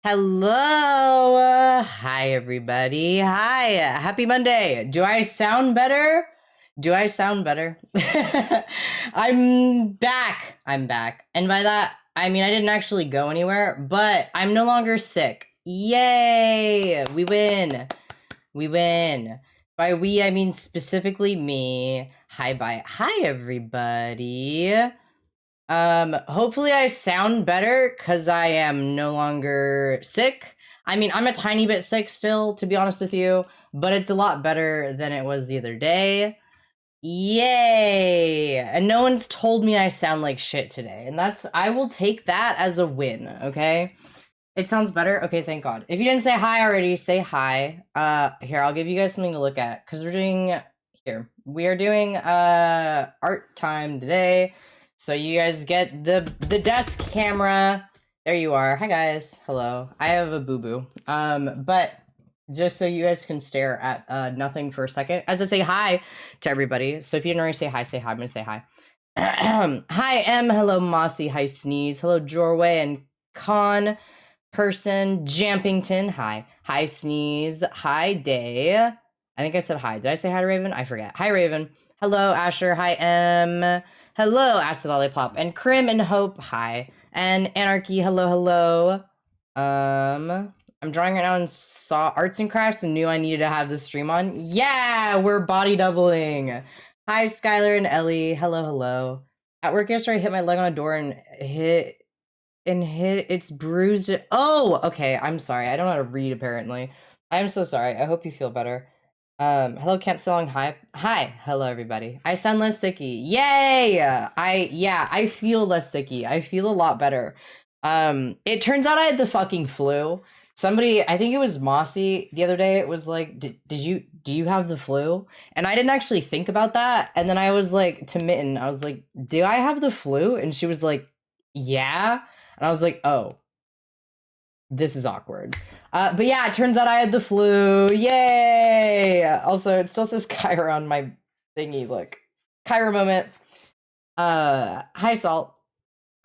Hello. Hi, everybody. Hi. Happy Monday. Do I sound better? Do I sound better? I'm back. I'm back. And by that, I mean, I didn't actually go anywhere, but I'm no longer sick. Yay. We win. We win. By we, I mean specifically me. Hi, bye. Hi, everybody. Hopefully I sound better because I am no longer sick. I mean, I'm a tiny bit sick still, to be honest with you, but it's a lot better than it was the other day. Yay! And no one's told me I sound like shit today, and I will take that as a win, okay? It sounds better? Okay, thank God. If you didn't say hi already, say hi. Here, I'll give you guys something to look at, because we are doing, art time today. So you guys get the desk camera. There you are. Hi guys. Hello. I have a boo-boo. But just so you guys can stare at nothing for a second as I say hi to everybody. So if you didn't already say hi, say hi. I'm gonna say hi. Hi M. Hello Mossy. Hi Sneeze. Hello Jorway and Con person Jampington. Hi. Hi Sneeze. Hi Day. I think I said hi. Did I say hi to Raven? I forget. Hi Raven. Hello Asher. Hi M. Hello, Acid Lollipop. And Crim and Hope, hi. And Anarchy, hello, hello. I'm drawing right now and saw arts and crafts and knew I needed to have this stream on. Yeah, we're body doubling. Hi, Skylar and Ellie. Hello, hello. At work yesterday, I hit my leg on a door and hit it's bruised. Oh, okay. I'm sorry. I don't know how to read apparently. I'm so sorry. I hope you feel better. Hello, Can't Song. Hi. Hi. Hello, everybody. I sound less sicky. Yay! I feel less sicky. I feel a lot better. It turns out I had the fucking flu. Somebody, I think it was Mossy the other day, it was like, do you have the flu? And I didn't actually think about that. And then I was like, to Mitten, I was like, do I have the flu? And she was like, yeah. And I was like, oh, this is awkward. But yeah, it turns out I had the flu. Yay! Also, it still says Kyra on my thingy. Look. Kyra moment. Hi, Salt.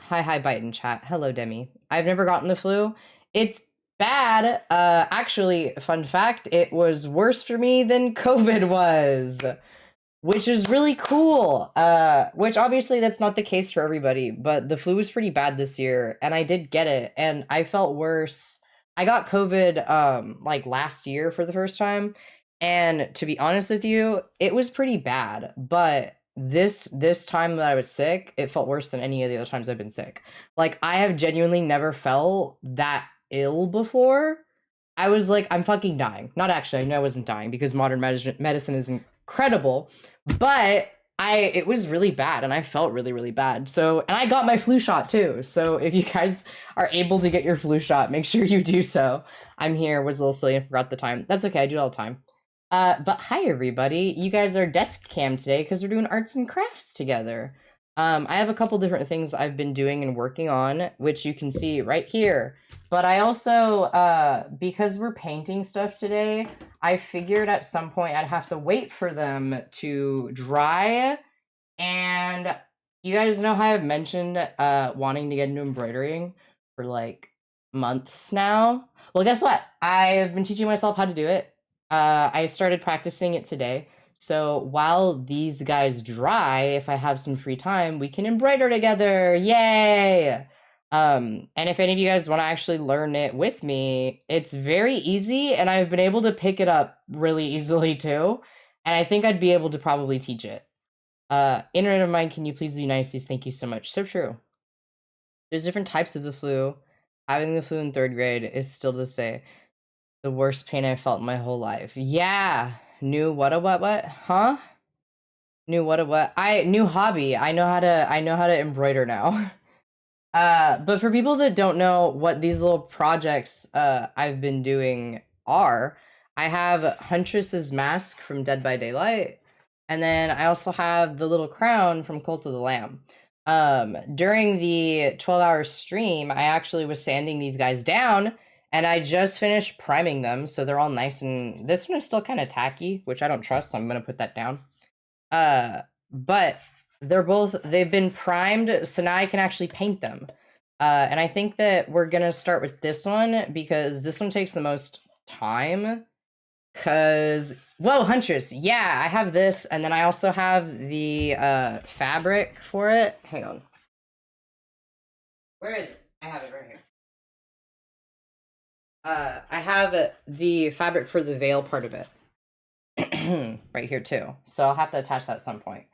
Hi, Bite in chat. Hello, Demi. I've never gotten the flu. It's bad. Actually, fun fact, it was worse for me than COVID was, which is really cool. Which obviously that's not the case for everybody, but the flu was pretty bad this year, and I did get it, and I felt worse. I got COVID like last year for the first time, and to be honest with you, it was pretty bad. But this time that I was sick, it felt worse than any of the other times I've been sick. Like I have genuinely never felt that ill before. I was like, I'm fucking dying. Not actually, I know I wasn't dying because modern medicine is incredible, but it was really bad and I felt really, really bad. So, and I got my flu shot too. So if you guys are able to get your flu shot, make sure you do so. I'm here, was a little silly and forgot the time. That's okay, I do it all the time. But hi everybody. You guys are desk cam today because we're doing arts and crafts together. I have a couple different things I've been doing and working on, which you can see right here. But I also, because we're painting stuff today, I figured at some point I'd have to wait for them to dry. And you guys know how I've mentioned wanting to get into embroidering for like months now. Well, guess what? I've been teaching myself how to do it. I started practicing it today. So while these guys dry, if I have some free time, we can embroider together. Yay! And if any of you guys want to actually learn it with me, it's very easy, and I've been able to pick it up really easily too. And I think I'd be able to probably teach it. Internet of mine, can you please be nice? Thank you so much. So true. There's different types of the flu. Having the flu in 3rd grade is still to this day the worst pain I've felt in my whole life. Yeah. New what? Huh? New what? New hobby. I know how to embroider now. But for people that don't know what these little projects I've been doing are, I have Huntress's mask from Dead by Daylight, and then I also have the little crown from Cult of the Lamb. During the 12-hour stream, I actually was sanding these guys down, and I just finished priming them, so they're all nice, and this one is still kind of tacky, which I don't trust, so I'm gonna put that down. But they've been primed, so now I can actually paint them. And I think that we're gonna start with this one because this one takes the most time. Cause whoa, huntress, yeah, I have this, and then I also have the fabric for it. Hang on. Where is it? I have it right here. I have the fabric for the veil part of it. Right here too. So I'll have to attach that at some point.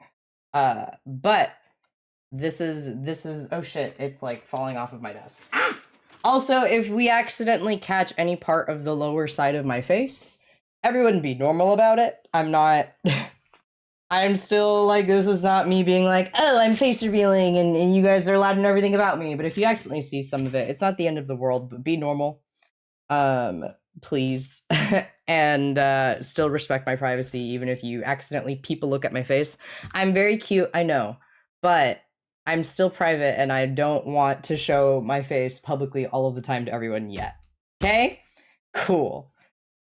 But this is oh shit, it's like falling off of my desk. Ah! Also, if we accidentally catch any part of the lower side of my face, everyone be normal about it. I'm not I'm still like, this is not me being like, oh, I'm face revealing and you guys are allowed to know everything about me. But if you accidentally see some of it, it's not the end of the world, but be normal. Please. And still respect my privacy, even if you accidentally people look at my face. I'm very cute, I know, but I'm still private and I don't want to show my face publicly all of the time to everyone yet. Okay? Cool.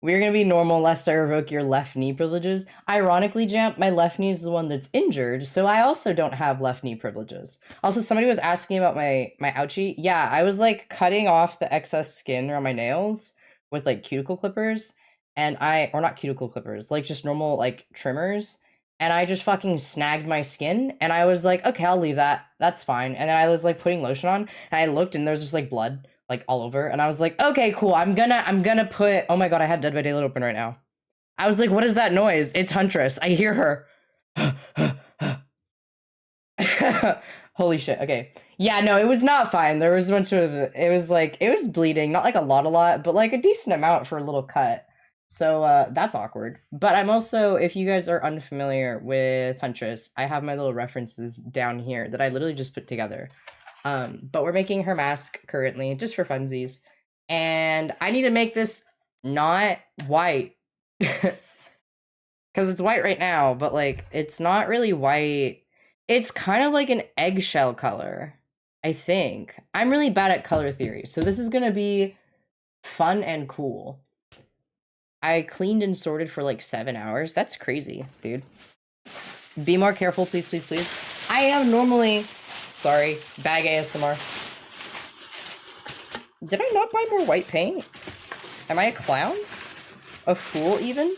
We're gonna be normal lest I revoke your left knee privileges. Ironically, Jamp, my left knee is the one that's injured, so I also don't have left knee privileges. Also, somebody was asking about my ouchie. Yeah, I was like cutting off the excess skin around my nails with like cuticle clippers, and or not cuticle clippers, like just normal like trimmers. And I just fucking snagged my skin, and I was like, okay, I'll leave that. That's fine. And then I was like putting lotion on, and I looked, and there's just like blood like all over, and I was like, okay, cool. I'm gonna put. Oh my god, I have Dead by Daylight open right now. I was like, what is that noise? It's Huntress. I hear her. Holy shit. Okay. Yeah, no, it was not fine. There was a bunch of. It was like it was bleeding, not like a lot, but like a decent amount for a little cut. So that's awkward. But I'm also, if you guys are unfamiliar with Huntress, I have my little references down here that I literally just put together. But we're making her mask currently, just for funsies. And I need to make this not white. Because it's white right now, but like, it's not really white. It's kind of like an eggshell color, I think. I'm really bad at color theory, so this is gonna be fun and cool. I cleaned and sorted for like 7 hours. That's crazy, dude. Be more careful, please, please, please. I am normally... Sorry, bag ASMR. Did I not buy more white paint? Am I a clown? A fool, even?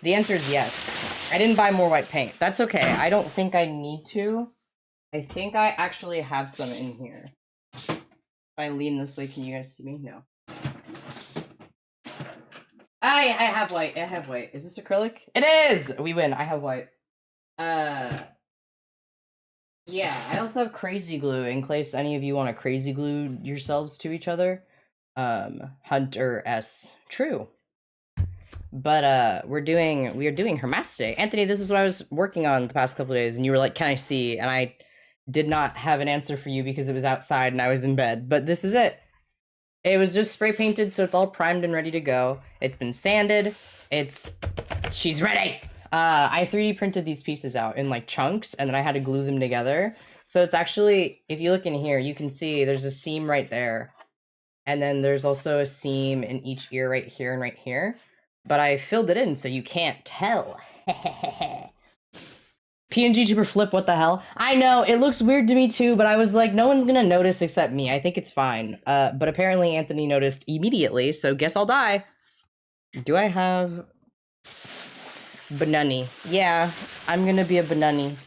The answer is yes. I didn't buy more white paint. That's okay. I don't think I need to. I think I actually have some in here. If I lean this way, can you guys see me? No. I have white. I have white. Is this acrylic? It is! We win. I have white. Yeah, I also have crazy glue in case any of you want to crazy glue yourselves to each other. Huntress. True. But we are doing her mask today. Anthony, this is what I was working on the past couple of days, and you were like, "Can I see?" And I did not have an answer for you because it was outside and I was in bed. But this is it. It was just spray painted, so it's all primed and ready to go. It's been sanded. She's ready. I 3D printed these pieces out in like chunks, and then I had to glue them together. So it's actually, if you look in here, you can see there's a seam right there. And then there's also a seam in each ear right here and right here. But I filled it in so you can't tell. PNG Jupiter Flip, what the hell? I know, it looks weird to me too, but I was like, no one's gonna notice except me. I think it's fine. But apparently Anthony noticed immediately, so guess I'll die. Do I have... Banani? Yeah, I'm gonna be a banani.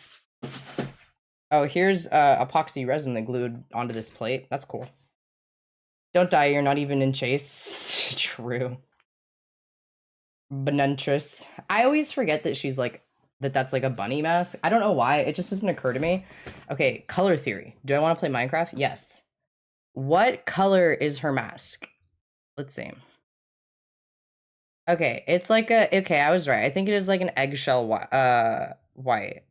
Oh, here's epoxy resin that glued onto this plate. That's cool. Don't die, you're not even in chase. True. Banuntress. I always forget that she's like, that's like a bunny mask. I don't know why, it just doesn't occur to me. Okay, color theory. Do I want to play Minecraft? Yes. What color is her mask? Let's see. Okay, it's like okay, I was right. I think it is like an eggshell white.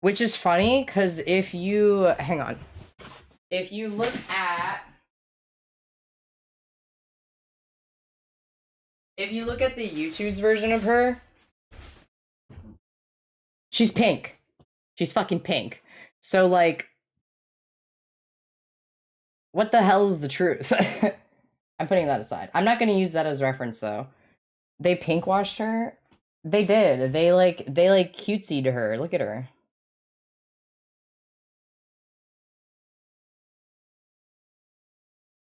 Which is funny, because if you, hang on. If you look at the YouTube's version of her, she's pink. She's fucking pink. So, like, what the hell is the truth? I'm putting that aside. I'm not going to use that as reference, though. They pink washed her? They did. They like cutesy to her. Look at her.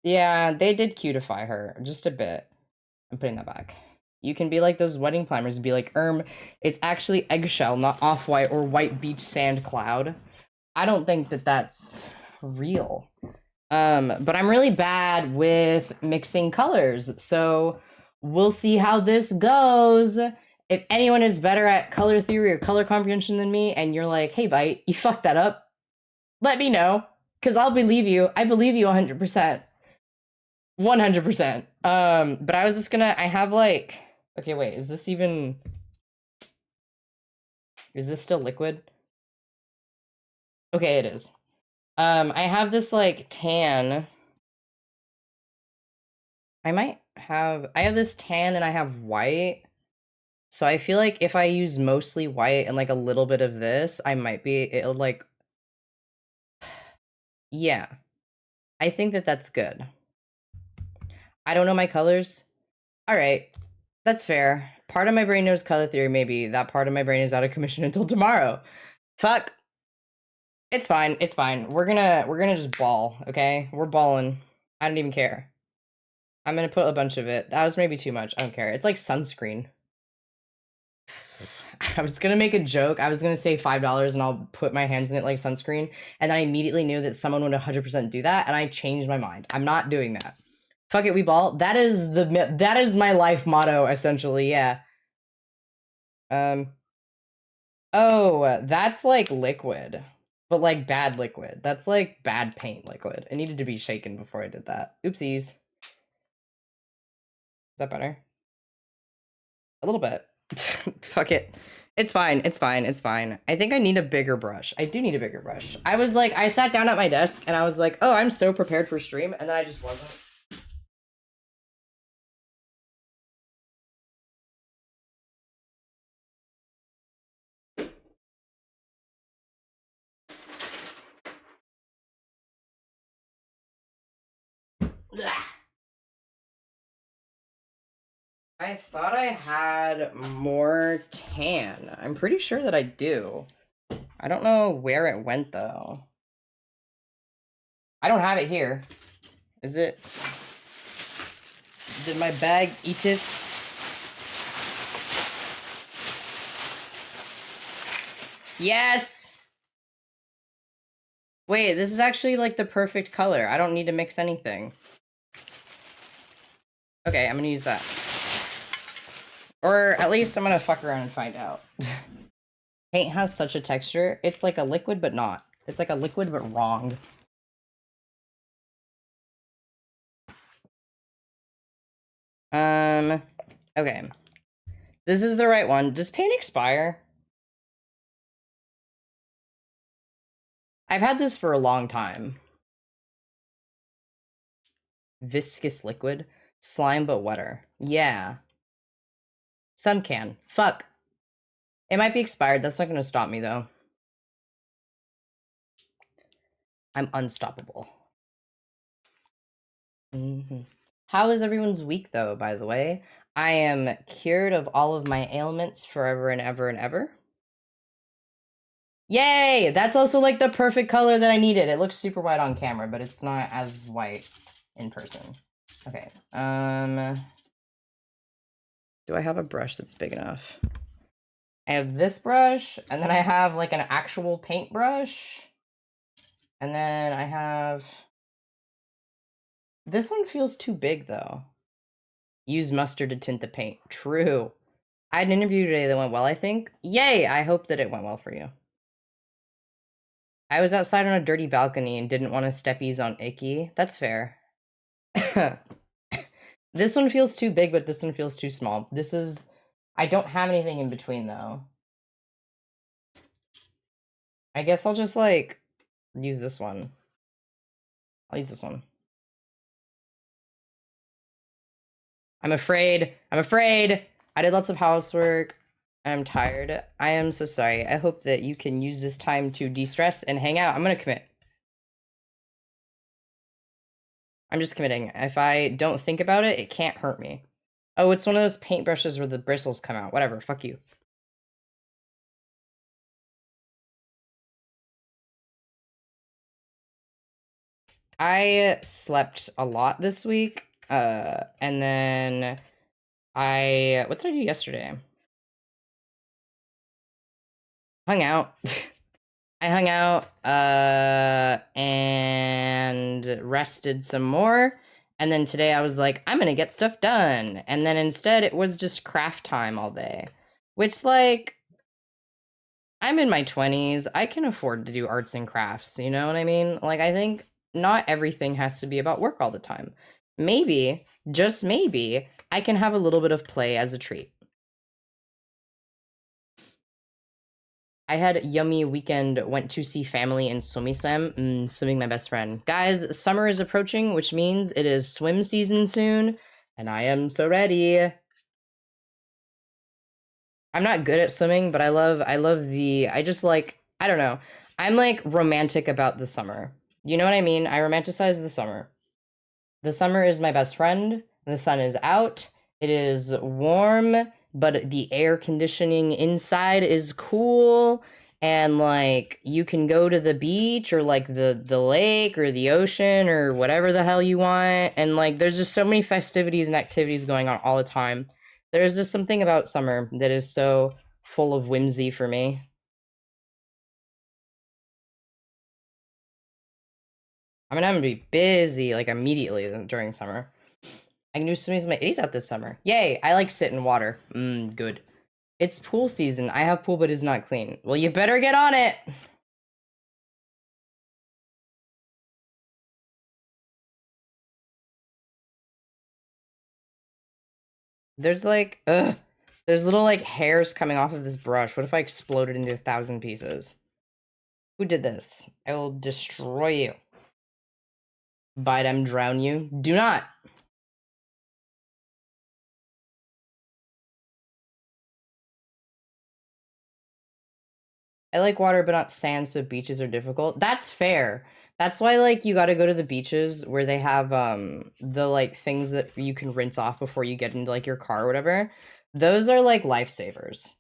Yeah, they did cutify her just a bit. I'm putting that back. You can be like those wedding planners and be like, it's actually eggshell, not off-white or white beach sand cloud. I don't think that that's real. But I'm really bad with mixing colors, so we'll see how this goes. If anyone is better at color theory or color comprehension than me, and you're like, hey, Bite, you fucked that up, let me know, because I'll believe you. I believe you 100%. 100%. But I was just gonna, I have like, okay, wait, is this still liquid? Okay, it is. I have this like tan. I have this tan and I have white. So I feel like if I use mostly white and like a little bit of this, it'll like, yeah. I think that that's good. I don't know my colors. All right, that's fair. Part of my brain knows color theory, maybe. That part of my brain is out of commission until tomorrow. Fuck. It's fine. It's fine. We're gonna just ball, okay? We're balling. I don't even care. I'm gonna put a bunch of it. That was maybe too much. I don't care. It's like sunscreen. I was gonna make a joke. I was gonna say $5 and I'll put my hands in it like sunscreen. And then I immediately knew that someone would 100% do that, and I changed my mind. I'm not doing that. Fuck it, we ball. That is my life motto, essentially. Yeah. Oh, that's like liquid, but like bad liquid. That's like bad paint liquid. It needed to be shaken before I did that. Oopsies. Is that better? A little bit. Fuck it. It's fine. It's fine. It's fine. I think I need a bigger brush. I do need a bigger brush. I sat down at my desk and I was like, oh, I'm so prepared for stream. And then I just wasn't. I thought I had more tan. I'm pretty sure that I do. I don't know where it went though. I don't have it here. Is it? Did my bag eat it? Yes! Wait, this is actually like the perfect color. I don't need to mix anything. Okay, I'm gonna use that. Or at least I'm gonna fuck around and find out. Paint has such a texture. It's like a liquid, but not. It's like a liquid, but wrong. Okay. This is the right one. Does paint expire? I've had this for a long time. Viscous liquid. Slime, but wetter. Yeah. Sun can. Fuck. It might be expired. That's not gonna stop me, though. I'm unstoppable. How is everyone's week, though, by the way? I am cured of all of my ailments forever and ever and ever. Yay! That's also like the perfect color that I needed. It looks super white on camera, but it's not as white in person. Okay. Do I have a brush that's big enough? I have this brush, and then I have like an actual paintbrush. And then I have... This one feels too big, though. Use mustard to tint the paint. True. I had an interview today that went well, I think. Yay! I hope that it went well for you. I was outside on a dirty balcony and didn't want to steppies on icky. That's fair. This one feels too big, but this one feels too small. This is... I don't have anything in between, though. I guess I'll just, like, use this one. I'll use this one. I'm afraid. I'm afraid. I did lots of housework. I'm tired. I am so sorry. I hope that you can use this time to de-stress and hang out. I'm gonna commit. I'm just committing. If I don't think about it, it can't hurt me. Oh, it's one of those paintbrushes where the bristles come out. Whatever. Fuck you. I slept a lot this week. And then what did I do yesterday? Hung out. I hung out and rested some more. And then today I was like, I'm gonna get stuff done. And then instead it was just craft time all day. Which, like, I'm in my 20s. I can afford to do arts and crafts, you know what I mean? Like, I think not everything has to be about work all the time. Maybe, just maybe, I can have a little bit of play as a treat. I had a yummy weekend, went to see family in Sumiswam, swimming my best friend. Guys, summer is approaching, which means it is swim season soon, and I am so ready. I'm not good at swimming, but I just like, I don't know. I'm like romantic about the summer. You know what I mean? I romanticize the summer. The summer is my best friend. The sun is out. It is warm, but the air conditioning inside is cool. And like you can go to the beach or like the lake or the ocean or whatever the hell you want. And like there's just so many festivities and activities going on all the time. There's just something about summer that is so full of whimsy for me. I mean, I'm gonna be busy like immediately during summer. I can do some of my 80s out this summer. Yay! I like sit in water. Good. It's pool season. I have pool, but it's not clean. Well, you better get on it! There's like, there's little like hairs coming off of this brush. What if I exploded into 1,000 pieces? Who did this? I will destroy you. Bite them, drown you. Do not! I like water, but not sand, so beaches are difficult. That's fair. That's why, like, you gotta go to the beaches where they have, the, like, things that you can rinse off before you get into, like, your car or whatever. Those are, like, lifesavers.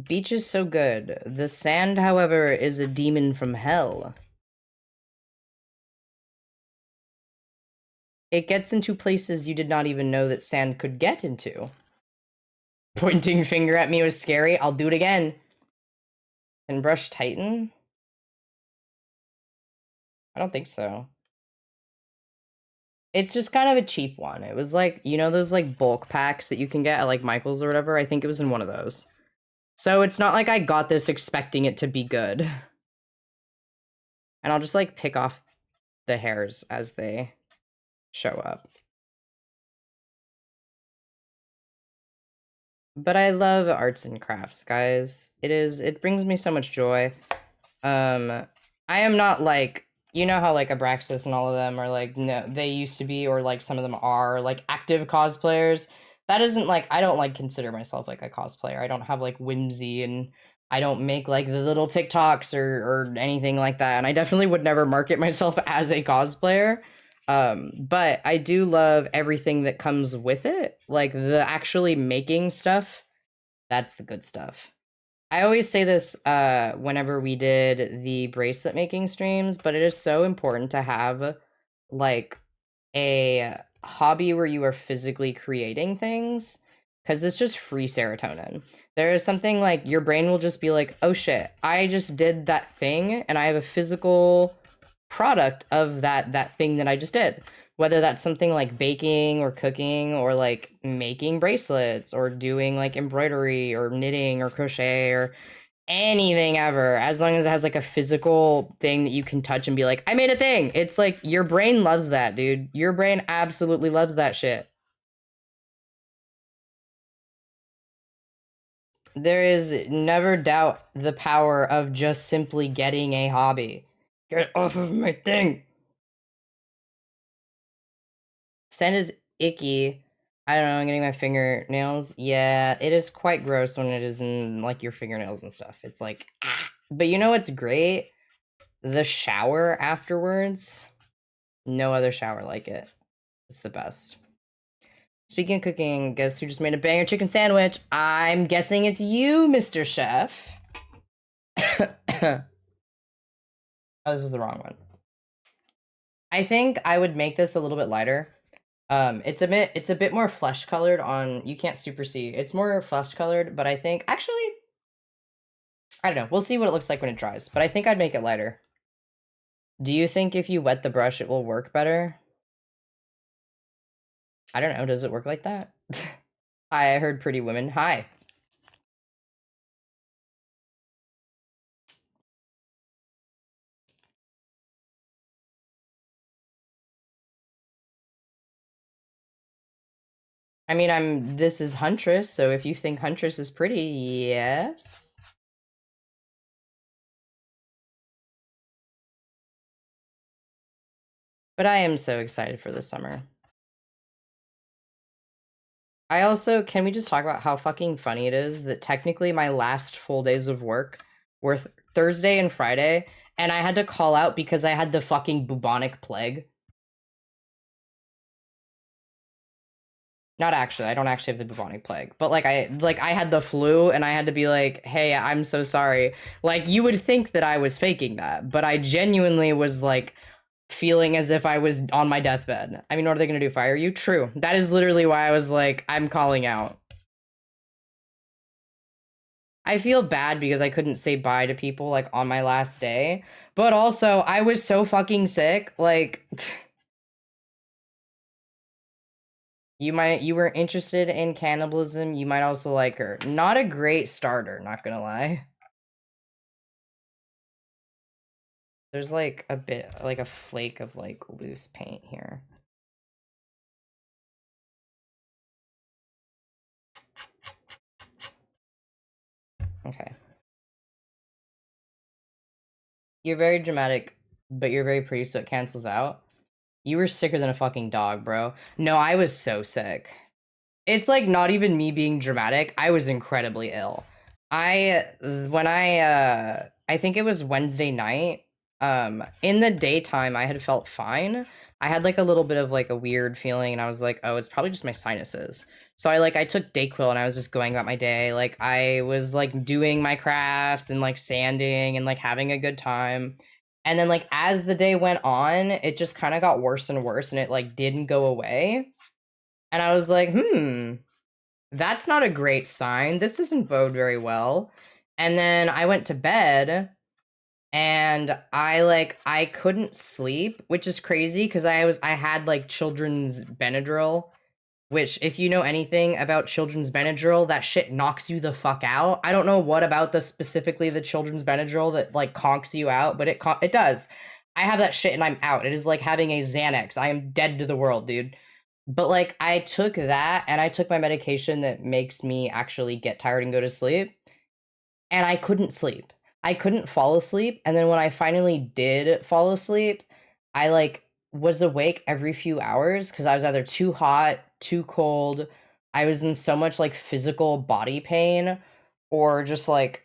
Beach is so good. The sand, however, is a demon from hell. It gets into places you did not even know that sand could get into. Pointing finger at me was scary. I'll do it again. Can brush tighten? I don't think so. It's just kind of a cheap one. It was like, you know, those like bulk packs that you can get at like Michael's or whatever. I think it was in one of those. So it's not like I got this expecting it to be good. And I'll just like pick off the hairs as they show up. But I love arts and crafts, guys. It brings me so much joy. I am not like, you know how like Abraxas and all of them are like, no, they used to be, or like some of them are like active cosplayers. That isn't like, I don't like consider myself like a cosplayer. I don't have like whimsy, and I don't make like the little TikToks or anything like that. And I definitely would never market myself as a cosplayer. But I do love everything that comes with it. Like the actually making stuff, that's the good stuff. I always say this whenever we did the bracelet making streams, but it is so important to have like a hobby where you are physically creating things, because it's just free serotonin. There is something like your brain will just be like, oh shit, I just did that thing and I have a physical product of that thing that I just did. Whether that's something like baking or cooking or like making bracelets or doing like embroidery or knitting or crochet or anything ever, as long as it has like a physical thing that you can touch and be like, I made a thing. It's like your brain loves that, dude. Your brain absolutely loves that shit. There is never doubt the power of just simply getting a hobby. Get off of my thing. Sand is icky. I don't know, I'm getting my fingernails. Yeah, it is quite gross when it is in like your fingernails and stuff. It's like, ah. But you know what's great? The shower afterwards. No other shower like it. It's the best. Speaking of cooking, guess who just made a banger chicken sandwich? I'm guessing it's you, Mr. Chef. Oh, this is the wrong one. I think I would make this a little bit lighter. It's a bit more flesh colored on. You can't super see. It's more flesh colored, but I think actually, I don't know. We'll see what it looks like when it dries. But I think I'd make it lighter. Do you think if you wet the brush, it will work better? I don't know. Does it work like that? Hi, I heard Pretty Women. Hi. I mean, this is Huntress, so if you think Huntress is pretty, yes. But I am so excited for the summer. I also, can we just talk about how fucking funny it is that technically my last full days of work were Thursday and Friday, and I had to call out because I had the fucking bubonic plague. Not actually, I don't actually have the bubonic plague, but like I had the flu and I had to be like, "Hey, I'm so sorry." Like you would think that I was faking that, but I genuinely was like feeling as if I was on my deathbed. I mean, what are they going to do? Fire you? True. That is literally why I was like, I'm calling out. I feel bad because I couldn't say bye to people like on my last day, but also I was so fucking sick. Like you were interested in cannibalism, you might also like her. Not a great starter, not gonna lie. There's like a bit like a flake of like loose paint here. Okay. You're very dramatic, but you're very pretty, so it cancels out. You were sicker than a fucking dog, bro. No, I was so sick. It's like not even me being dramatic. I was incredibly ill. I think it was Wednesday night. In the daytime I had felt fine. I had like a little bit of like a weird feeling and I was like, "Oh, it's probably just my sinuses." So I took Dayquil and I was just going about my day. Like I was like doing my crafts and like sanding and like having a good time. And then like as the day went on, it just kind of got worse and worse and it like didn't go away. And I was like, that's not a great sign. This doesn't bode very well. And then I went to bed and I couldn't sleep, which is crazy because I had like children's Benadryl, which if you know anything about children's Benadryl, that shit knocks you the fuck out. I don't know what about specifically the children's Benadryl that like conks you out, but it does. I have that shit and I'm out. It is like having a Xanax. I am dead to the world, dude. But like I took that and I took my medication that makes me actually get tired and go to sleep, and I couldn't sleep. I couldn't fall asleep, and then when I finally did fall asleep, I like was awake every few hours cuz I was either too hot, too cold, I was in so much like physical body pain, or just like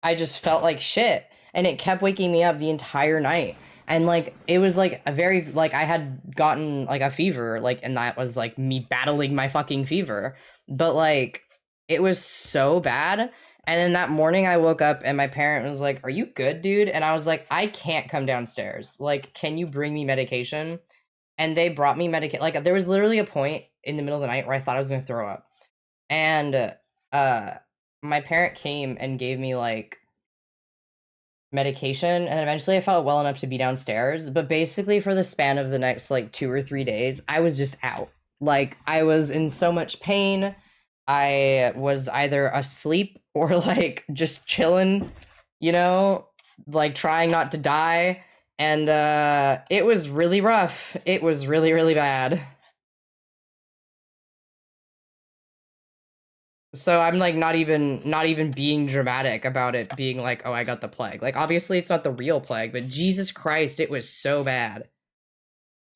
I just felt like shit, and it kept waking me up the entire night. And like it was like a very like I had gotten like a fever, like, and that was like me battling my fucking fever. But like it was so bad. And then that morning I woke up and my parent was like, "Are you good, dude?" And I was like, "I can't come downstairs. Like, can you bring me medication?" And they brought me medication. Like there was literally a point in the middle of the night where I thought I was gonna throw up. And uh my parent came and gave me like medication, and eventually I felt well enough to be downstairs, but basically for the span of the next like 2 or 3 days I was just out. Like I was in so much pain. I was either asleep or like just chilling, you know, like trying not to die. And it was really rough. It was really, really bad. So I'm like not even being dramatic about it being like, "Oh, I got the plague." Like obviously it's not the real plague, but Jesus Christ, it was so bad.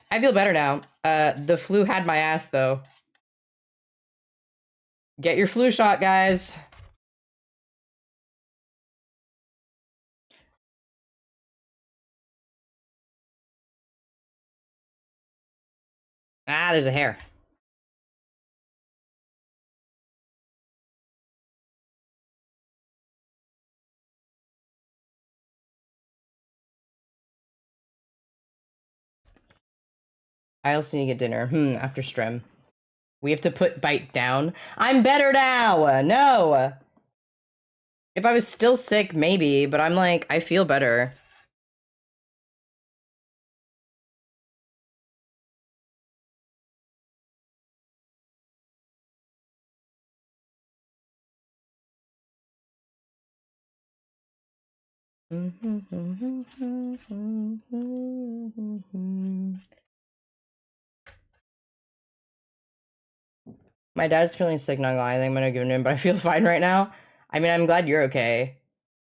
I feel better now. The flu had my ass though. Get your flu shot, guys. Ah, there's a hair. I also need to get dinner. After stream. We have to put bite down. I'm better now! No! If I was still sick, maybe, but I'm like, I feel better. My dad's feeling sick, not gonna lie. I think I'm gonna give it to him, but I feel fine right now. I mean, I'm glad you're okay.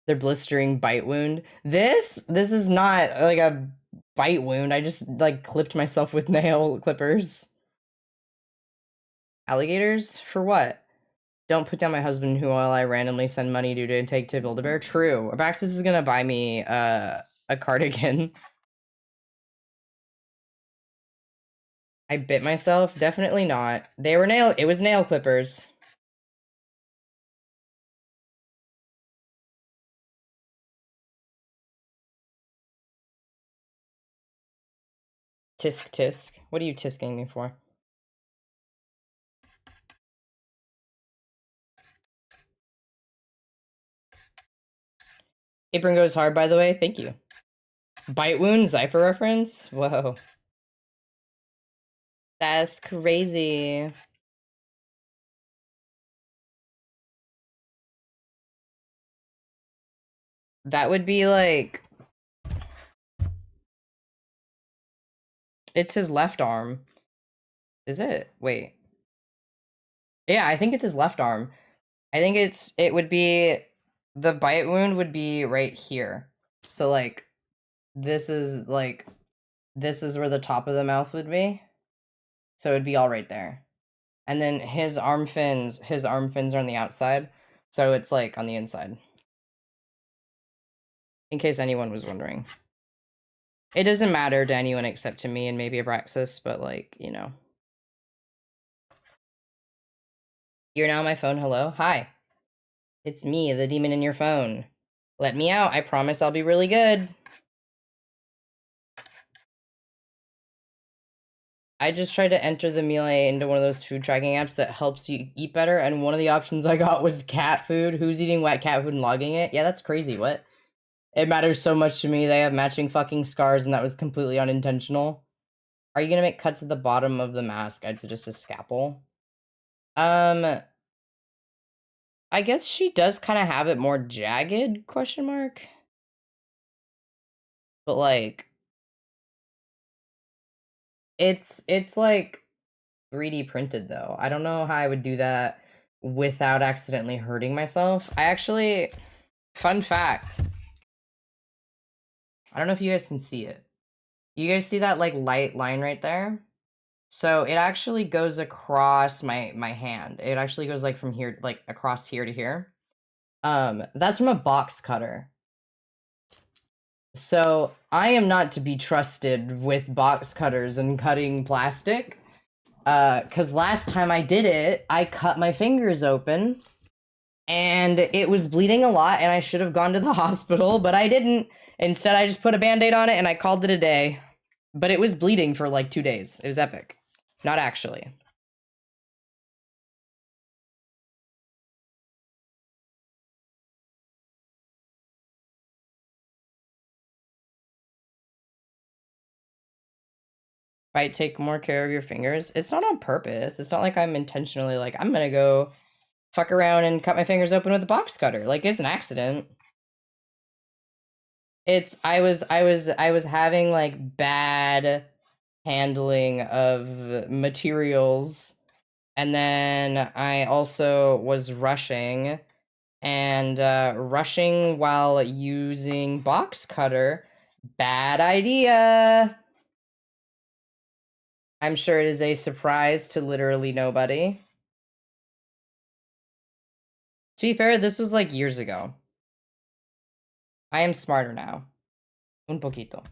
Their blistering bite wound. This is not like a bite wound. I just like clipped myself with nail clippers. Alligators? For what? Don't put down my husband who I randomly send money to take to Build-A-Bear. True. Abraxas is gonna buy me a cardigan. I bit myself? Definitely not. It was nail clippers. Tisk tisk. What are you tisking me for? Apron goes hard, by the way. Thank you. Bite wound, Zypher reference? Whoa. That's crazy. That would be like... It's his left arm. Is it? Wait. Yeah, I think it's his left arm. I think it would be... The bite wound would be right here. So, like, this is, like... This is where the top of the mouth would be. So it'd be all right there. And then his arm fins are on the outside. So it's, like, on the inside. In case anyone was wondering. It doesn't matter to anyone except to me and maybe Abraxas, but, like, you know. You're now on my phone, hello? Hi. It's me, the demon in your phone. Let me out, I promise I'll be really good. I just tried to enter the meal into one of those food tracking apps that helps you eat better, and one of the options I got was cat food. Who's eating wet cat food and logging it? Yeah, that's crazy, what? It matters so much to me, they have matching fucking scars, and that was completely unintentional. Are you gonna make cuts at the bottom of the mask? I'd suggest a scalpel. I guess she does kind of have it more jagged, question mark. But, like, it's like 3D printed, though. I don't know how I would do that without accidentally hurting myself. I actually, fun fact, I don't know if you guys can see it. You guys see that, like, light line right there? So it actually goes across my hand. It actually goes, like, from here, like, across here to here. That's from a box cutter. So I am not to be trusted with box cutters and cutting plastic. Because last time I did it, I cut my fingers open and it was bleeding a lot and I should have gone to the hospital, but I didn't. Instead, I just put a band-aid on it and I called it a day. But it was bleeding for like 2 days. It was epic. Not actually. Right, take more care of your fingers. It's not on purpose. It's not like I'm intentionally like, I'm gonna go fuck around and cut my fingers open with a box cutter. Like, it's an accident. It's I was having like bad handling of materials, and then I also was rushing and rushing while using box cutter, bad idea. I'm sure it is a surprise to literally nobody. To be fair, this was like years ago. I am smarter now. Un poquito.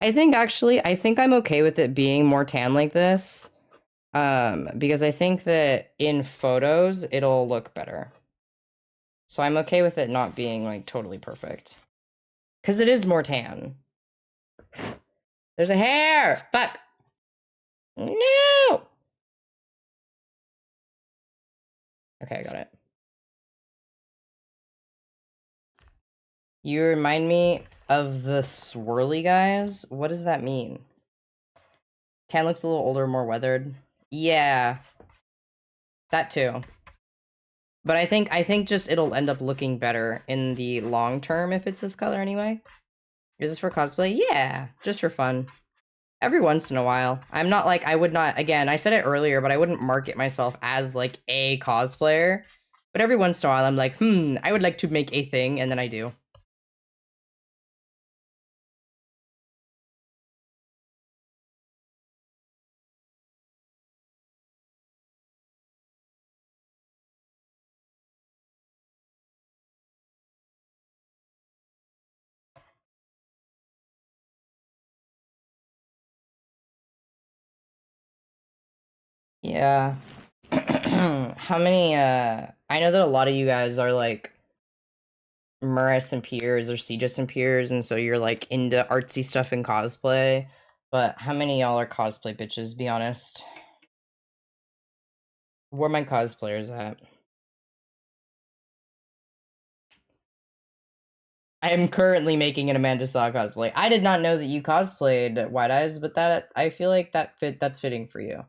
I think I'm okay with it being more tan like this. Because I think that in photos, it'll look better. So I'm okay with it not being, like, totally perfect. Because it is more tan. There's a hair! Fuck! No! Okay, I got it. You remind me of the swirly guys. What does that mean? Tan looks a little older, more weathered. Yeah. That too. But I think just it'll end up looking better in the long term if it's this color anyway. Is this for cosplay? Yeah, just for fun. Every once in a while. I'm not like, I would not, again, I said it earlier, but I wouldn't market myself as like a cosplayer. But every once in a while I'm like, I would like to make a thing, and then I do. Yeah. How many, I know that a lot of you guys are like Muris and peers or Cegis and peers, and so you're like into artsy stuff and cosplay. But how many y'all are cosplay bitches, be honest? Where my cosplayers at? I am currently making an Amanda Saw cosplay. I did not know that you cosplayed White Eyes, but that I feel like that's fitting for you.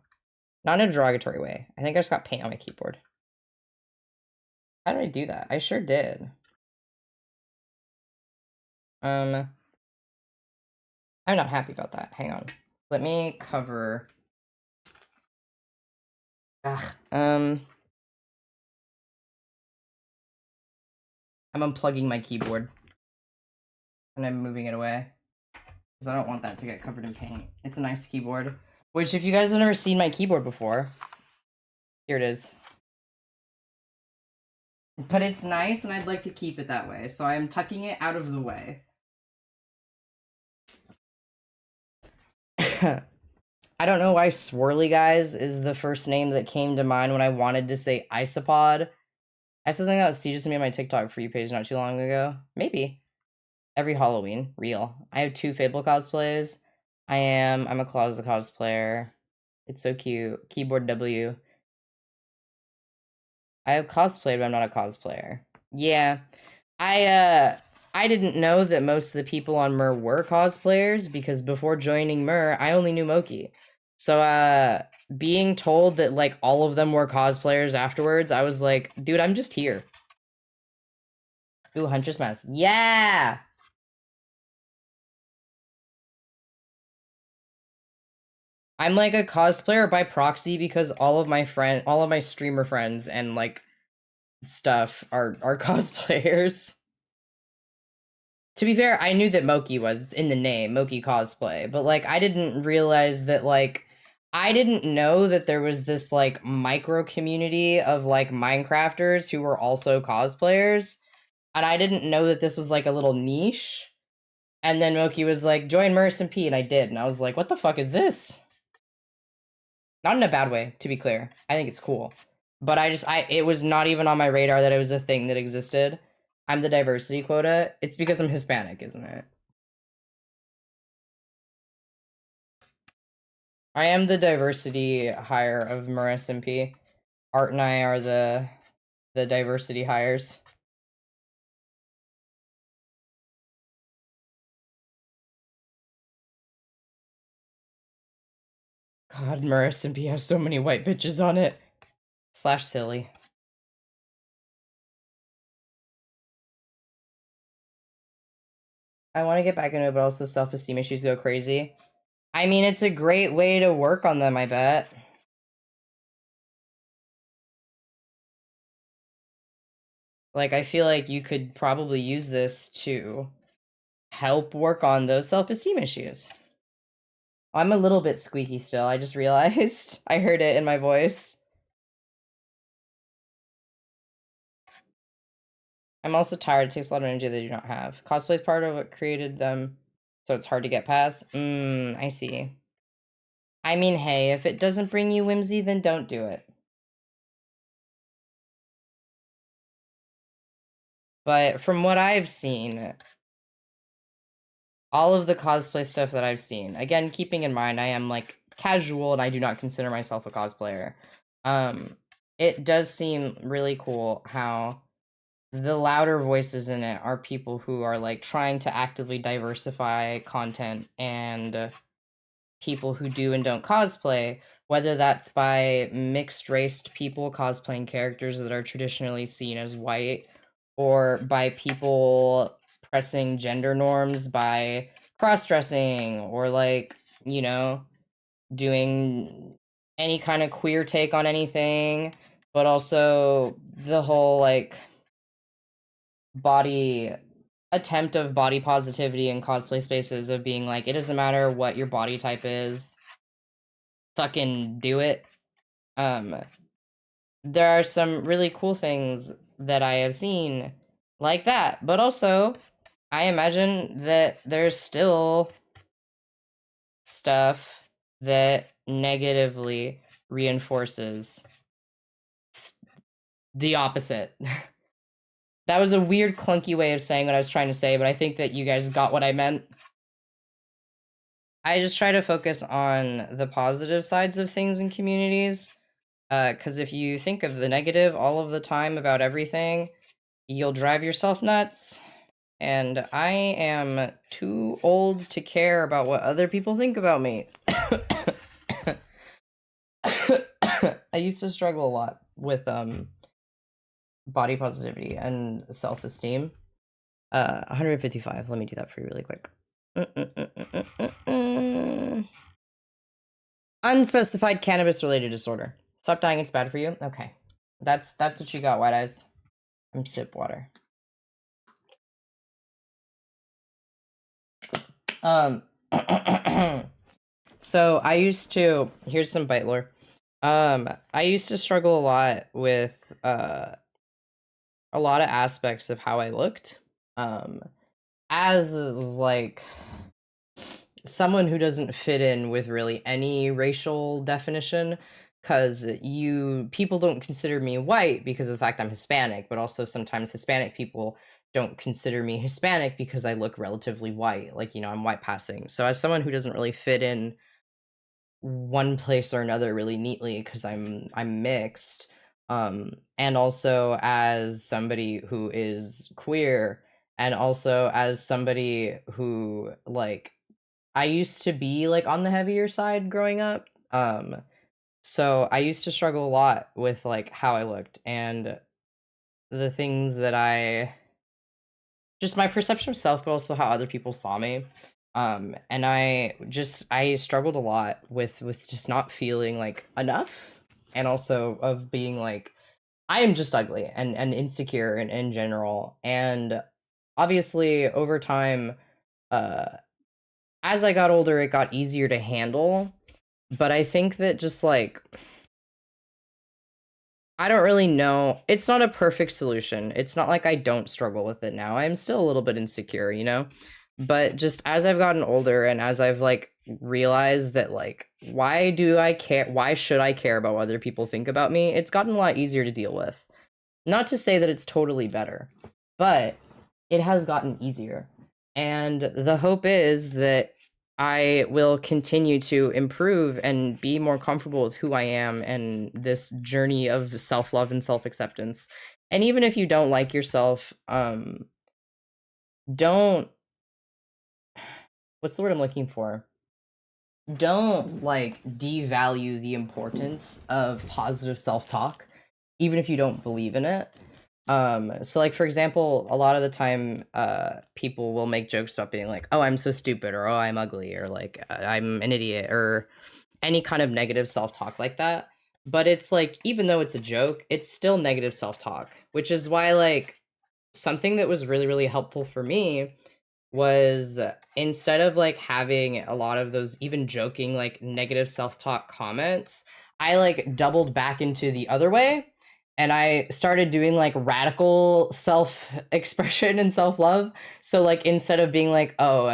Not in a derogatory way. I think I just got paint on my keyboard. How did I do that? I sure did. I'm not happy about that. Hang on. Let me cover. Ugh. I'm unplugging my keyboard. And I'm moving it away. Because I don't want that to get covered in paint. It's a nice keyboard. Which, if you guys have never seen my keyboard before, here it is. But it's nice, and I'd like to keep it that way, so I'm tucking it out of the way. I don't know why Swirly Guys is the first name that came to mind when I wanted to say Isopod. I said something about Cegis to me on my TikTok For You page not too long ago. Maybe. Every Halloween. Real. I have 2 Fable cosplays. I'm a closet cosplayer. It's so cute. Keyboard W. I have cosplayed, but I'm not a cosplayer. Yeah. I didn't know that most of the people on Mer were cosplayers, because before joining Mer, I only knew Moki. So being told that like all of them were cosplayers afterwards, I was like, dude, I'm just here. Ooh, Huntress mask. Yeah. I'm like a cosplayer by proxy because all of my streamer friends and like stuff are cosplayers. To be fair, I knew that Moki was, it's in the name, Moki cosplay, but like I didn't realize that like I didn't know that there was this like micro community of like Minecrafters who were also cosplayers, and I didn't know that this was like a little niche. And then Moki was like, join Merce and P, and I did, and I was like, what the fuck is this? Not in a bad way, to be clear. I think it's cool. But it was not even on my radar that it was a thing that existed. I'm the diversity quota. It's because I'm Hispanic, isn't it? I am the diversity hire of Marissa and P. Art and I are the diversity hires. God, Marissa and P has so many white bitches on it. Slash silly. I want to get back into it, but also self-esteem issues go crazy. I mean, it's a great way to work on them, I bet. Like, I feel like you could probably use this to help work on those self-esteem issues. I'm a little bit squeaky still, I just realized. I heard it in my voice. I'm also tired. It takes a lot of energy they do not have. Cosplay is part of what created them, so it's hard to get past. I see. I mean, hey, if it doesn't bring you whimsy, then don't do it. But from what I've seen, all of the cosplay stuff that I've seen, again, keeping in mind I am like casual and I do not consider myself a cosplayer. It does seem really cool how the louder voices in it are people who are like trying to actively diversify content and people who do and don't cosplay, whether that's by mixed raced people cosplaying characters that are traditionally seen as white, or by people pressing gender norms by cross dressing, or like, you know, doing any kind of queer take on anything, but also the whole like body attempt of body positivity in cosplay spaces of being like, it doesn't matter what your body type is, fucking do it. Um, there are some really cool things that I have seen like that, but also I imagine that there's still stuff that negatively reinforces the opposite. That was a weird, clunky way of saying what I was trying to say, but I think that you guys got what I meant. I just try to focus on the positive sides of things in communities. Because if you think of the negative all of the time about everything, you'll drive yourself nuts. And I am too old to care about what other people think about me. I used to struggle a lot with body positivity and self-esteem. 155. Let me do that for you really quick. Unspecified cannabis-related disorder. Stop dying. It's bad for you. Okay, that's what you got, White Eyes. I'm sip water. So I used to, here's some bite lore. I used to struggle a lot with a lot of aspects of how I looked. As like someone who doesn't fit in with really any racial definition, because people don't consider me white because of the fact I'm Hispanic, but also sometimes Hispanic people don't consider me Hispanic because I look relatively white, like, you know, I'm white passing. So as someone who doesn't really fit in one place or another really neatly because I'm mixed, and also as somebody who is queer, and also as somebody who like I used to be like on the heavier side growing up. So I used to struggle a lot with like how I looked and the things that I just my perception of self, but also how other people saw me. And I struggled a lot with just not feeling like enough, and also of being like I am just ugly and insecure in general. And obviously over time, uh as I got older, it got easier to handle. But I think that just like, I don't really know. It's not a perfect solution. It's not like I don't struggle with it now. I'm still a little bit insecure, you know? But just as I've gotten older and as I've like realized that like, why do I care? Why should I care about what other people think about me? It's gotten a lot easier to deal with. Not to say that it's totally better, but it has gotten easier. And the hope is that I will continue to improve and be more comfortable with who I am and this journey of self-love and self-acceptance. And even if you don't like yourself, don't what's the word I'm looking for? Don't like devalue the importance of positive self-talk, even if you don't believe in it. So like for example, a lot of the time people will make jokes about being like, oh, I'm so stupid, or oh, I'm ugly, or like I'm an idiot, or any kind of negative self-talk like that. But it's like, even though it's a joke, it's still negative self-talk, which is why like something that was really really helpful for me was instead of like having a lot of those even joking like negative self-talk comments, I like doubled back into the other way, and I started doing like radical self-expression and self-love. So like instead of being like, oh,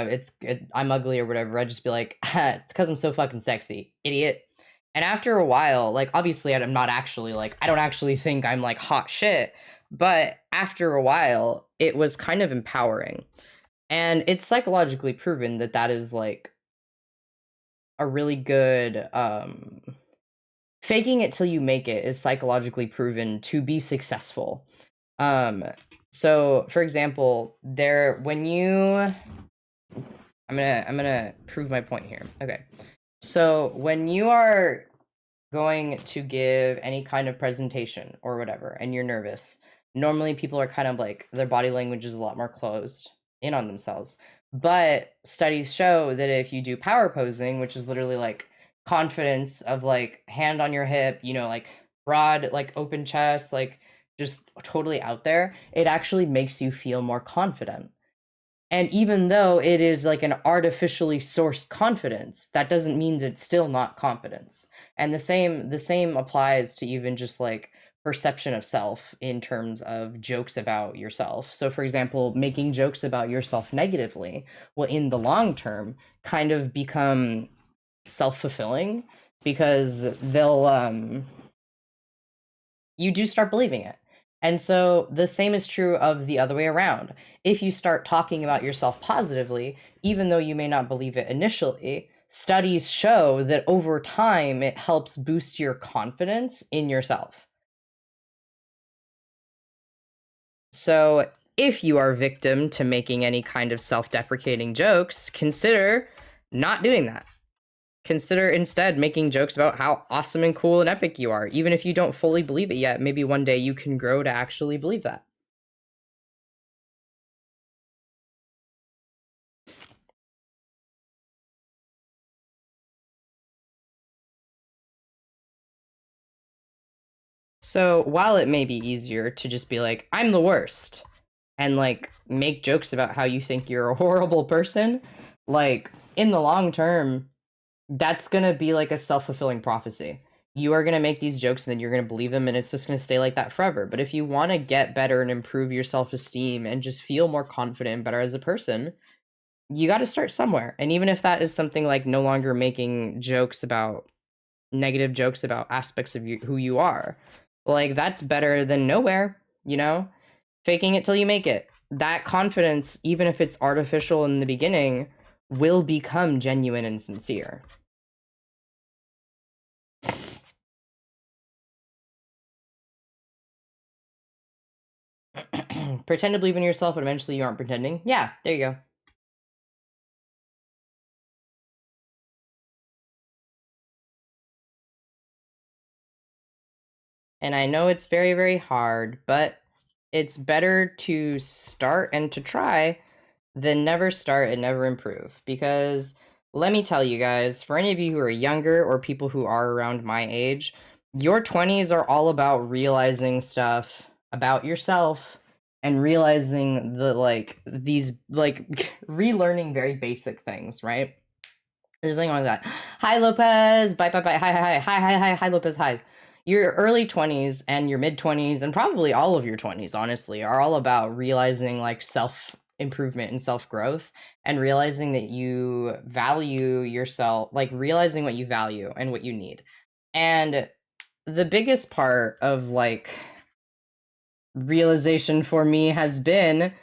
I'm ugly or whatever, I'd just be like, it's because I'm so fucking sexy, idiot. And after a while, like obviously I'm not actually like, I don't actually think I'm like hot shit, but after a while it was kind of empowering. And it's psychologically proven that that is like a really good faking it till you make it is psychologically proven to be successful. So for example, there when you I'm gonna prove my point here. Okay. So when you are going to give any kind of presentation or whatever and you're nervous, normally people are kind of like their body language is a lot more closed in on themselves. But studies show that if you do power posing, which is literally like confidence of like hand on your hip, you know, like broad, like open chest, like just totally out there, it actually makes you feel more confident. And even though it is like an artificially sourced confidence, that doesn't mean that it's still not confidence. And the same applies to even just like perception of self in terms of jokes about yourself. So for example, making jokes about yourself negatively will in the long term kind of become self-fulfilling because you do start believing it. And so the same is true of the other way around. If you start talking about yourself positively, even though you may not believe it initially, studies show that over time it helps boost your confidence in yourself. So if you are victim to making any kind of self-deprecating jokes, consider not doing that. Consider instead making jokes about how awesome and cool and epic you are. Even if you don't fully believe it yet, maybe one day you can grow to actually believe that. So while it may be easier to just be like, I'm the worst, and like make jokes about how you think you're a horrible person, like in the long term, that's gonna be like a self-fulfilling prophecy. You are gonna make these jokes and then you're gonna believe them and it's just gonna stay like that forever. But if you wanna get better and improve your self-esteem and just feel more confident and better as a person, you gotta start somewhere. And even if that is something like no longer making jokes about negative jokes about aspects of you who you are, like that's better than nowhere, you know? Faking it till you make it. That confidence, even if it's artificial in the beginning, will become genuine and sincere. Pretend to believe in yourself, but eventually you aren't pretending. Yeah, there you go. And I know it's very, very hard, but it's better to start and to try than never start and never improve. Because let me tell you guys, for any of you who are younger or people who are around my age, your 20s are all about realizing stuff about yourself and realizing the like these like relearning very basic things, right? There's nothing wrong with that. Hi Lopez, bye bye bye. Hi Lopez, hi. Your early 20s and your mid 20s and probably all of your 20s honestly are all about realizing like self improvement and self growth and realizing that you value yourself, like realizing what you value and what you need. And the biggest part of like realization for me has been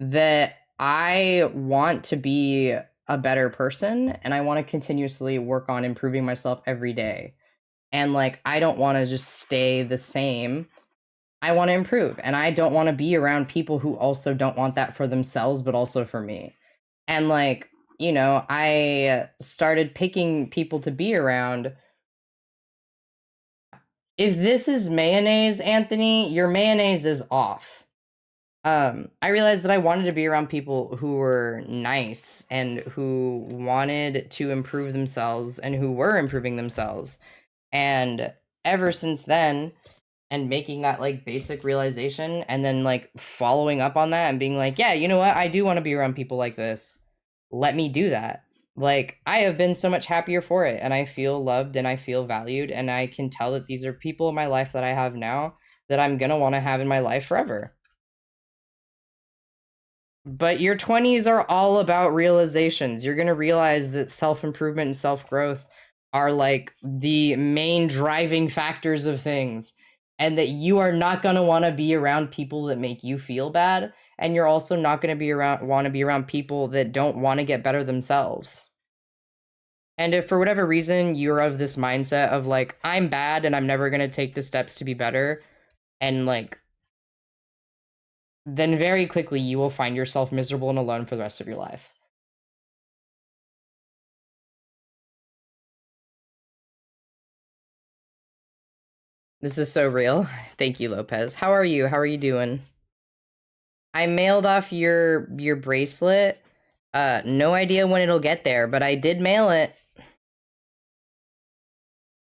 that I want to be a better person and I want to continuously work on improving myself every day. And like, I don't want to just stay the same. I want to improve and I don't want to be around people who also don't want that for themselves, but also for me. And like, you know, I started picking people to be around. If this is mayonnaise, Anthony, your mayonnaise is off. I realized that I wanted to be around people who were nice and who wanted to improve themselves and who were improving themselves. And ever since then, and making that like basic realization and then like following up on that and being like, yeah, you know what? I do want to be around people like this. Let me do that. Like, I have been so much happier for it and I feel loved and I feel valued. And I can tell that these are people in my life that I have now that I'm going to want to have in my life forever. But your 20s are all about realizations. You're going to realize that self-improvement and self-growth are like the main driving factors of things and that you are not going to want to be around people that make you feel bad and you're also not going to want to be around people that don't want to get better themselves. And if for whatever reason you're of this mindset of like, I'm bad and I'm never going to take the steps to be better, and like, then very quickly you will find yourself miserable and alone for the rest of your life. This is so real. Thank you, Lopez. How are you? How are you doing? I mailed off your bracelet. No idea when it'll get there, but I did mail it.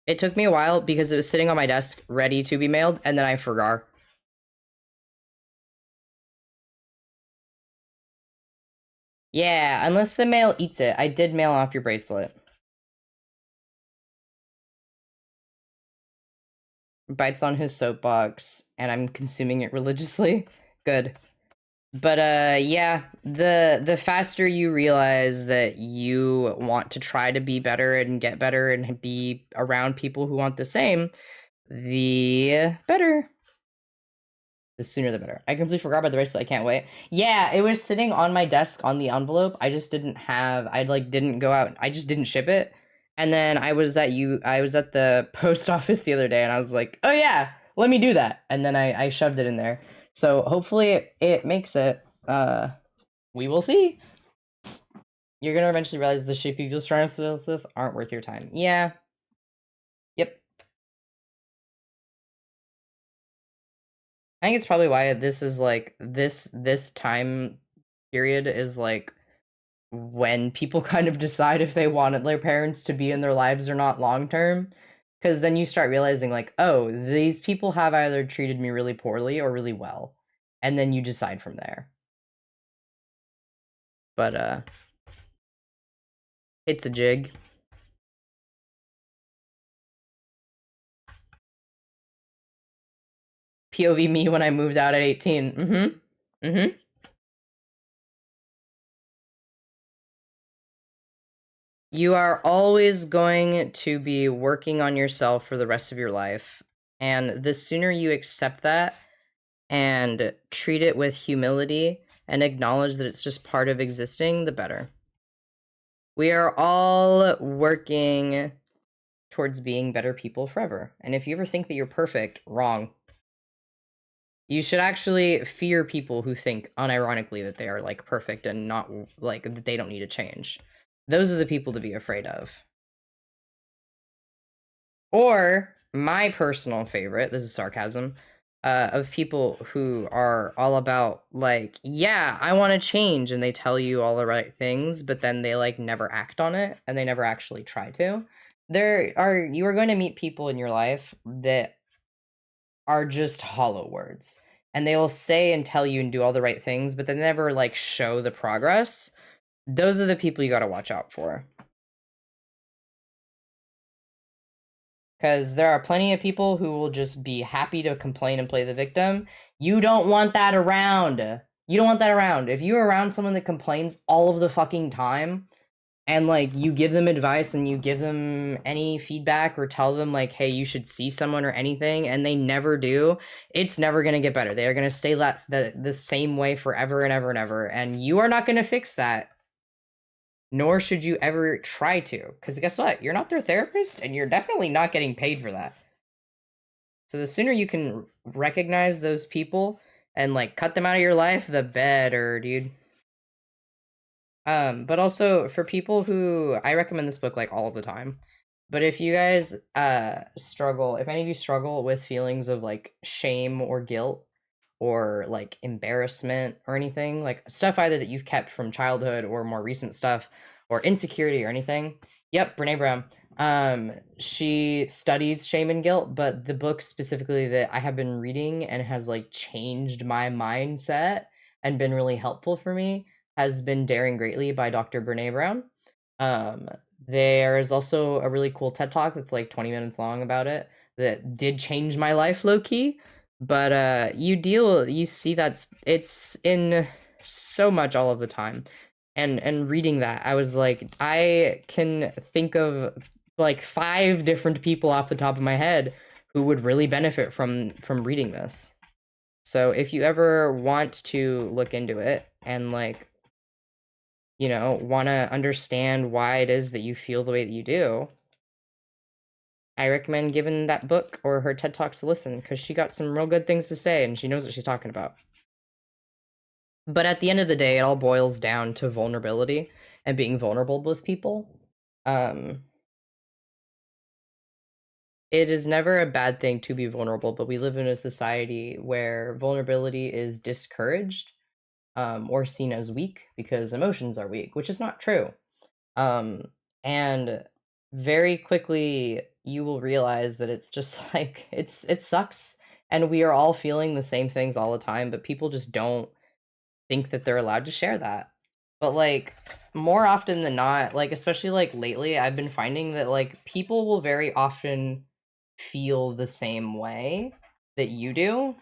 It took me a while because it was sitting on my desk ready to be mailed, and then I forgot. Yeah, unless the mail eats it. I did mail off your bracelet. Bites on his soapbox, and I'm consuming it religiously. Good. But yeah, the faster you realize that you want to try to be better and get better and be around people who want the same, the better. The sooner the better. I completely forgot about the bracelet. I can't wait. Yeah, it was sitting on my desk on the envelope. I just didn't have, I like didn't go out. I just didn't ship it. And then I was at the post office the other day and I was like, oh yeah, let me do that. And then I shoved it in there. So hopefully it makes it. We will see. You're gonna eventually realize the shit people trying to deal with aren't worth your time. Yeah. Yep. I think it's probably why this is like this time period is like when people kind of decide if they wanted their parents to be in their lives or not long term. Because then you start realizing, like, oh, these people have either treated me really poorly or really well. And then you decide from there. But, it's a jig. POV me when I moved out at 18. Mm-hmm. Mm-hmm. You are always going to be working on yourself for the rest of your life. And the sooner you accept that and treat it with humility and acknowledge that it's just part of existing, the better. We are all working towards being better people forever. And if you ever think that you're perfect, wrong. You should actually fear people who think unironically that they are like perfect and not like that they don't need to change. Those are the people to be afraid of. Or my personal favorite, this is sarcasm, of people who are all about like, yeah, I want to change, and they tell you all the right things, but then they like never act on it and they never actually try to. You are going to meet people in your life that are just hollow words, and they will say and tell you and do all the right things, but they never like show the progress. Those are the people you got to watch out for. Because there are plenty of people who will just be happy to complain and play the victim. You don't want that around. You don't want that around. If you're around someone that complains all of the fucking time, and like you give them advice and you give them any feedback or tell them like, hey, you should see someone or anything, and they never do, it's never going to get better. They are going to stay the same way forever and ever and ever. And you are not going to fix that. Nor should you ever try to, because guess what? You're not their therapist, and you're definitely not getting paid for that. So the sooner you can recognize those people and like cut them out of your life, the better, dude. But also for people who, I recommend this book like all of the time. But if you guys struggle, if any of you struggle with feelings of like shame or guilt or like embarrassment or anything, like stuff either that you've kept from childhood or more recent stuff or insecurity or anything. Yep, Brene Brown. She studies shame and guilt, but the book specifically that I have been reading and has like changed my mindset and been really helpful for me has been Daring Greatly by Dr. Brene Brown. There is also a really cool TED Talk that's like 20 minutes long about it that did change my life low key. But you see it's in so much all of the time. And reading that, I was like, I can think of like 5 different people off the top of my head who would really benefit from reading this. So if you ever want to look into it and like, you know, want to understand why it is that you feel the way that you do, I recommend giving that book or her TED Talks a listen, because she got some real good things to say and she knows what she's talking about. But at the end of the day, it all boils down to vulnerability and being vulnerable with people. It is never a bad thing to be vulnerable, but we live in a society where vulnerability is discouraged, or seen as weak because emotions are weak, which is not true. Um, and very quickly you will realize that it's just like it sucks, and we are all feeling the same things all the time, but people just don't think that they're allowed to share that. But like more often than not, like especially like lately, I've been finding that like people will very often feel the same way that you do,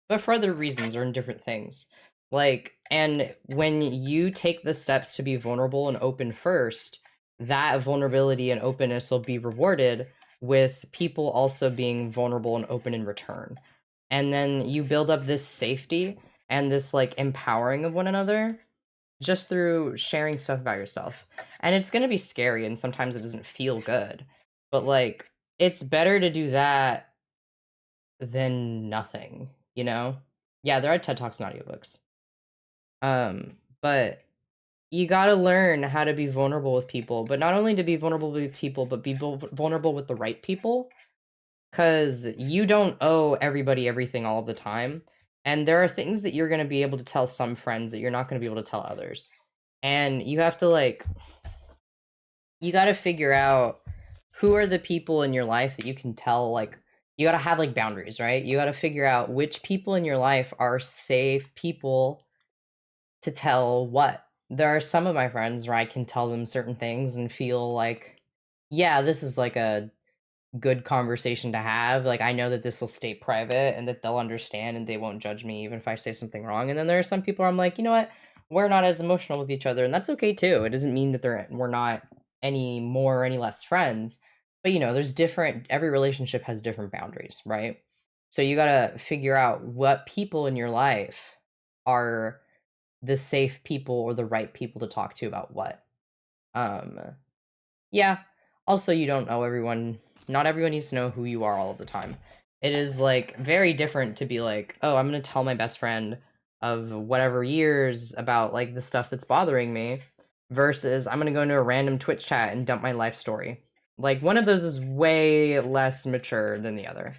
but for other reasons or in different things. Like, and when you take the steps to be vulnerable and open first, that vulnerability and openness will be rewarded with people also being vulnerable and open in return. And then you build up this safety and this like empowering of one another just through sharing stuff about yourself. And it's going to be scary and sometimes it doesn't feel good. But like it's better to do that than nothing, you know? Yeah, there are TED Talks and audiobooks. But you got to learn how to be vulnerable with people, but not only to be vulnerable with people, but be vulnerable with the right people, cuz you don't owe everybody everything all of the time. And there are things that you're going to be able to tell some friends that you're not going to be able to tell others. And you have to like you got to figure out who are the people in your life that you can tell, like you got to have like boundaries, right? You got to figure out which people in your life are safe people to tell what. There are some of my friends where I can tell them certain things and feel like, yeah, this is like a good conversation to have. Like I know that this will stay private and that they'll understand and they won't judge me even if I say something wrong. And then there are some people I'm like, you know what? We're not as emotional with each other, and that's okay too. It doesn't mean that we're not any more or any less friends. But you know, there's different every relationship has different boundaries, right? So you got to figure out what people in your life are the safe people or the right people to talk to about what. Um yeah. Also, you don't know everyone. Not everyone needs to know who you are all of the time. It is like very different to be like, oh, I'm gonna tell my best friend of whatever years about like the stuff that's bothering me, versus I'm gonna go into a random Twitch chat and dump my life story. Like one of those is way less mature than the other.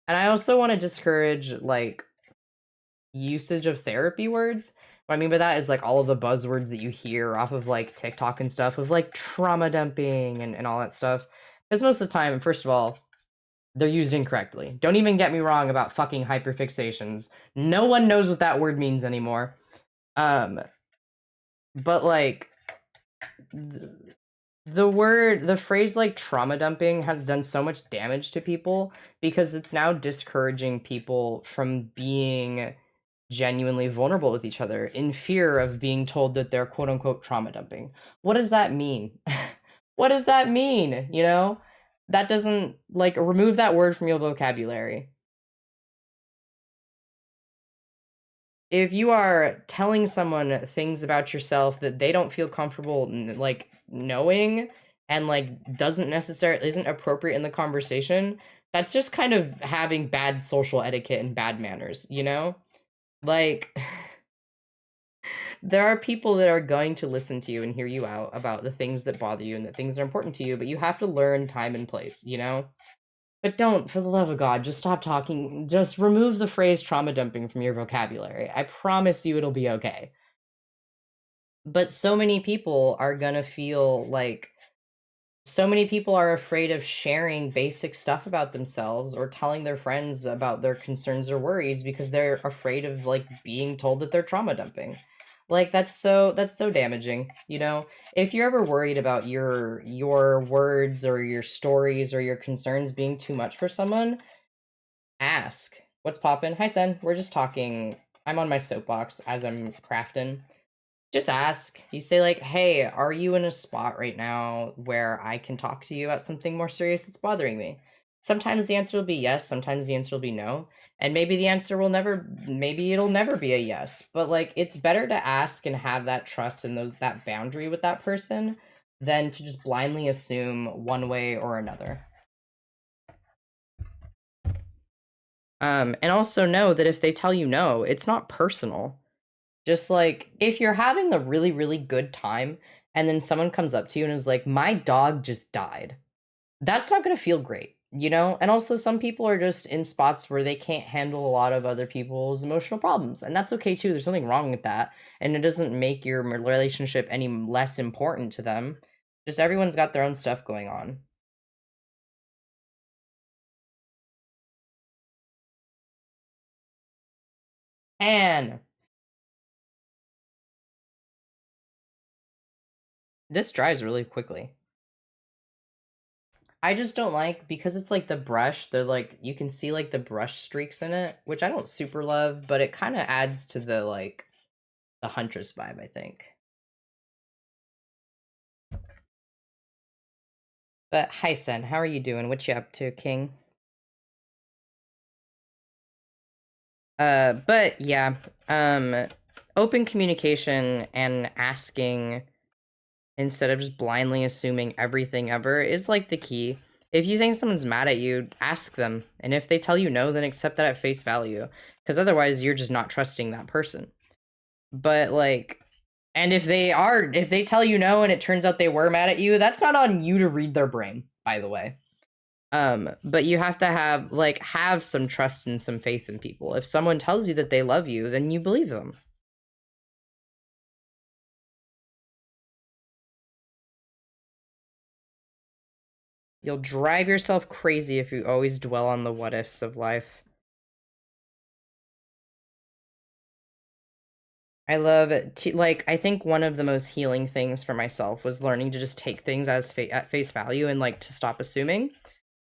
And I also want to discourage like usage of therapy words. What I mean by that is like all of the buzzwords that you hear off of like TikTok and stuff of like trauma dumping and all that stuff. Because most of the time, first of all, they're used incorrectly. Don't even get me wrong about fucking hyperfixations. No one knows what that word means anymore. Um, but like the phrase like trauma dumping has done so much damage to people because it's now discouraging people from being genuinely vulnerable with each other in fear of being told that they're quote unquote trauma dumping. What does that mean? What does that mean? You know? That doesn't like remove that word from your vocabulary. If you are telling someone things about yourself that they don't feel comfortable like knowing and like doesn't necessarily isn't appropriate in the conversation, that's just kind of having bad social etiquette and bad manners, you know? Like there are people that are going to listen to you and hear you out about the things that bother you and that things are important to you, but you have to learn time and place, you know? But don't, for the love of God, just stop talking. Just remove the phrase trauma dumping from your vocabulary. I promise you it'll be okay. But so many people are gonna feel like so many people are afraid of sharing basic stuff about themselves or telling their friends about their concerns or worries because they're afraid of like being told that they're trauma dumping. Like that's so damaging, you know? If you're ever worried about your words or your stories or your concerns being too much for someone, ask. What's poppin'? Hi Sen, we're just talking. I'm on my soapbox as I'm crafting. Just ask. You say like, "Hey, are you in a spot right now where I can talk to you about something more serious that's bothering me?" Sometimes the answer will be yes, sometimes the answer will be no. And maybe the answer will never, maybe it'll never be a yes. But like, it's better to ask and have that trust and that boundary with that person than to just blindly assume one way or another. And also know that if they tell you no, it's not personal. Just like, if you're having a really, really good time and then someone comes up to you and is like, my dog just died, that's not going to feel great, you know? And also, some people are just in spots where they can't handle a lot of other people's emotional problems. And that's okay too. There's nothing wrong with that. And it doesn't make your relationship any less important to them. Just everyone's got their own stuff going on. And this dries really quickly. I just don't like, because it's like the brush, they're like, you can see like the brush streaks in it, which I don't super love, but it kind of adds to the like the huntress vibe, I think. But hi Sen, how are you doing? What you up to, King? But yeah, open communication and asking instead of just blindly assuming everything ever is like the key. If you think someone's mad at you, ask them. And if they tell you no, then accept that at face value. Because otherwise, you're just not trusting that person. But like, and if they tell you no and it turns out they were mad at you, that's not on you to read their brain, by the way. But you have to have some trust and some faith in people. If someone tells you that they love you, then you believe them. You'll drive yourself crazy if you always dwell on the what ifs of life. I love it. Like, I think one of the most healing things for myself was learning to just take things as at face value and like to stop assuming.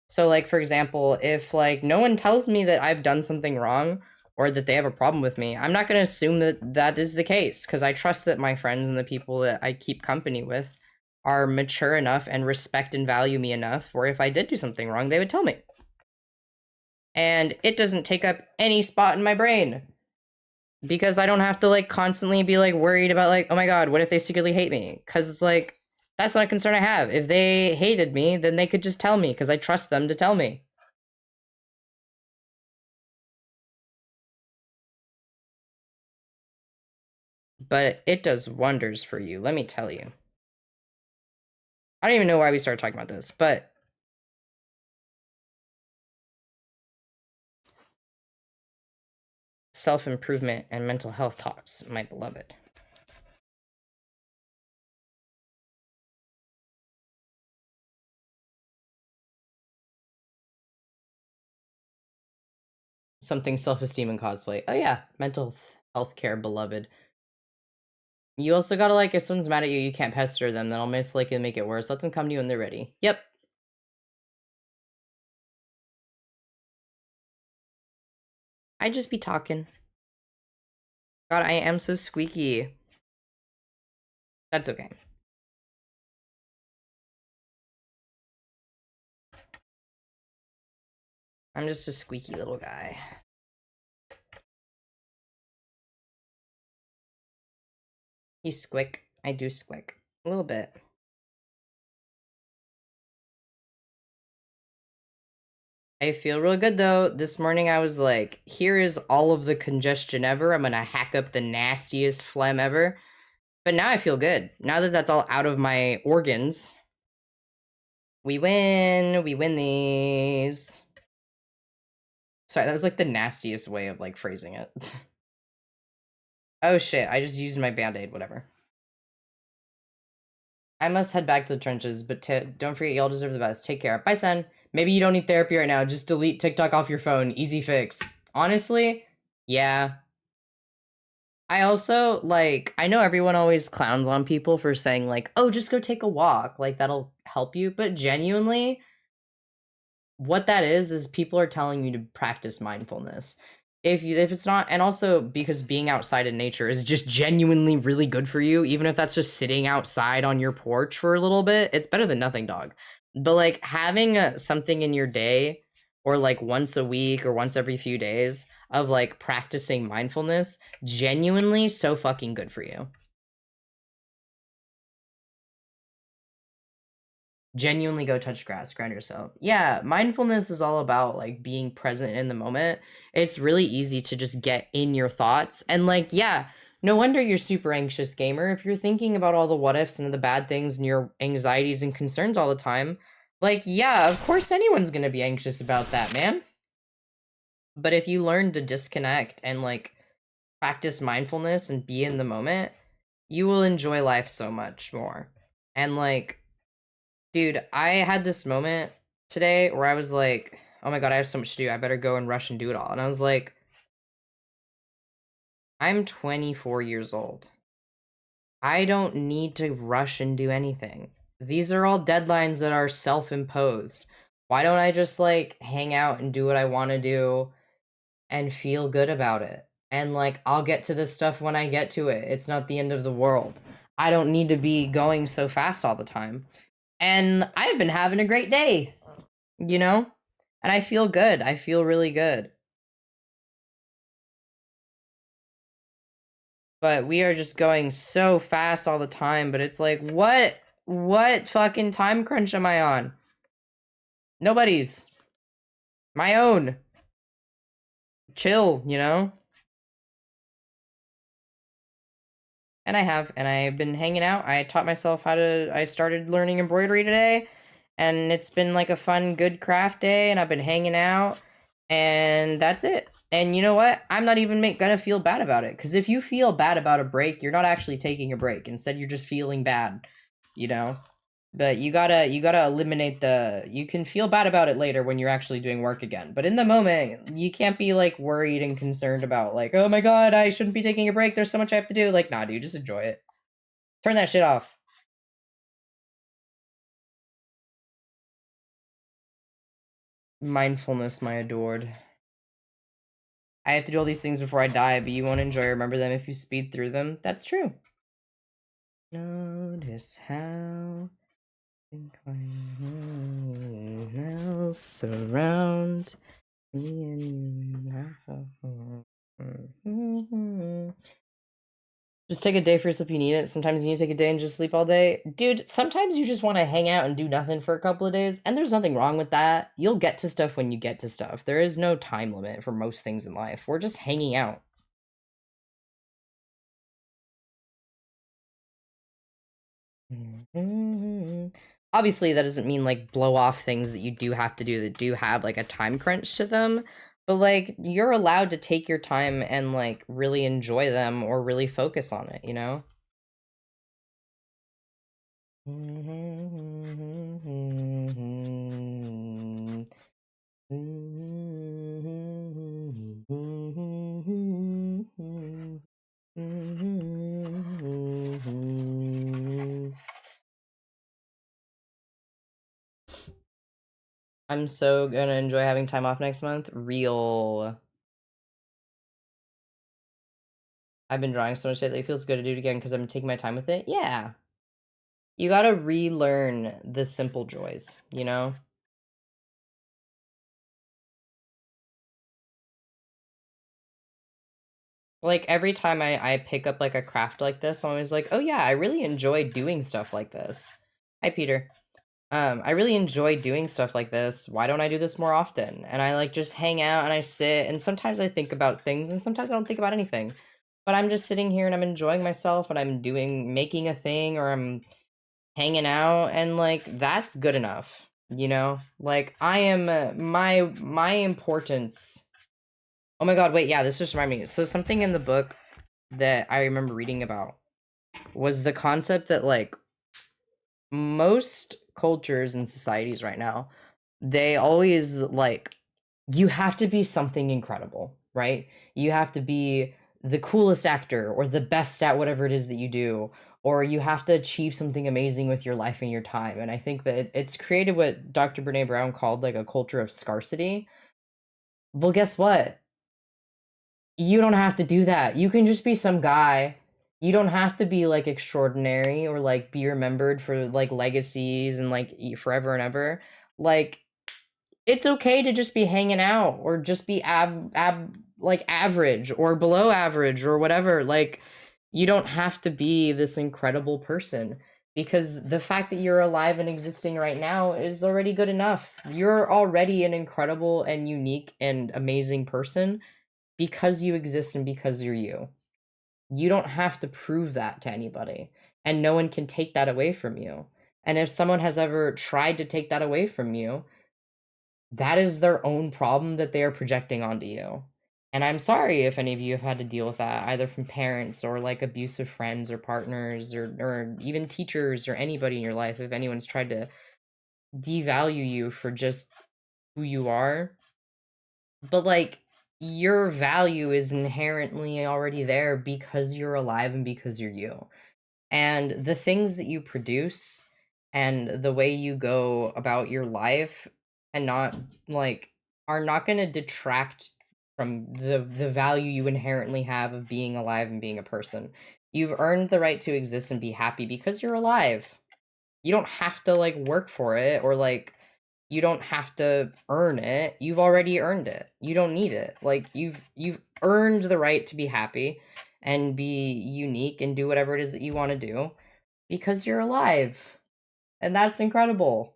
So like, for example, if like no one tells me that I've done something wrong or that they have a problem with me, I'm not going to assume that that is the case, because I trust that my friends and the people that I keep company with are mature enough and respect and value me enough where if I did do something wrong, they would tell me. And it doesn't take up any spot in my brain, because I don't have to like constantly be like worried about like, oh my god, what if they secretly hate me? Because it's like, that's not a concern I have. If they hated me, then they could just tell me, because I trust them to tell me. But it does wonders for you, let me tell you. I don't even know why we started talking about this, but self-improvement and mental health talks, my beloved. Something self-esteem and cosplay. Oh yeah, mental health care, beloved. You also gotta like, if someone's mad at you, you can't pester them, then I'll most likely make it worse. Let them come to you when they're ready. Yep. I just be talking. God, I am so squeaky. That's okay. I'm just a squeaky little guy. You squick. I do squick. A little bit. I feel real good though. This morning I was like, here is all of the congestion ever. I'm gonna hack up the nastiest phlegm ever. But now I feel good. Now that that's all out of my organs. We win. We win these. Sorry, that was like the nastiest way of like phrasing it. Oh shit, I just used my band-aid, whatever. I must head back to the trenches, but don't forget y'all deserve the best. Take care. Bye, son. Maybe you don't need therapy right now. Just delete TikTok off your phone. Easy fix. Honestly, yeah. I also, like, I know everyone always clowns on people for saying, like, oh, just go take a walk. Like, that'll help you. But genuinely, what that is people are telling you to practice mindfulness. If it's not, and also because being outside in nature is just genuinely really good for you, even if that's just sitting outside on your porch for a little bit, it's better than nothing, dog. But like having something in your day or like once a week or once every few days of like practicing mindfulness, genuinely so fucking good for you. Genuinely go touch grass, ground yourself. Yeah, mindfulness is all about like being present in the moment. It's really easy to just get in your thoughts and like, yeah, no wonder you're super anxious gamer if you're thinking about all the what ifs and the bad things and your anxieties and concerns all the time. Like, yeah, of course anyone's going to be anxious about that, man. But if you learn to disconnect and like practice mindfulness and be in the moment, you will enjoy life so much more. And like, dude, I had this moment today where I was like, oh my god, I have so much to do. I better go and rush and do it all. And I was like, I'm 24 years old. I don't need to rush and do anything. These are all deadlines that are self imposed. Why don't I just like hang out and do what I want to do and feel good about it? And like, I'll get to this stuff when I get to it. It's not the end of the world. I don't need to be going so fast all the time. And I've been having a great day, you know? And I feel good. I feel really good. But we are just going so fast all the time, but it's like, what fucking time crunch am I on? Nobody's. My own. Chill, you know? And I've been hanging out. I taught myself I started learning embroidery today, and it's been like a fun, good craft day, and I've been hanging out, and that's it. And you know what? I'm not even gonna feel bad about it, because if you feel bad about a break, you're not actually taking a break. Instead, you're just feeling bad, you know? But you gotta eliminate you can feel bad about it later when you're actually doing work again. But in the moment, you can't be like worried and concerned about like, oh my god, I shouldn't be taking a break. There's so much I have to do. Like, nah, dude, just enjoy it. Turn that shit off. Mindfulness, my adored. I have to do all these things before I die, but you won't enjoy or remember them if you speed through them. That's true. Notice how else surround me and you. Just take a day for yourself if you need it. Sometimes you need to take a day and just sleep all day. Dude, sometimes you just want to hang out and do nothing for a couple of days, and there's nothing wrong with that. You'll get to stuff when you get to stuff. There is no time limit for most things in life. We're just hanging out. Obviously, that doesn't mean like blow off things that you do have to do that do have like a time crunch to them, but like you're allowed to take your time and like really enjoy them or really focus on it, you know? I'm so gonna enjoy having time off next month. Real. I've been drawing so much lately. It feels good to do it again because I'm taking my time with it. Yeah. You gotta relearn the simple joys, you know? Like every time I pick up like a craft like this, I'm always like, oh yeah, I really enjoy doing stuff like this. Hi, Peter. I really enjoy doing stuff like this. Why don't I do this more often? And I like just hang out and I sit and sometimes I think about things and sometimes I don't think about anything. But I'm just sitting here and I'm enjoying myself and I'm making a thing or I'm hanging out and like that's good enough, you know? Like I am my importance. Oh my god, wait, yeah, this just reminded me. So something in the book that I remember reading about was the concept that like most cultures and societies right now, they always like you have to be something incredible, right? You have to be the coolest actor or the best at whatever it is that you do, or you have to achieve something amazing with your life and your time. And I think that it's created what Dr. Brene Brown called like a culture of scarcity. Well, guess what? You don't have to do that. You can just be some guy, You don't have to be like extraordinary or like be remembered for like legacies and like forever and ever. Like it's okay to just be hanging out or just be like average or below average or whatever. Like you don't have to be this incredible person because the fact that you're alive and existing right now is already good enough. You're already an incredible and unique and amazing person because you exist and because you're you. You don't have to prove that to anybody, and no one can take that away from you. And if someone has ever tried to take that away from you, that is their own problem that they are projecting onto you. And I'm sorry if any of you have had to deal with that, either from parents or like abusive friends or partners or even teachers or anybody in your life. If anyone's tried to devalue you for just who you are, but like your value is inherently already there because you're alive and because you're you. And the things that you produce and the way you go about your life and not like are not going to detract from the value you inherently have of being alive and being a person. You've earned the right to exist and be happy because you're alive. You don't have to like work for it or like you don't have to earn it. You've already earned it. You don't need it. Like you've earned the right to be happy and be unique and do whatever it is that you want to do because you're alive. And that's incredible.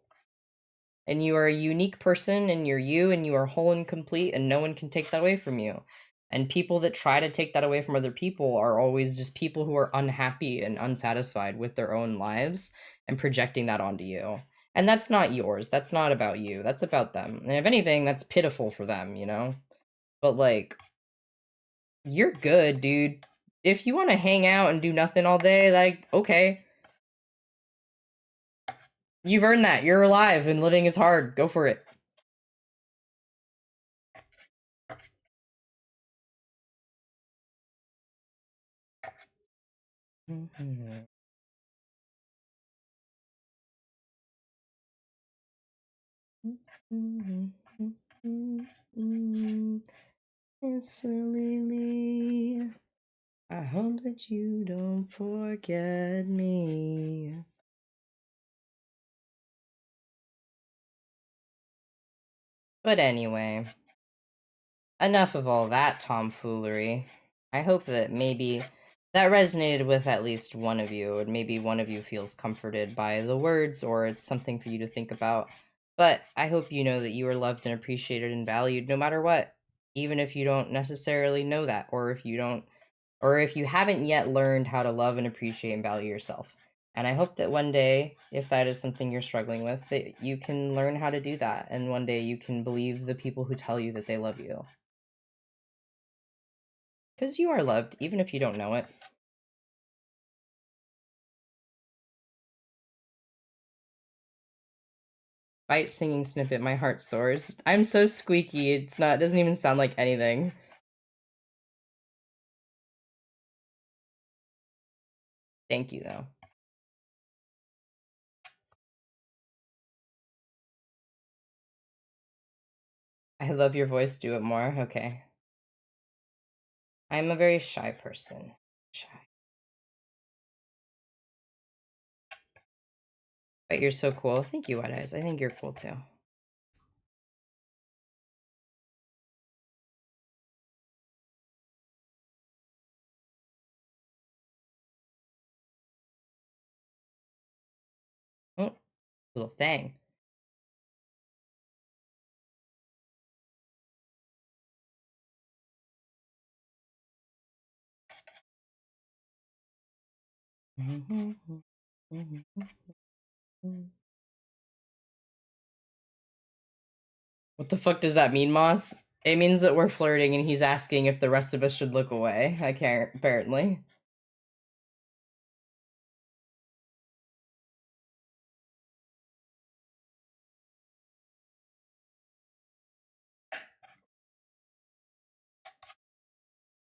And you are a unique person and you're you and you are whole and complete and no one can take that away from you. And people that try to take that away from other people are always just people who are unhappy and unsatisfied with their own lives and projecting that onto you. And that's not yours. That's not about you. That's about them. And if anything, that's pitiful for them, you know? But like, you're good, dude. If you want to hang out and do nothing all day, like, okay. You've earned that. You're alive and living is hard. Go for it. Miss Lily, I hope that you don't forget me. But anyway, enough of all that tomfoolery. I hope that maybe that resonated with at least one of you, and maybe one of you feels comforted by the words, or it's something for you to think about. But I hope you know that you are loved and appreciated and valued no matter what, even if you don't necessarily know that, or if you haven't yet learned how to love and appreciate and value yourself. And I hope that one day, if that is something you're struggling with, that you can learn how to do that. And one day you can believe the people who tell you that they love you. Because you are loved, even if you don't know it. Fight singing snippet, my heart soars. I'm so squeaky, it doesn't even sound like anything. Thank you, though. I love your voice, do it more. Okay. I'm a very shy person. Shy. But you're so cool. Thank you, White Eyes. I think you're cool too. Oh, little thing. What the fuck does that mean, Moss? It means that we're flirting and he's asking if the rest of us should look away. I can't, apparently.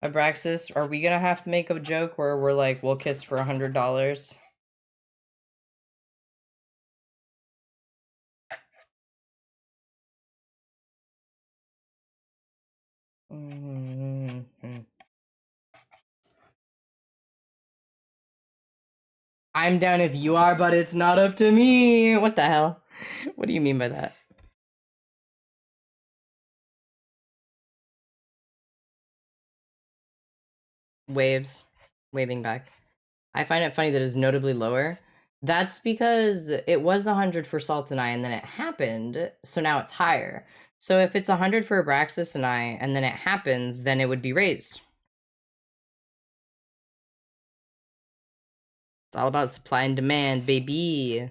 Abraxas, are we gonna have to make a joke where we're like, we'll kiss for $100? I'm down if you are, but it's not up to me. What the hell? What do you mean by that? Waves. Waving back. I find it funny that it's notably lower. That's because it was 100 for Salt and I, and then it happened, so now it's higher. So if it's 100 for Abraxas and I, and then it happens, then it would be raised. It's all about supply and demand, baby.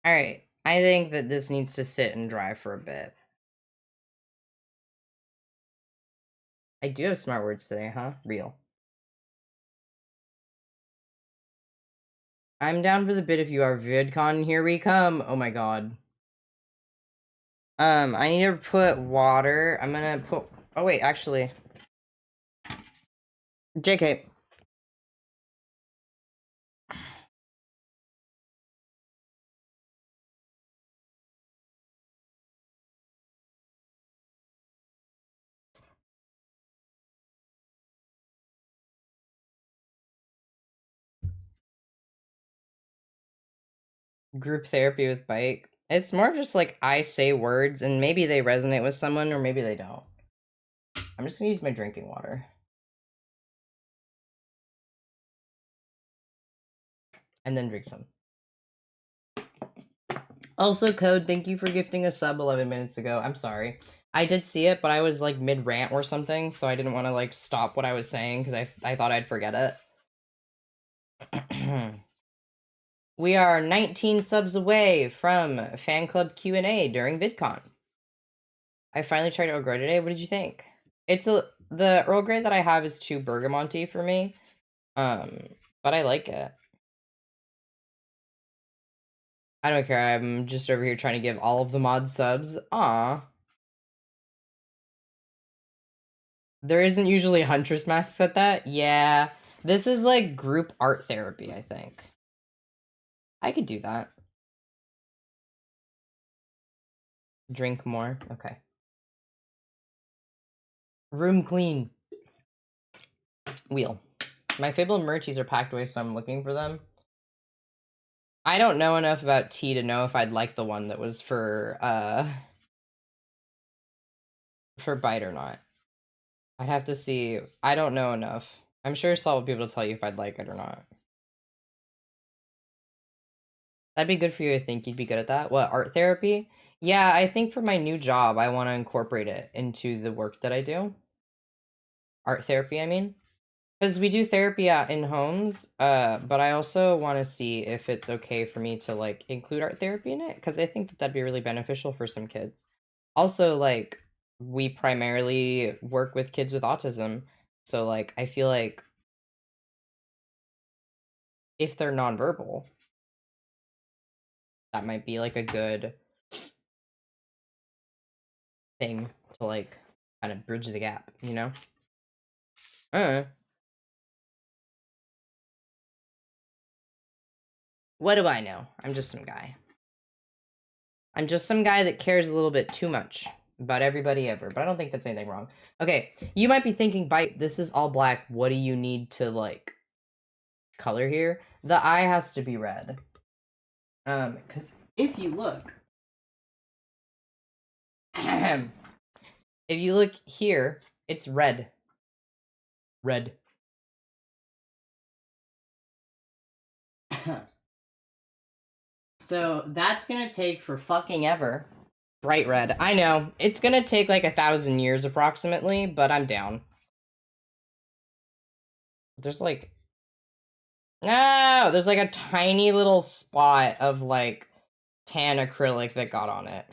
All right. I think that this needs to sit and dry for a bit. I do have smart words today, huh? Real. I'm down for the bit if you are VidCon. Here we come. Oh my god. I need to put water. I'm gonna put. Oh wait, actually. JK. Group therapy with Bike. It's more just like I say words and maybe they resonate with someone or maybe they don't. I'm just gonna use my drinking water. And then drink some. Also, Code, thank you for gifting a sub 11 minutes ago. I'm sorry. I did see it, but I was like mid-rant or something, so I didn't want to like stop what I was saying because I thought I'd forget it. We are 19 subs away from fan club Q&A during VidCon. I finally tried Earl Grey today. What did you think? The Earl Grey that I have is too bergamonty for me. But I like it. I don't care. I'm just over here trying to give all of the mod subs. Aw. There isn't usually huntress masks at that? Yeah. This is like group art therapy, I think. I could do that. Drink more. Okay. Room clean. Wheel. My Fable merchies are packed away, so I'm looking for them. I don't know enough about tea to know if I'd like the one that was for bite or not. I'd have to see. I don't know enough. I'm sure Saul will be able to tell you if I'd like it or not. That'd be good for you. I think you'd be good at that. What, art therapy? Yeah, I think for my new job, I want to incorporate it into the work that I do. Art therapy, I mean. Because we do therapy out in homes, but I also want to see if it's okay for me to like include art therapy in it, because I think that that'd be really beneficial for some kids. Also, like, we primarily work with kids with autism, so like I feel like if they're nonverbal, that might be like a good thing to like kind of bridge the gap, you know? What do I know? I'm just some guy. I'm just some guy that cares a little bit too much about everybody ever, but I don't think that's anything wrong. Okay, you might be thinking, Bite, this is all black. What do you need to, like, color here? The eye has to be red. Because if you look... if you look here, it's red. Red. So that's gonna take for fucking ever. Bright red. I know. It's gonna take like 1,000 years approximately, but I'm down. There's like... No! There's like a tiny little spot of like tan acrylic that got on it.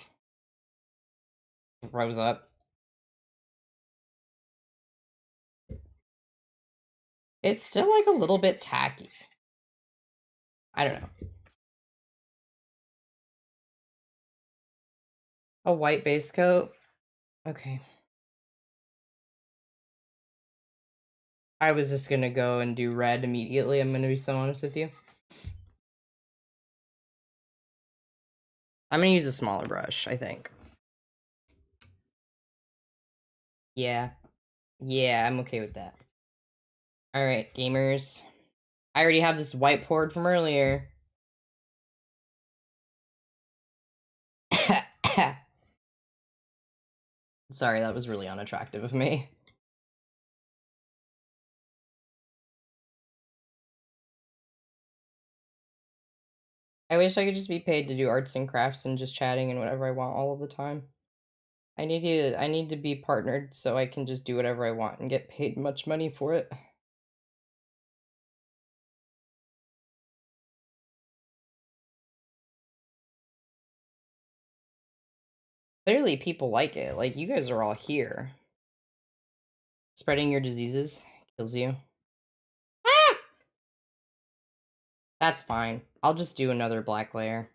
Rose up. It's still like a little bit tacky. I don't know. A white base coat? Okay. I was just gonna go and do red immediately, I'm gonna be so honest with you. I'm gonna use a smaller brush, I think. Yeah. Yeah, I'm okay with that. Alright, gamers. I already have this white poured from earlier. Sorry, that was really unattractive of me. I wish I could just be paid to do arts and crafts and just chatting and whatever I want all of the time. I need to be partnered so I can just do whatever I want and get paid much money for it. Clearly people like it. Like, you guys are all here. Spreading your diseases kills you. Ah! That's fine. I'll just do another black layer.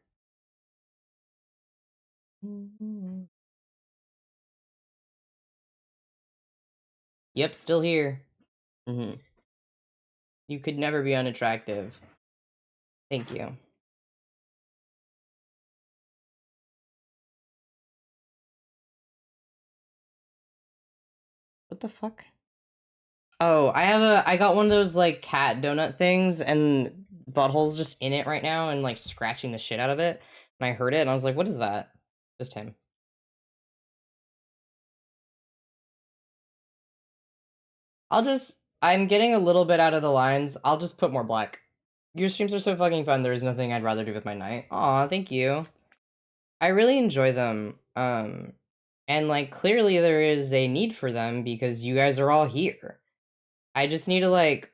Yep, still here. You could never be unattractive. Thank you. What the fuck? Oh, I got one of those like cat donut things and butthole's just in it right now and like scratching the shit out of it. And I heard it and I was like, what is that? Just him. I'm getting a little bit out of the lines. I'll just put more black. Your streams are so fucking fun. There is nothing I'd rather do with my night. Aw, thank you. I really enjoy them. And like clearly there is a need for them because you guys are all here. I just need to like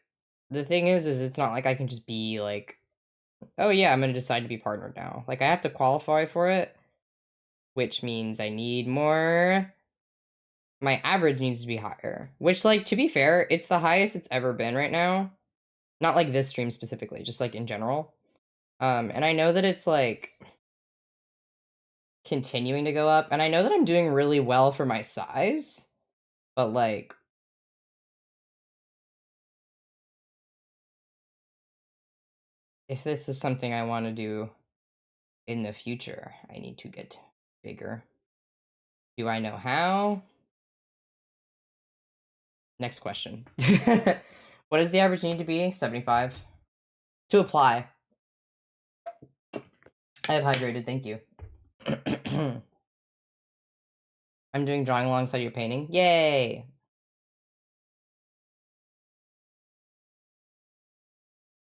the thing is it's not like I can just be like, oh yeah, I'm gonna decide to be partnered now. Like I have to qualify for it, which means I need more. My average needs to be higher. Which, like, to be fair, it's the highest it's ever been right now. Not like this stream specifically, just like in general. And I know that it's like continuing to go up, and I know that I'm doing really well for my size, but like if this is something I want to do in the future, I need to get bigger. Do I know how? Next question. What does the average need to be? 75. To apply. I have hydrated, thank you. I'm doing drawing alongside your painting. Yay!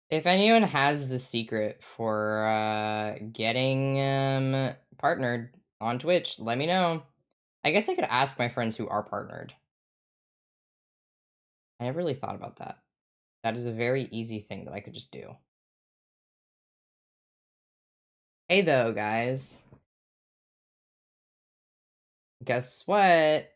If anyone has the secret for getting partnered on Twitch, let me know. I guess I could ask my friends who are partnered. I never really thought about that. That is a very easy thing that I could just do. Hey though, guys. Guess what?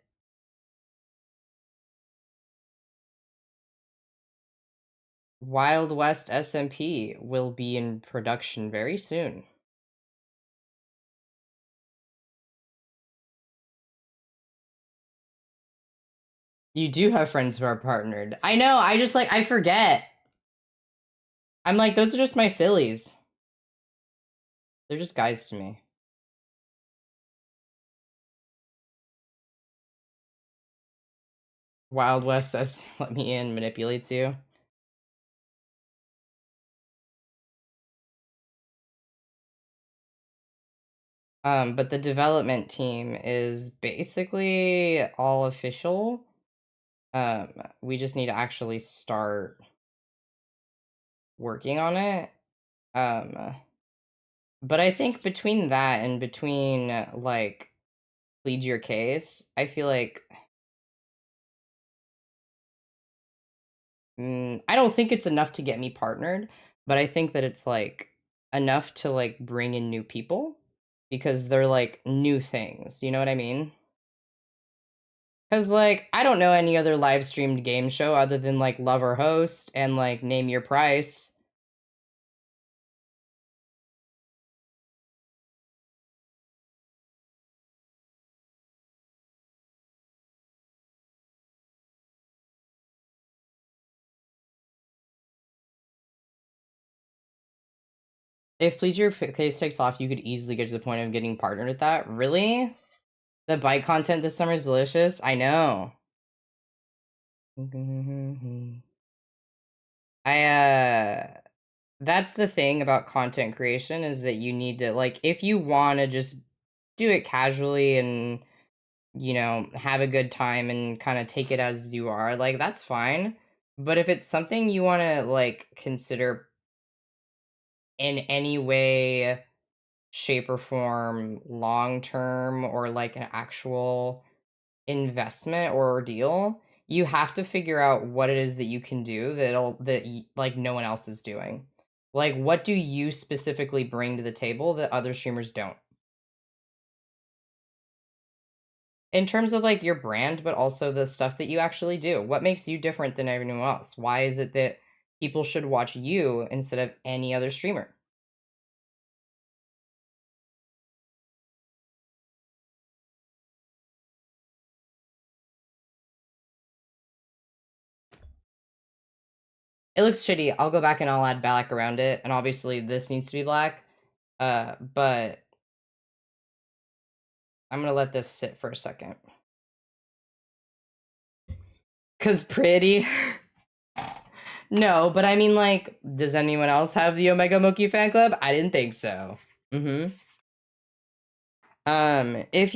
Wild West SMP will be in production very soon. You do have friends who are partnered. I know, I just like, I forget. I'm like, those are just my sillies. They're just guys to me. Wild West says, let me in, manipulates you. But the development team is basically all official. We just need to actually start working on it. But I think between that and between like plead your case, I feel like I don't think it's enough to get me partnered, but I think that it's like enough to like bring in new people because they're like new things. You know what I mean? Cause like I don't know any other live streamed game show other than like Love or Host and like Name Your Price. If Please Your Face takes off, you could easily get to the point of getting partnered with that. Really? The bike content this summer is delicious. I know. That's the thing about content creation is that you need to like if you want to just do it casually and have a good time and kind of take it as you are, like that's fine. But if it's something you want to like consider in any way, shape or form long term or like an actual investment or ordeal, you have to figure out what it is that you can do like no one else is doing. Like what do you specifically bring to the table that other streamers don't? In terms of like your brand, but also the stuff that you actually do. What makes you different than everyone else? Why is it that people should watch you instead of any other streamer? It looks shitty. I'll go back and I'll add black around it. And obviously this needs to be black. But I'm gonna let this sit for a second. Cause pretty. No, but I mean like, does anyone else have the Omega Moki fan club? I didn't think so. Mm-hmm. If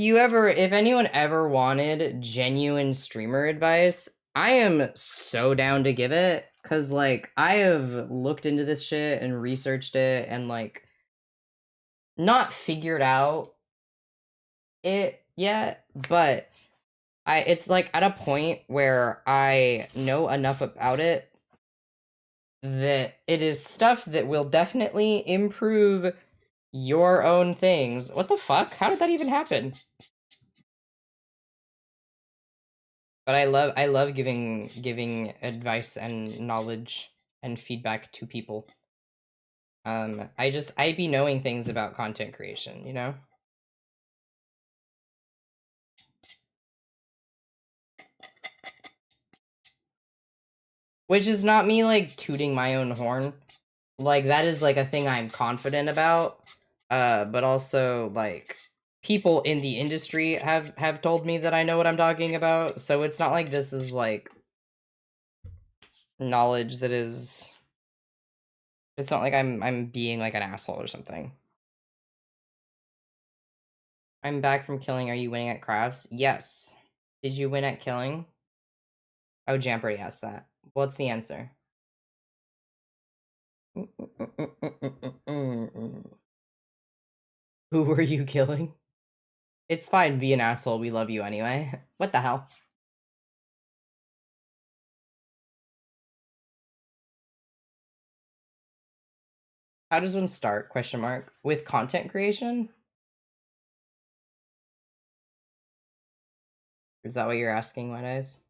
anyone ever wanted genuine streamer advice, I am so down to give it. Cause like I have looked into this shit and researched it and like not figured out it yet, but it's like at a point where I know enough about it that it is stuff that will definitely improve your own things. What the fuck? How did that even happen? But I love giving advice and knowledge and feedback to people. I be knowing things about content creation, you know? Which is not me like tooting my own horn. Like that is like a thing I'm confident about. But also like people in the industry have told me that I know what I'm talking about. So it's not like this is like knowledge that is it's not like I'm being like an asshole or something. I'm back from killing. Are you winning at crafts? Yes. Did you win at killing? Oh, Jamp already asked that. What's the answer? Who were you killing? It's fine, be an asshole. We love you anyway. What the hell? How does one start? Question mark. With content creation? Is that what you're asking, White Eyes?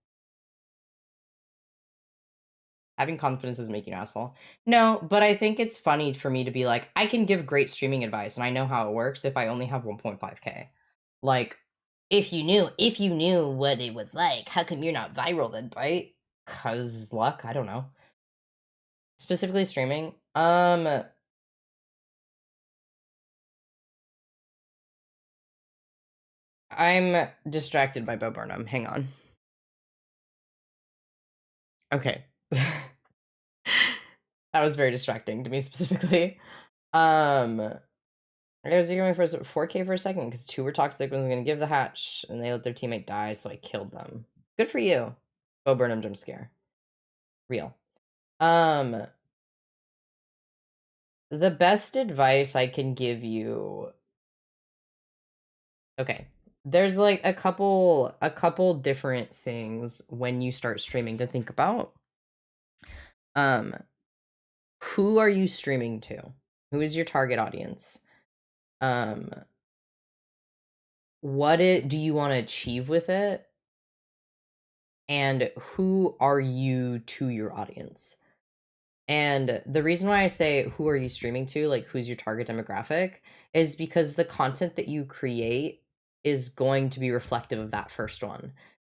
Having confidence doesn't make you an asshole. No, but I think it's funny for me to be like, I can give great streaming advice and I know how it works if I only have 1.5k. Like, if you knew what it was like, how come you're not viral then, right? Cause luck, I don't know. Specifically streaming. I'm distracted by Bo Burnham. Hang on. Okay. That was very distracting to me specifically. I was going for 4K for a second because 2 were toxic. Was going to give the hatch, and they let their teammate die, so I killed them. Good for you. Bo Burnham jump scare. Real. The best advice I can give you. Okay. There's like a couple different things when you start streaming to think about. Who are you streaming to? Who is your target audience? What do you want to achieve with it? and who are you to your audience? And the reason why I say who are you streaming to, like who's your target demographic, is because the content that you create is going to be reflective of that first one.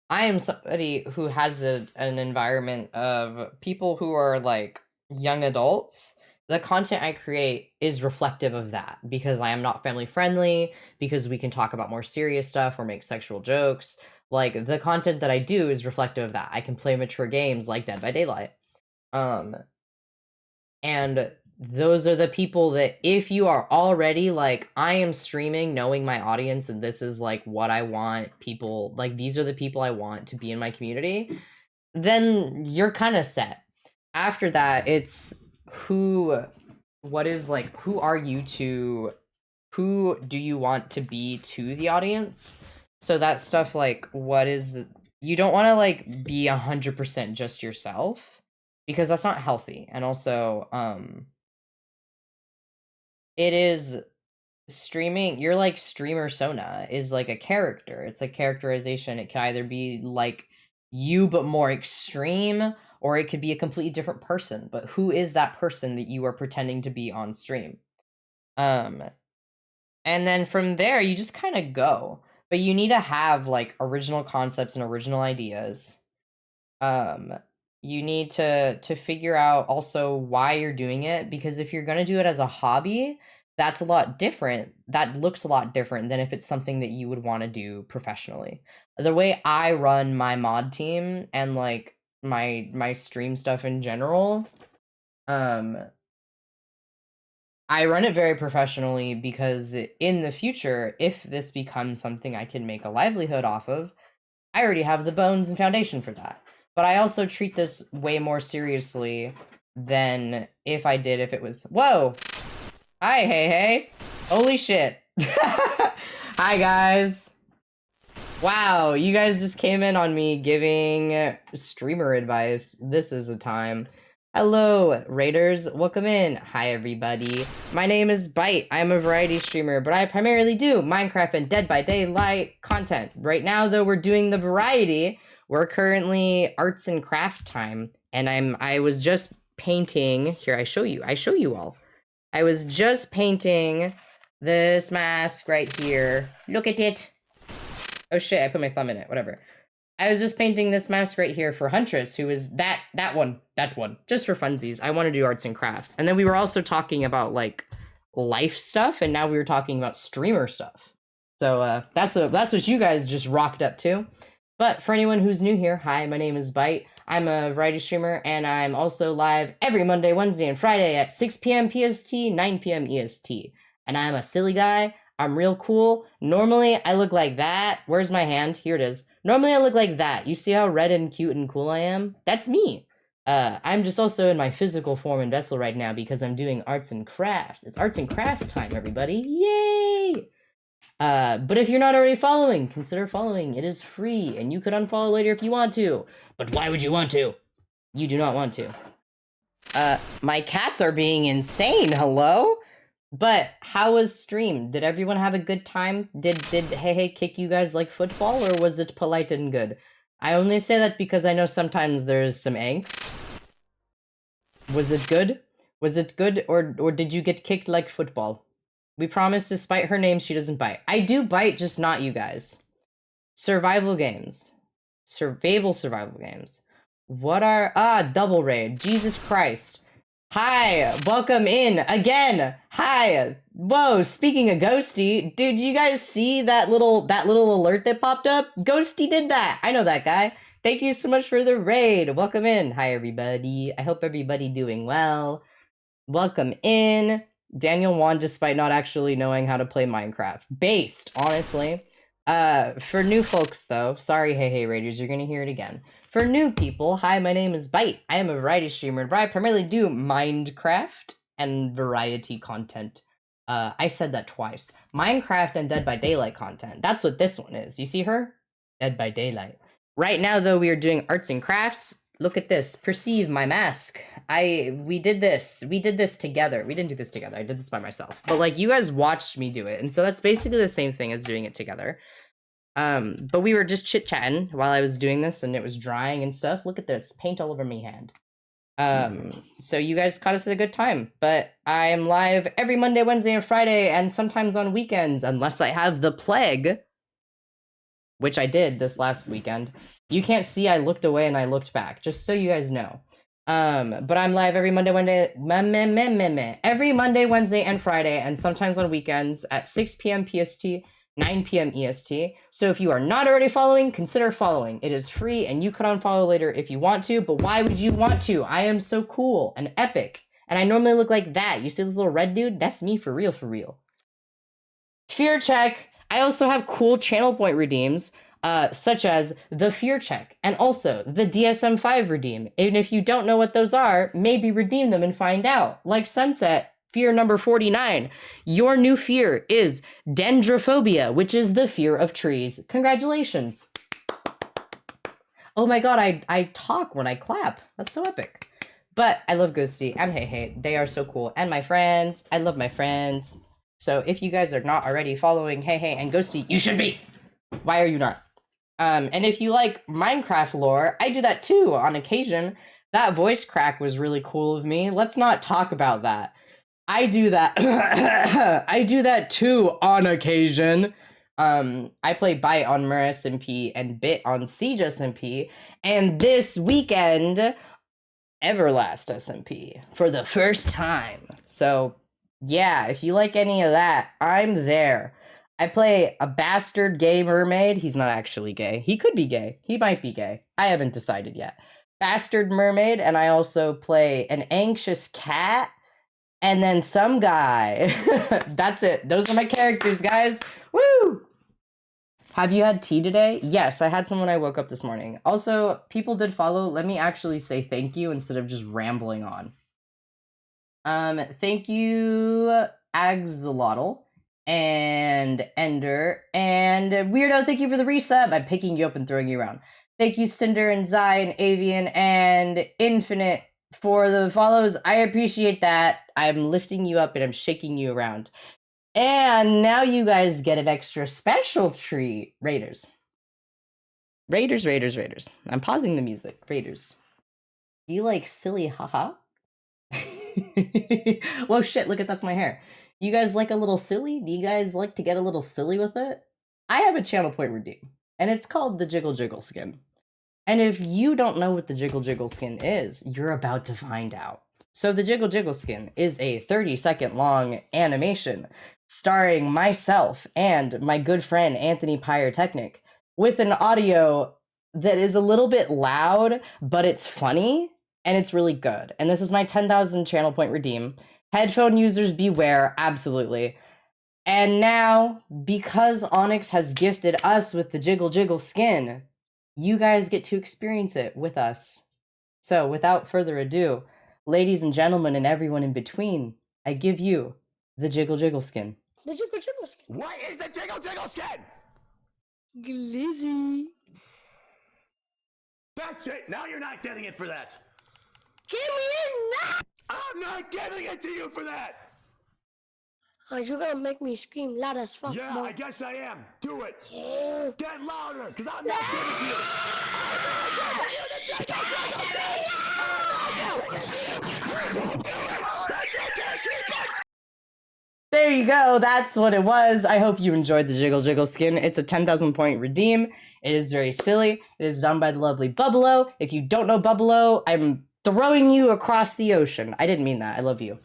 I am somebody who has an environment of people who are like young adults. The content I create is reflective of that because I am not family friendly, because we can talk about more serious stuff or make sexual jokes. Like the content that I do is reflective of that. I can play mature games like Dead by Daylight. Um and those are the people that if you are already like, I am streaming knowing my audience and this is like what I want people, like these are the people I want to be in my community, then you're kind of set. After that, it's what is like, who are you to, who do you want to be to the audience? So that stuff like, what is, you don't want to like be 100% just yourself because that's not healthy. And also, it is streaming, you're like streamer Sona is like a character. It's a characterization. It can either be like you but more extreme, or it could be a completely different person. But who is that person that you are pretending to be on stream? Um and then from there you just kind of go. But you need to have like original concepts and original ideas. um you need to figure out also why you're doing it, because if you're going to do it as a hobby, that's a lot different, that looks a lot different than if it's something that you would want to do professionally. The way I run my mod team and like my stream stuff in general, um I run it very professionally because in the future, if this becomes something I can make a livelihood off of, I already have the bones and foundation for that. But I also treat this way more seriously than if I did if it was, whoa, hi, hey, holy shit. Hi, guys. Wow, you guys just came in on me giving streamer advice. This is a time. Hello, Raiders. Welcome in. Hi, everybody. My name is Bite. I'm a variety streamer, but I primarily do Minecraft and Dead by Daylight content. Right now, though, we're doing the variety. We're currently arts and craft time, and I was just painting. Here, I show you all. I was just painting this mask right here. Look at it. Oh shit, I put my thumb in it, whatever. I was just painting this mask right here for Huntress, who is that one, just for funsies. I want to do arts and crafts. And then we were also talking about like life stuff, and now we were talking about streamer stuff. So that's what you guys just rocked up to. But for anyone who's new here, hi, my name is Bite. I'm a variety streamer, and I'm also live every Monday, Wednesday, and Friday at 6 p.m. PST, 9 p.m. EST. And I'm a silly guy. I'm real cool. Normally, I look like that. Where's my hand? Here it is. Normally, I look like that. You see how red and cute and cool I am? That's me. I'm just also in my physical form and vessel right now because I'm doing arts and crafts. It's arts and crafts time, everybody. Yay! But if you're not already following, consider following. It is free, and you could unfollow later if you want to. But why would you want to? You do not want to. My cats are being insane. Hello? But how was stream? Did everyone have a good time? Did Hey kick you guys like football, or was it polite and good? I only say that because I know sometimes there's some angst. Was it good? Was it good, or did you get kicked like football? We promise despite her name, she doesn't bite. I do bite, just not you guys. Survival games. Survival games. What are... double raid. Jesus Christ. Hi, welcome in again. Hi. Whoa, speaking of Ghosty, did you guys see that little alert that popped up? Ghosty did that. I know that guy. Thank you so much for the raid. Welcome in. Hi, everybody. I hope everybody doing well. Welcome in. Daniel won despite not actually knowing how to play Minecraft. Based, honestly. For new folks, though, sorry, hey, Raiders, you're gonna hear it again. For new people, hi, my name is Bite. I am a variety streamer, but I primarily do Minecraft and variety content. I said that twice. Minecraft and Dead by Daylight content. That's what this one is. You see her? Dead by Daylight. Right now, though, we are doing arts and crafts. Look at this. Perceive my mask. We did this. We did this together. We didn't do this together. I did this by myself. But, like, you guys watched me do it. And so that's basically the same thing as doing it together. But we were just chit-chatting while I was doing this, and it was drying and stuff. Look at this, paint all over me hand. So you guys caught us at a good time, but I'm live every Monday, Wednesday, and Friday, and sometimes on weekends, unless I have the plague, which I did this last weekend. You can't see I looked away and I looked back, just so you guys know. But I'm live every Monday, every Monday, Wednesday, and Friday, and sometimes on weekends at 6 p.m. PST, 9 p.m. EST. So if you are not already following, consider following. It is free, and you could unfollow later if you want to, but why would you want to? I am so cool and epic, and I normally look like that. You see this little red dude? That's me for real, for real. Fear check. I also have cool channel point redeems, such as the Fear Check and also the DSM-5 redeem. And if you don't know what those are, maybe redeem them and find out. Like Sunset, fear number 49. Your new fear is dendrophobia, which is the fear of trees. Congratulations. Oh my god, I talk when I clap. That's so epic. But I love Ghosty and Hey Hey. They are so cool. And my friends. I love my friends. So if you guys are not already following Hey Hey and Ghosty, you should be. Why are you not? And if you like Minecraft lore, I do that too on occasion. That voice crack was really cool of me. Let's not talk about that. I do that. I do that too on occasion. I play Bite on Mer SMP and Bit on Siege SMP. And this weekend, Everlast SMP for the first time. So yeah, if you like any of that, I'm there. I play a bastard gay mermaid. He's not actually gay. He could be gay. He might be gay. I haven't decided yet. Bastard mermaid, and I also play an anxious cat, and then some guy. That's it. Those are my characters, guys. Woo! Have you had tea today? Yes, I had some when I woke up this morning. Also, people did follow. Let me actually say thank you instead of just rambling on. Thank you, Axolotl and Ender and Weirdo. Thank you for the resub. I'm picking you up and throwing you around. Thank you, Cinder and Zai and Avian and Infinite for the follows. I appreciate that. I'm lifting you up and I'm shaking you around. And now you guys get an extra special treat. Raiders. Raiders, Raiders, Raiders. I'm pausing the music. Raiders. Do you like silly haha? Whoa, shit, look at that's my hair. You guys like a little silly? Do you guys like to get a little silly with it? I have a channel point redeem, and it's called the Jiggle Jiggle Skin. And if you don't know what the Jiggle Jiggle Skin is, you're about to find out. So the Jiggle Jiggle Skin is a 30-second long animation starring myself and my good friend Anthony Pyrotechnic with an audio that is a little bit loud, but it's funny and it's really good. And this is my 10,000 channel point redeem. Headphone users beware, absolutely. And now, because Onyx has gifted us with the Jiggle Jiggle Skin, you guys get to experience it with us. So without further ado, ladies and gentlemen and everyone in between, I give you the Jiggle Jiggle Skin. The Jiggle Jiggle Skin. What is the Jiggle Jiggle Skin? Glizzy. That's it. Now you're not getting it for that. Give me it now! I'm not giving it to you for that. You're gonna make me scream loud as fuck. Yeah, Mom. I guess I am. Do it. Yeah. Get louder, because I'm not giving it to you. I'm not giving you the Jiggle Jiggle Skin. I'm not giving it to you. Don't do it. That's okay. Keep on. There you go. That's what it was. I hope you enjoyed the Jiggle Jiggle Skin. It's a 10,000 point redeem. It is very silly. It is done by the lovely Bubbalo. If you don't know Bubbalo, I'm throwing you across the ocean. I didn't mean that. I love you.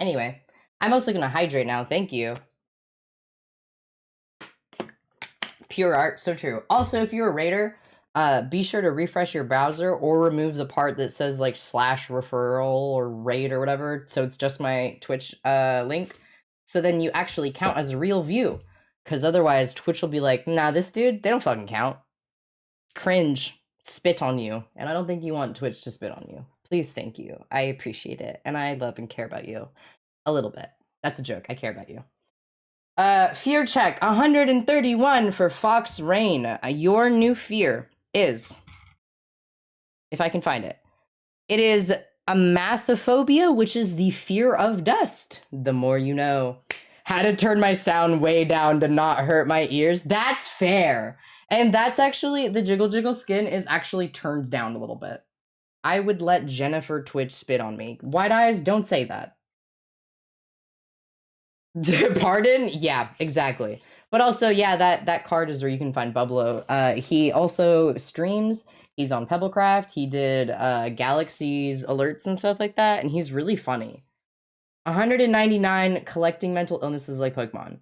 Anyway, I'm also going to hydrate now. Thank you. Pure art. So true. Also, if you're a raider, be sure to refresh your browser or remove the part that says like /referral or raid or whatever. So it's just my Twitch link. So then you actually count as a real view. Because otherwise Twitch will be like, nah, this dude, they don't fucking count. Cringe. Spit on you. And I don't think you want Twitch to spit on you. Please, thank you. I appreciate it. And I love and care about you. A little bit. That's a joke. I care about you. Fear check. 131 for Fox Rain. Your new fear is, if I can find it, it is Amathophobia, which is the fear of dust. The more you know. How to turn my sound way down to not hurt my ears. That's fair. And that's actually, the Jiggle Jiggle skin is actually turned down a little bit. I would let Jennifer Twitch spit on me. White eyes, don't say that. Pardon? Yeah, exactly. But also, yeah, that card is where you can find Bublo. He also streams. He's on Pebblecraft. He did Galaxies alerts and stuff like that, and he's really funny. 199 collecting mental illnesses like Pokemon.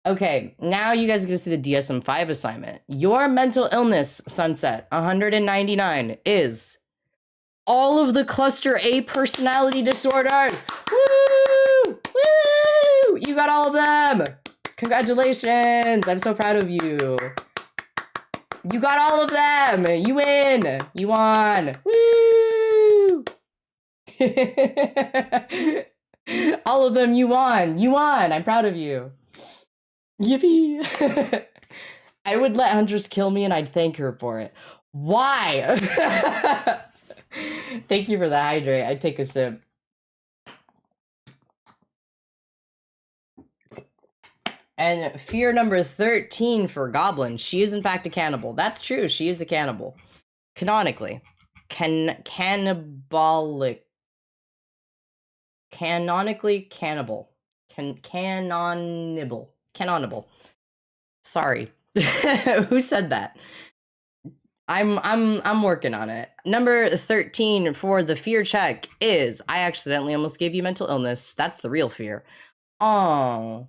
Okay, now you guys get to see the DSM-5 assignment. Your mental illness, Sunset, 199, is all of the cluster A personality disorders. Woo! Woo! You got all of them. Congratulations. I'm so proud of you. You got all of them. You win. You won. Woo! All of them, you won. You won. I'm proud of you. Yippee. I would let Huntress kill me and I'd thank her for it. Why? Thank you for the hydrate. I'd take a sip. And fear number 13 for Goblin. She is in fact a cannibal. That's true. She is a cannibal. Canonically. Cannibalic. Canonically cannibal. Canonibal. Canonibal. Sorry. Who said that? I'm working on it. Number 13 for the fear check is I accidentally almost gave you mental illness. That's the real fear. Oh.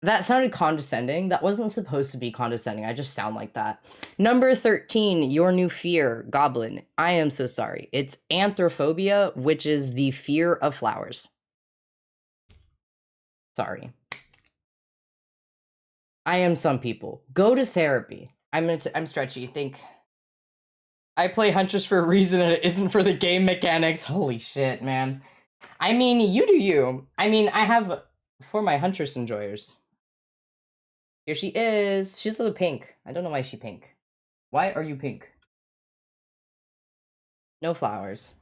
That sounded condescending. That wasn't supposed to be condescending. I just sound like that. Number 13, your new fear, Goblin. I am so sorry. It's anthrophobia, which is the fear of flowers. Sorry. I am some people. Go to therapy. I'm stretchy. Think. I play Huntress for a reason and it isn't for the game mechanics. Holy shit, man. I mean, you do you. I mean, I have for my Huntress enjoyers. Here she is. She's a little pink. I don't know why she's pink. Why are you pink? No flowers.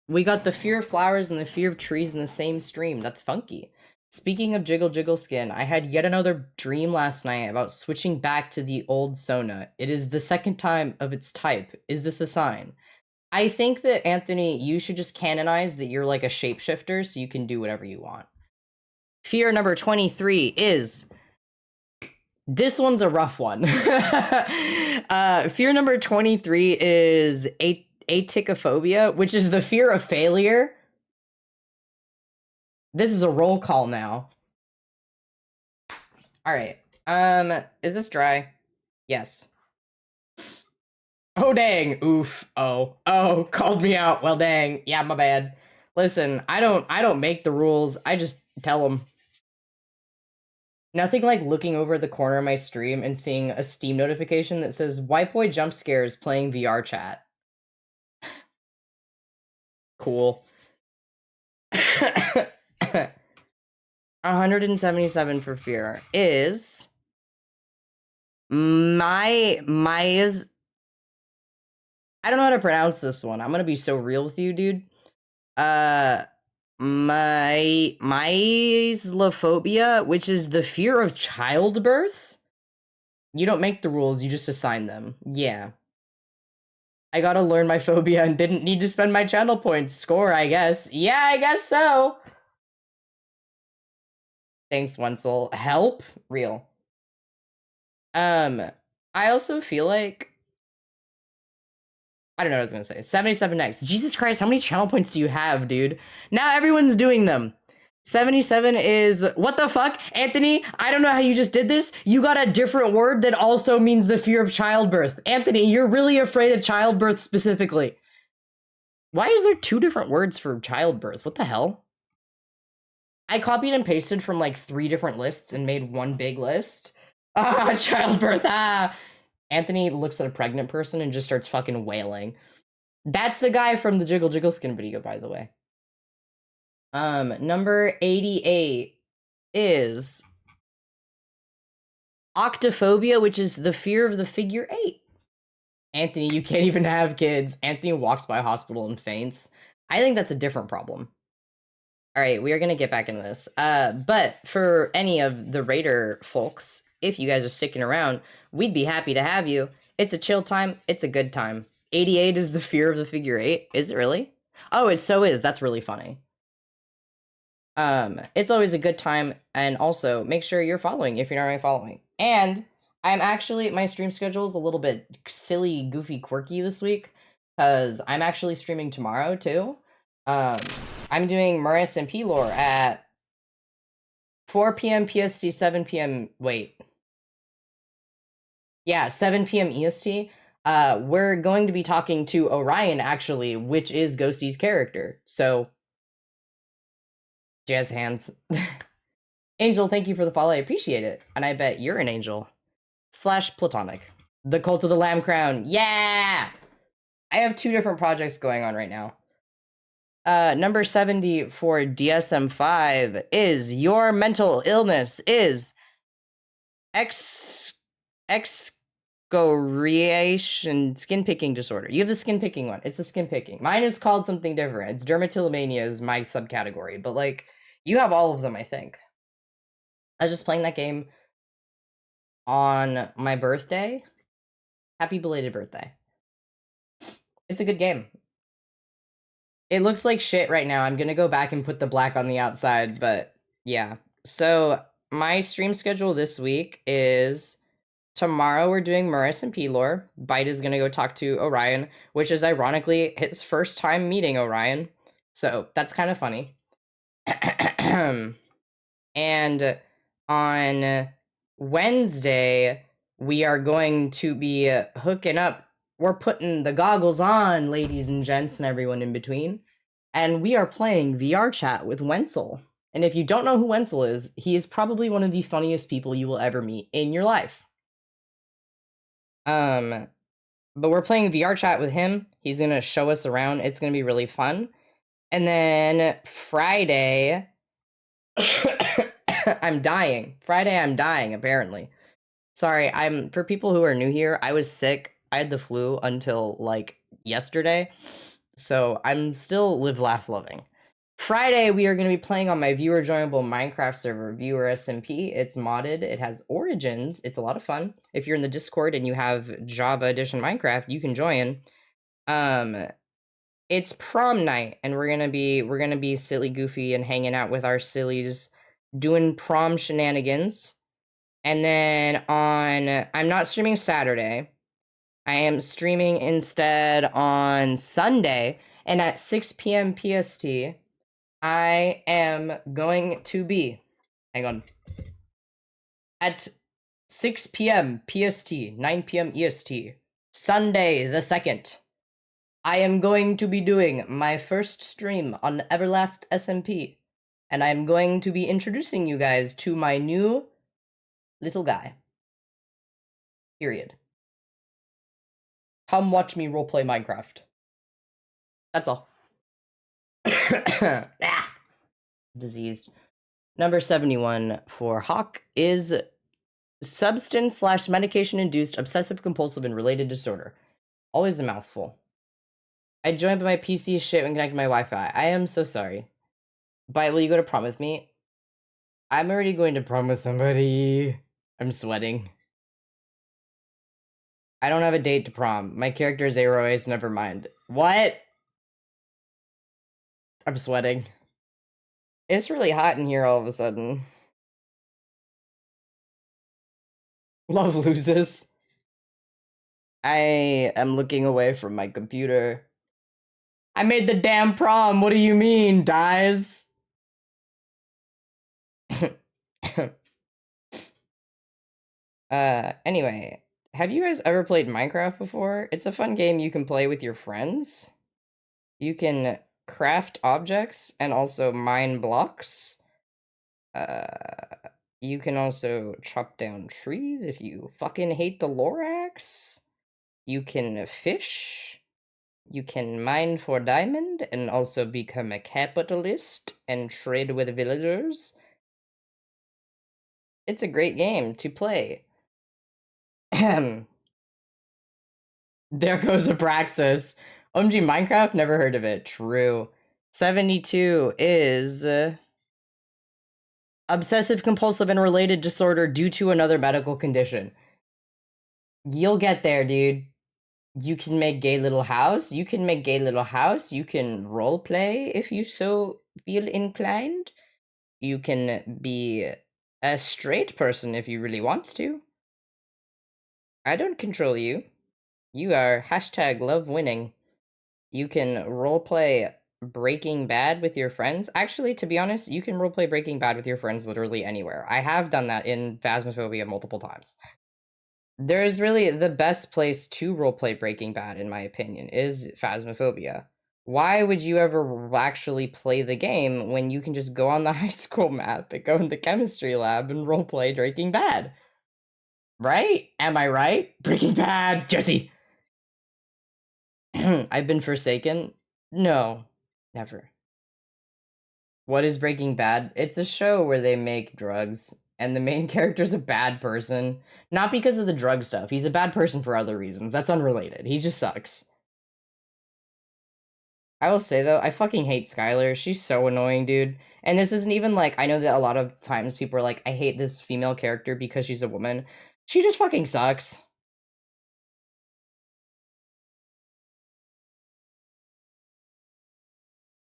We got the fear of flowers and the fear of trees in the same stream. That's funky. Speaking of Jiggle Jiggle skin, I had yet another dream last night about switching back to the old Sona. It is the second time of its type. Is this a sign? I think that, Anthony, you should just canonize that you're like a shapeshifter so you can do whatever you want. Fear number 23 is... This one's a rough one. Fear number 23 is aticophobia, which is the fear of failure. This is a roll call now. All right. Is this dry? Yes. Oh, dang. Oof. Oh, called me out. Well, dang. Yeah, my bad. Listen, I don't make the rules. I just tell them. Nothing like looking over the corner of my stream and seeing a Steam notification that says White Boy Jump Scares playing VR chat. Cool. 177 for fear is my is I don't know how to pronounce this one. I'm gonna be so real with you, dude. Myzlophobia, which is the fear of childbirth. You don't make the rules, you just assign them. Yeah. I gotta learn my phobia and didn't need to spend my channel points. Score, I guess. Yeah, I guess so. Thanks, Wenzel. Help? Real. I also feel like... I don't know what I was gonna say. 77 next. Jesus Christ, how many channel points do you have, dude? Now everyone's doing them. 77 is... What the fuck? Anthony, I don't know how you just did this. You got a different word that also means the fear of childbirth. Anthony, you're really afraid of childbirth specifically. Why is there 2 different words for childbirth? What the hell? I copied and pasted from like 3 different lists and made one big list. Ah, childbirth, ah! Anthony looks at a pregnant person and just starts fucking wailing. That's the guy from the Jiggle Jiggle skin video, by the way. Number 88 is octophobia, which is the fear of the figure 8. Anthony, you can't even have kids. Anthony walks by a hospital and faints. I think that's a different problem. All right, we are going to get back into this. But for any of the Raider folks, if you guys are sticking around, we'd be happy to have you. It's a chill time. It's a good time. 88 is the fear of the figure 8. Is it really? Oh, it so is. That's really funny. It's always a good time. And also, make sure you're following if you're not already following. And I'm actually, my stream schedule is a little bit silly, goofy, quirky this week. Because I'm actually streaming tomorrow, too. I'm doing Maris and P-Lore at 4 p.m. PST, 7 p.m. Wait. Yeah, 7 p.m. EST. We're going to be talking to Orion, actually, which is Ghosty's character. So, jazz hands. Angel, thank you for the follow. I appreciate it. And I bet you're an angel. / platonic. The Cult of the Lamb Crown. Yeah! I have 2 different projects going on right now. Number 70 for DSM-5 is your mental illness is excoriation skin picking disorder. You have the skin picking one. It's the skin picking. Mine is called something different. It's dermatillomania is my subcategory, but like you have all of them, I think. I was just playing that game on my birthday. Happy belated birthday. It's a good game. It looks like shit right now. I'm gonna go back and put the black on the outside, but yeah. So my stream schedule this week is tomorrow we're doing Maris and P-Lore. Bite is gonna go talk to Orion, which is ironically his first time meeting Orion. So that's kind of funny. And on Wednesday, we are going to be hooking up. We're putting the goggles on, ladies and gents, and everyone in between. And we are playing VR chat with Wenzel. And if you don't know who Wenzel is, he is probably one of the funniest people you will ever meet in your life. But we're playing VR chat with him. He's gonna show us around. It's gonna be really fun. And then Friday, I'm dying. Friday, I'm dying, apparently. Sorry, for people who are new here, I was sick. I had the flu until, like, yesterday. So I'm still live, laugh, loving. Friday, we are going to be playing on my viewer joinable Minecraft server, Viewer SMP. It's modded. It has origins. It's a lot of fun. If you're in the Discord and you have Java Edition Minecraft, you can join. It's prom night, and we're gonna be silly, goofy, and hanging out with our sillies, doing prom shenanigans. And then I'm not streaming Saturday. I am streaming instead on Sunday, and at 6 p.m. PST, I am going to be, hang on, at 6 p.m. PST, 9 p.m. EST, Sunday the 2nd, I am going to be doing my first stream on Everlast SMP, and I'm going to be introducing you guys to my new little guy. Period. Come watch me roleplay Minecraft. That's all. Diseased. Number 71 for Hawk is substance / medication induced obsessive compulsive and related disorder. Always a mouthful. I joined, but my PC is shit when connected to my Wi-Fi. I am so sorry. But will you go to prom with me? I'm already going to prom with somebody. I'm sweating. I don't have a date to prom. My character is Aeroace, never mind. What? I'm sweating. It's really hot in here all of a sudden. Love loses. I am looking away from my computer. I made the damn prom. What do you mean, dies? Anyway, have you guys ever played Minecraft before? It's a fun game you can play with your friends. You can craft objects and also mine blocks. You can also chop down trees if you fucking hate the Lorax. You can fish. You can mine for diamond and also become a capitalist and trade with villagers. It's a great game to play. There goes Abraxas. OMG Minecraft, never heard of it. True. 72 is obsessive compulsive and related disorder due to another medical condition. You'll get there, dude. You can make gay little house. You can make gay little house. You can role play if you so feel inclined. You can be a straight person if you really want to. I don't control you. You are hashtag love winning. You can roleplay Breaking Bad with your friends. Actually, to be honest, you can roleplay Breaking Bad with your friends literally anywhere. I have done that in Phasmophobia multiple times. There's really the best place to roleplay Breaking Bad, in my opinion, is Phasmophobia. Why would you ever actually play the game when you can just go on the high school map and go in the chemistry lab and roleplay Breaking Bad? Right? Am I right? Breaking Bad, Jesse! I've been forsaken? No, never. What is Breaking Bad? It's a show where they make drugs, and the main character's a bad person. Not because of the drug stuff. He's a bad person for other reasons. That's unrelated. He just sucks. I will say, though, I fucking hate Skylar. She's so annoying, dude. And this isn't even like, I know that a lot of times people are like, I hate this female character because she's a woman. She just fucking sucks.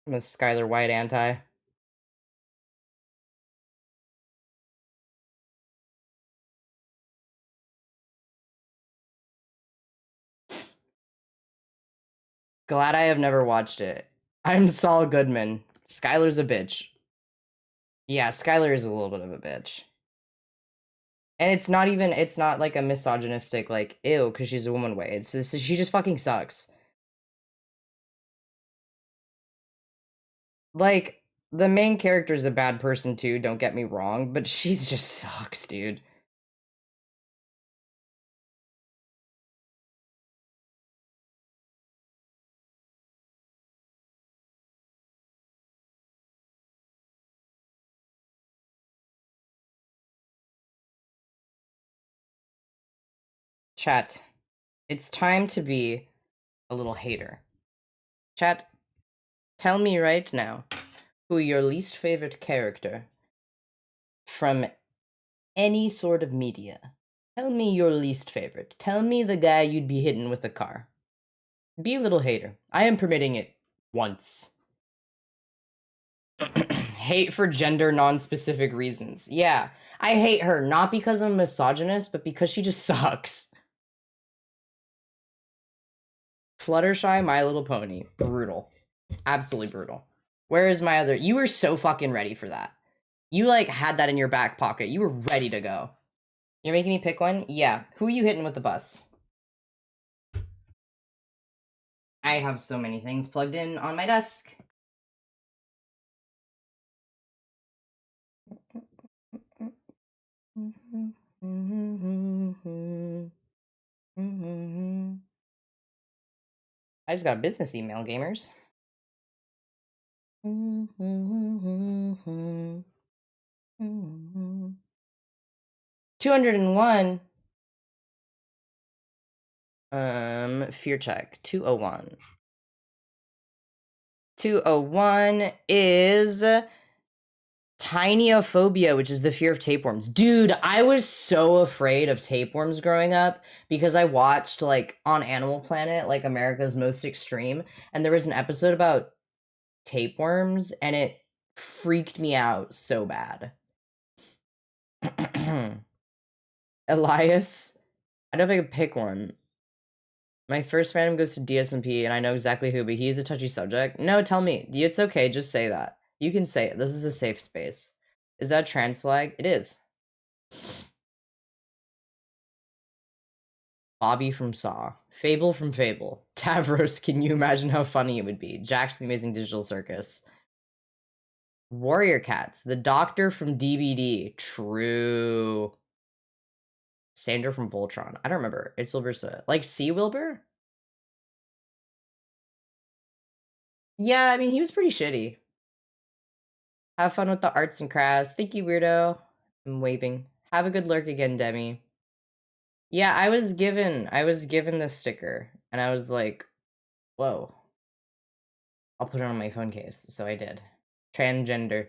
I'm a Skylar White anti. Glad I have never watched it. I'm Saul Goodman. Skylar's a bitch. Yeah, Skylar is a little bit of a bitch. And it's not like a misogynistic, like, ew, because she's a woman way. It's just, she just fucking sucks. Like, the main character's a bad person too, don't get me wrong, but she just sucks, dude. Chat, it's time to be a little hater. Chat, tell me right now who your least favorite character from any sort of media. Tell me your least favorite. Tell me the guy you'd be hitting with a car. Be a little hater. I am permitting it once. Hate for gender non-specific reasons. Yeah, I hate her not because I'm a misogynist, but because she just sucks. Fluttershy, My Little Pony. Brutal. Absolutely brutal. Where is my other? You were so fucking ready for that. You, like, had that in your back pocket. You were ready to go. You're making me pick one? Yeah. Who are you hitting with the bus? I have so many things plugged in on my desk. I just got a business email, gamers. 201. Fear check. 201. 201 is tinyophobia, which is the fear of tapeworms. Dude, I was so afraid of tapeworms growing up because I watched, like, on Animal Planet, like, America's Most Extreme, and there was an episode about tapeworms, and it freaked me out so bad. Elias, I don't know if I could pick one. My first random goes to DSMP, and I know exactly who, but he's a touchy subject. No, tell me. It's okay, just say that. You can say it. This is a safe space. Is that a trans flag? It is. Bobby from Saw. Fable from Fable. Tavros, can you imagine how funny it would be? Jack's the Amazing Digital Circus. Warrior Cats. The Doctor from DBD. True. Sandra from Voltron. I don't remember. It's Wilbursa. Like, C. Wilbur? Yeah, I mean, he was pretty shitty. Have fun with the arts and crafts. Thank you, weirdo. I'm waving. Have a good lurk again, Demi. Yeah, I was given this sticker. And I was like, whoa. I'll put it on my phone case. So I did. Transgender.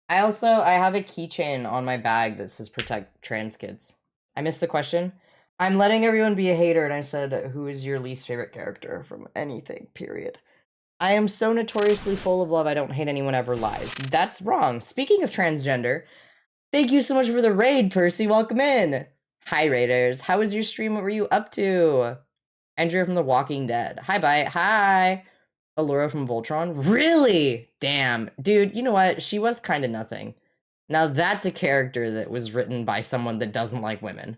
I have a keychain on my bag that says protect trans kids. I missed the question. I'm letting everyone be a hater, and I said, who is your least favorite character from anything, period. I am so notoriously full of love, I don't hate anyone ever lies. That's wrong. Speaking of transgender, thank you so much for the raid, Percy. Welcome in. Hi, Raiders. How was your stream? What were you up to? Andrea from The Walking Dead. Hi, Bite. Hi. Allura from Voltron. Really? Damn. Dude, you know what? She was kind of nothing. Now that's a character that was written by someone that doesn't like women.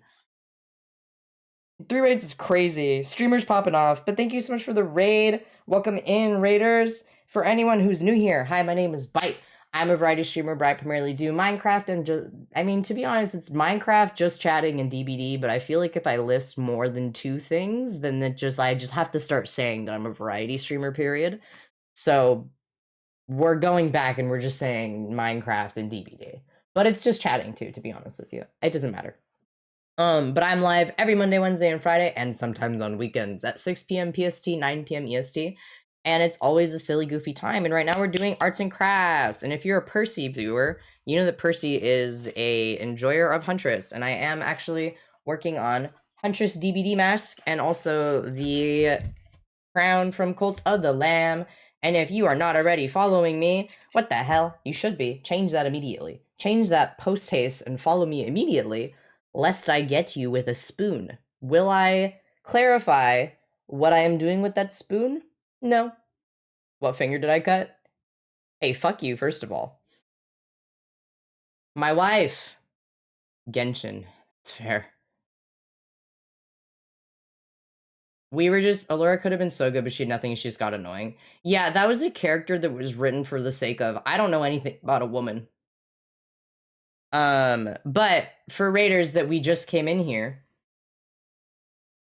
3 raids is crazy. Streamers popping off, but thank you so much for the raid. Welcome in, Raiders. For anyone who's new here, hi, my name is Bite. I'm a variety streamer, but I primarily do Minecraft and to be honest, it's Minecraft, just chatting, and DBD, but I feel like if I list more than 2 things, then I just have to start saying that I'm a variety streamer, period. So we're going back and we're just saying Minecraft and DBD. But it's just chatting too, to be honest with you. It doesn't matter. But I'm live every Monday, Wednesday, and Friday, and sometimes on weekends at 6 p.m. PST, 9 p.m. EST. And it's always a silly, goofy time. And right now we're doing arts and crafts. And if you're a Percy viewer, you know that Percy is a enjoyer of Huntress. And I am actually working on Huntress DBD mask and also the crown from Cult of the Lamb. And if you are not already following me, what the hell? You should be. Change that immediately. Change that post haste and follow me immediately, lest I get you with a spoon. Will I clarify what I am doing with that spoon? No. What finger did I cut? Hey, fuck you, first of all. My wife. Genshin. It's fair. We were just, Allura could have been so good, but she had nothing, she just got annoying. Yeah, that was a character that was written for the sake of, I don't know anything about a woman. But for Raiders that we just came in here,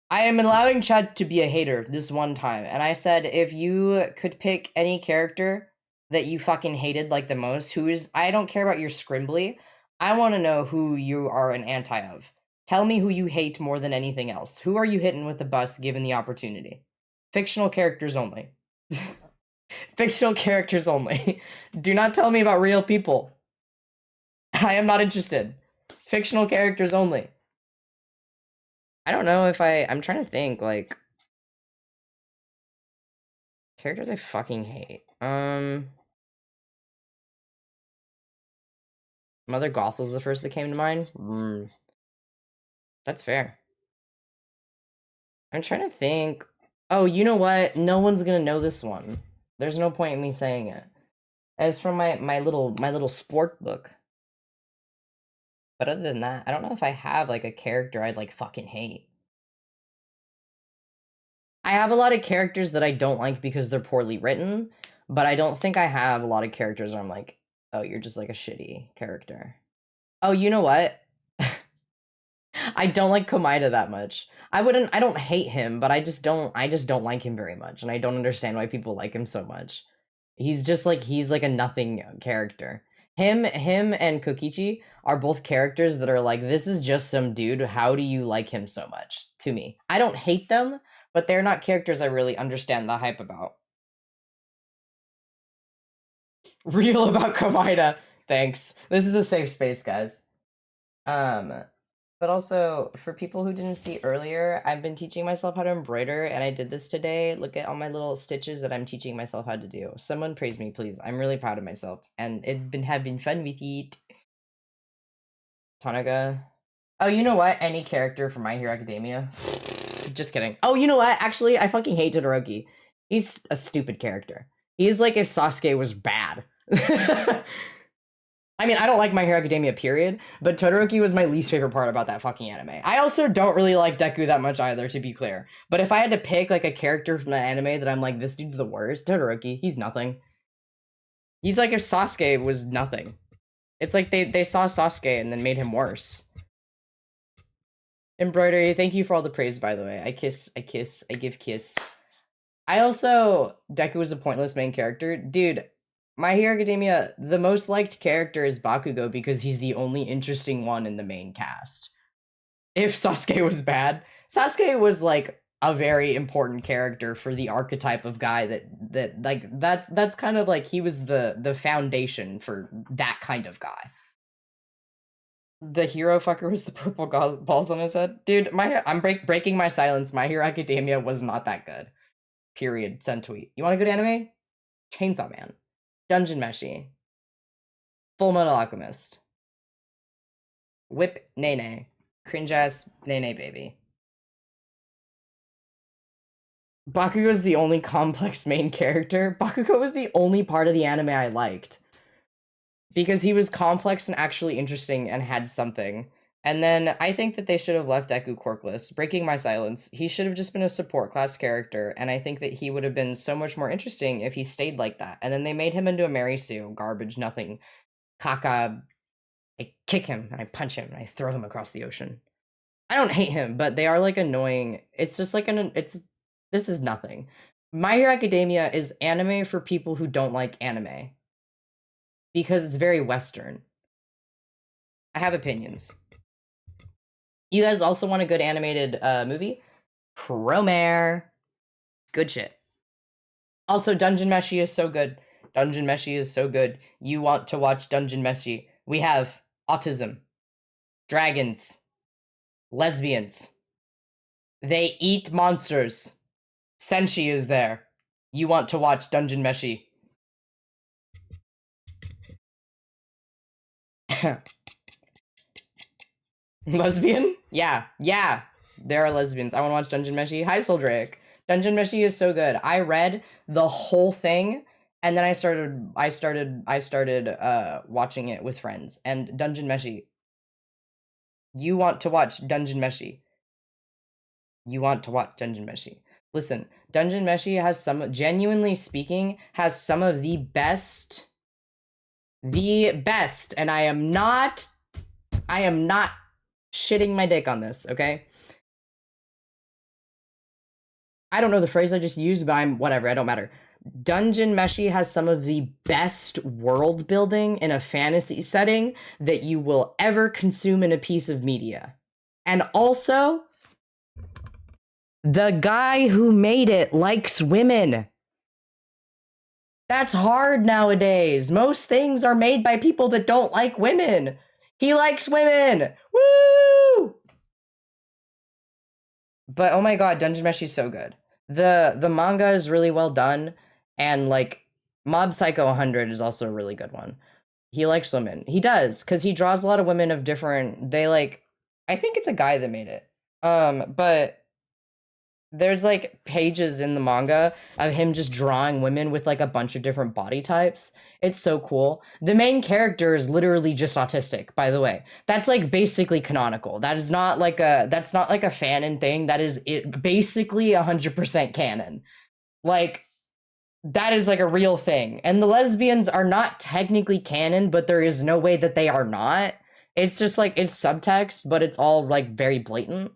I am allowing Chad to be a hater this one time, and I said if you could pick any character that you fucking hated like the most, I don't care about your scrimbly, I want to know who you are an anti of. Tell me who you hate more than anything else. Who are you hitting with the bus given the opportunity? Fictional characters only. Fictional characters only. Do not tell me about real people. I am not interested. Fictional characters only. I don't know if I'm trying to think, like, characters I fucking hate. Mother Gothel's the first that came to mind. That's fair. I'm trying to think. Oh, you know what? No one's gonna know this one. There's no point in me saying it. It's from my little sport book. But other than that, I don't know if I have like a character I'd like fucking hate. I have a lot of characters that I don't like because they're poorly written, but I don't think I have a lot of characters where I'm like, oh, you're just like a shitty character. Oh, you know what? I don't like Komaida that much. I don't hate him, but I just don't like him very much, and I don't understand why people like him so much. He's like a nothing character. Him and Kokichi are both characters that are like, this is just some dude, how do you like him so much? To me. I don't hate them, but they're not characters I really understand the hype about. Real about Komaida. Thanks. This is a safe space, guys. But also, for people who didn't see earlier, I've been teaching myself how to embroider, and I did this today. Look at all my little stitches that I'm teaching myself how to do. Someone praise me, please. I'm really proud of myself, and have been fun with it. Tanaka. Oh, you know what? Any character from My Hero Academia. Just kidding. Oh, you know what? Actually, I fucking hate Todoroki. He's a stupid character. He's like if Sasuke was bad. I mean, I don't like My Hero Academia, period, but Todoroki was my least favorite part about that fucking anime. I also don't really like Deku that much either, to be clear. But if I had to pick, like, a character from the anime that I'm like, this dude's the worst, Todoroki. He's nothing. He's like if Sasuke was nothing. It's like they saw Sasuke and then made him worse. Embroidery, thank you for all the praise, by the way. I give kiss. I also, Deku was a pointless main character. Dude, My Hero Academia, the most liked character is Bakugo because he's the only interesting one in the main cast. If Sasuke was bad, Sasuke was like a very important character for the archetype of guy that's kind of like he was the foundation for that kind of guy. The hero fucker was the purple balls on his head. Dude, I'm breaking my silence. My Hero Academia was not that good. Period. Send tweet. You want a good anime? Chainsaw Man. Dungeon Meshi. Full Metal Alchemist. Whip Nene. Cringe ass Nene baby. Bakugo is the only complex main character. Bakugo was the only part of the anime I liked. Because he was complex and actually interesting and had something. And then I think that they should have left Deku quirkless. Breaking my silence. He should have just been a support class character, and I think that he would have been so much more interesting if he stayed like that. And then they made him into a Mary Sue. Garbage, nothing. Caca. I kick him, and I punch him, and I throw him across the ocean. I don't hate him, but they are like annoying. It's just like this is nothing. My Hero Academia is anime for people who don't like anime. Because it's very Western. I have opinions. You guys also want a good animated movie? Promare. Good shit. Also, Dungeon Meshi is so good. Dungeon Meshi is so good. You want to watch Dungeon Meshi. We have autism, dragons, lesbians. They eat monsters. Senshi is there. You want to watch Dungeon Meshi. Lesbian? Yeah. There are lesbians. I want to watch Dungeon Meshi. Hi, Soldrake. Dungeon Meshi is so good. I read the whole thing, and then I started watching it with friends. And Dungeon Meshi. You want to watch Dungeon Meshi. You want to watch Dungeon Meshi. Listen, Dungeon Meshi has genuinely speaking, has some of the best, and I am not shitting my dick on this, okay? I don't know the phrase I just used, but whatever, it don't matter. Dungeon Meshi has some of the best world building in a fantasy setting that you will ever consume in a piece of media. And also, the guy who made it likes women. That's hard nowadays. Most things are made by people that don't like women. He likes women. Woo! But oh my god, Dungeon Meshi is so good. The manga is really well done, and like Mob Psycho 100 is also a really good one. He likes women. He does, because he draws a lot of women of different. I think it's a guy that made it. But there's like pages in the manga of him just drawing women with like a bunch of different body types. It's so cool. The main character is literally just autistic, by the way. That's like basically canonical. That's not like a fanon thing. That is basically 100% canon. Like, that is like a real thing. And the lesbians are not technically canon, but there is no way that they are not. It's just like, it's subtext, but it's all like very blatant.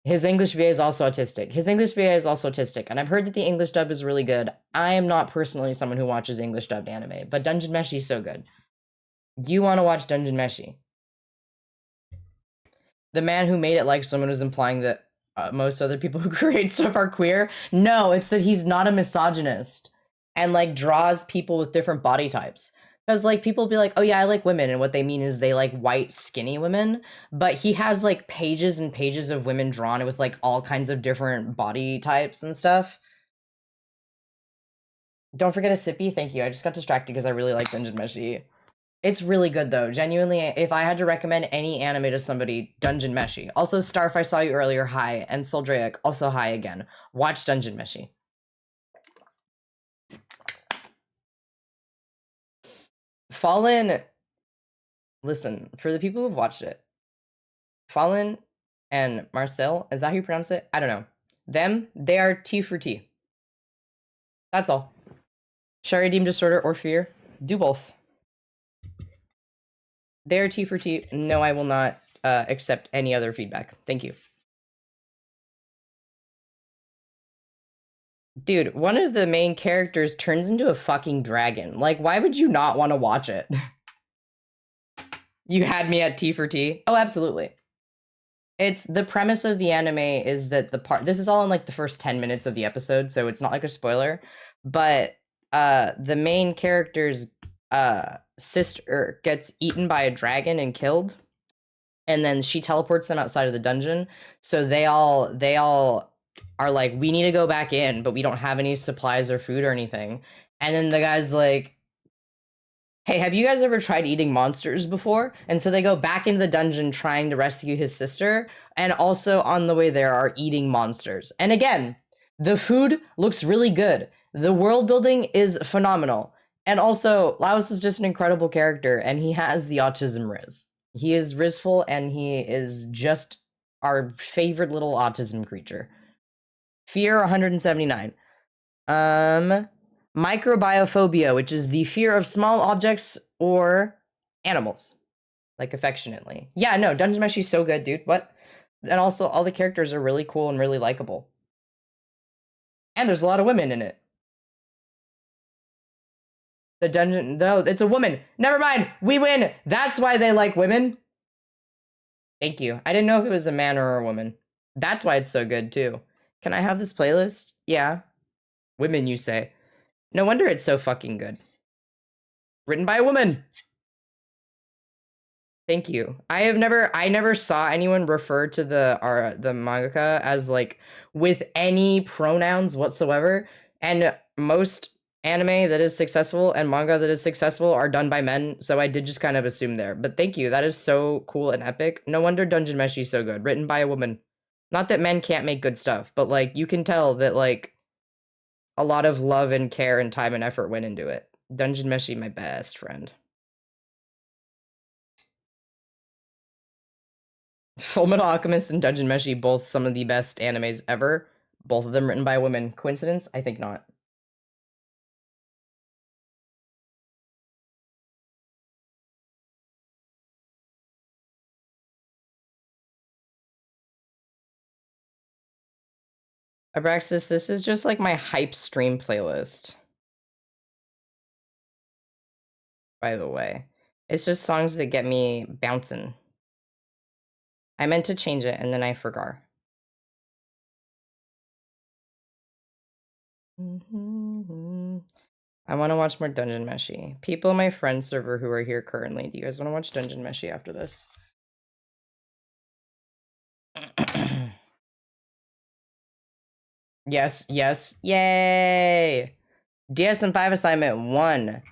His English VA is also autistic. And I've heard that the English dub is really good. I am not personally someone who watches English dubbed anime, but Dungeon Meshi is so good. You want to watch Dungeon Meshi. The man who made it like someone was implying that most other people who create stuff are queer. No, it's that he's not a misogynist and like draws people with different body types. Because, like, people be like, oh, yeah, I like women. And what they mean is they like white, skinny women. But he has, like, pages and pages of women drawn with, like, all kinds of different body types and stuff. Don't forget a sippy. Thank you. I just got distracted because I really like Dungeon Meshi. It's really good, though. Genuinely, if I had to recommend any anime to somebody, Dungeon Meshi. Also, Starf, I saw you earlier. Hi. And Soldraic, also hi again. Watch Dungeon Meshi. Fallen, listen, for the people who've watched it, Fallen and Marcel, is that how you pronounce it? I don't know. They are T for T. That's all. Shall I redeem disorder or fear? Do both. They are T for T. No, I will not accept any other feedback. Thank you. Dude, one of the main characters turns into a fucking dragon. Like, why would you not want to watch it? You had me at T for T. Oh, absolutely. It's the premise of the anime is that this is all in like the first 10 minutes of the episode, so it's not like a spoiler, but the main character's sister gets eaten by a dragon and killed, and then she teleports them outside of the dungeon, so they all are like, we need to go back in, but we don't have any supplies or food or anything. And then the guy's like, hey, have you guys ever tried eating monsters before? And so they go back into the dungeon trying to rescue his sister, and also on the way there are eating monsters. And again, the food looks really good. The world building is phenomenal. And also, Laos is just an incredible character, and he has the autism Riz. He is Rizful, and he is just our favorite little autism creature. Fear 179. Microbiophobia, which is the fear of small objects or animals, like affectionately. Yeah, no, Dungeon Meshi is so good, dude. What? And also, all the characters are really cool and really likable. And there's a lot of women in it. The dungeon, no, it's a woman. Never mind, we win. That's why they like women. Thank you. I didn't know if it was a man or a woman. That's why it's so good, too. Can I have this playlist? Yeah. Women, you say. No wonder it's so fucking good. Written by a woman. Thank you. I never saw anyone refer to the mangaka as like with any pronouns whatsoever. And most anime that is successful and manga that is successful are done by men, so I did just kind of assume there. But thank you. That is so cool and epic. No wonder Dungeon Meshi is so good. Written by a woman. Not that men can't make good stuff, but like you can tell that like a lot of love and care and time and effort went into it. Dungeon Meshi, my best friend. Fullmetal Alchemist and Dungeon Meshi, both some of the best animes ever. Both of them written by a woman. Coincidence? I think not. Abraxas, this is just like my hype stream playlist. By the way. It's just songs that get me bouncing. I meant to change it and then I forgot. I want to watch more Dungeon Meshi. People in my friend server who are here currently, do you guys want to watch Dungeon Meshi after this? Yes, yes, yay! DSM-5 assignment 1.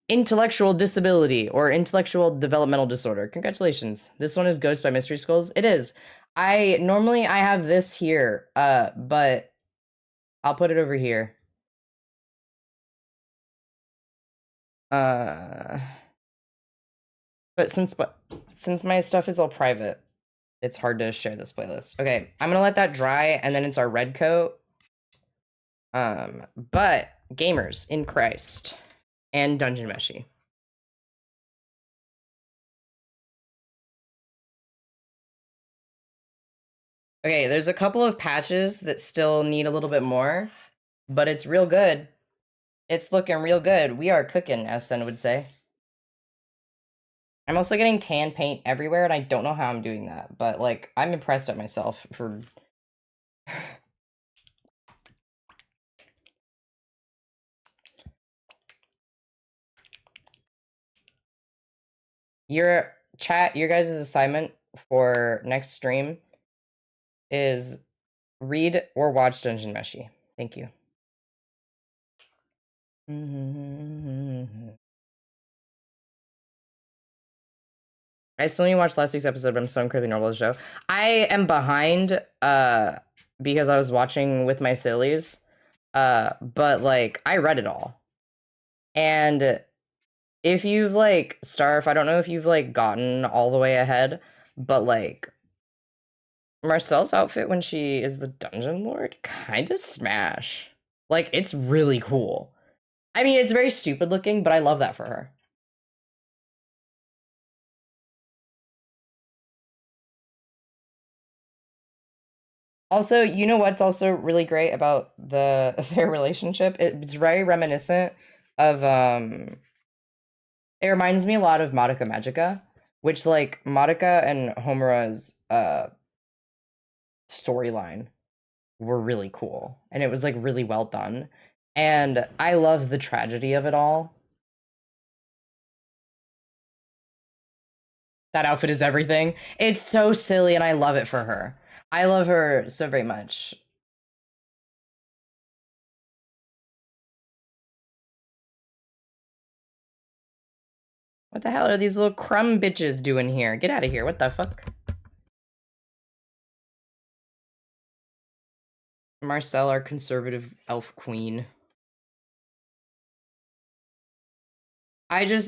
Intellectual disability or intellectual developmental disorder. Congratulations. This one is Ghost by Mystery Skulls. It is. I have this here, but I'll put it over here. But since my stuff is all private, it's hard to share this playlist. Okay, I'm gonna let that dry, and then it's our red coat. But gamers in Christ and Dungeon Meshi. Okay, there's a couple of patches that still need a little bit more, but it's real good. It's looking real good. We are cooking, as Sen would say. I'm also getting tan paint everywhere, and I don't know how I'm doing that, but, like, I'm impressed at myself for... Your guys' assignment for next stream is read or watch Dungeon Meshi. Thank you. I still need to watch last week's episode, but I'm so incredibly normal to the show. I am behind because I was watching with my sillies. But like I read it all. And if you've like Starf, I don't know if you've like gotten all the way ahead, but like Marcel's outfit when she is the Dungeon Lord kind of smash. Like it's really cool. I mean, it's very stupid looking, but I love that for her. Also, you know what's also really great about their relationship? It's very reminiscent of it reminds me a lot of Madoka Magica, which like Madoka and Homura's storyline were really cool, and it was like really well done, and I love the tragedy of it all. That outfit is everything. It's so silly, and I love it for her. I love her so very much. What the hell are these little crumb bitches doing here? Get out of here. What the fuck? Marcel, our conservative elf queen.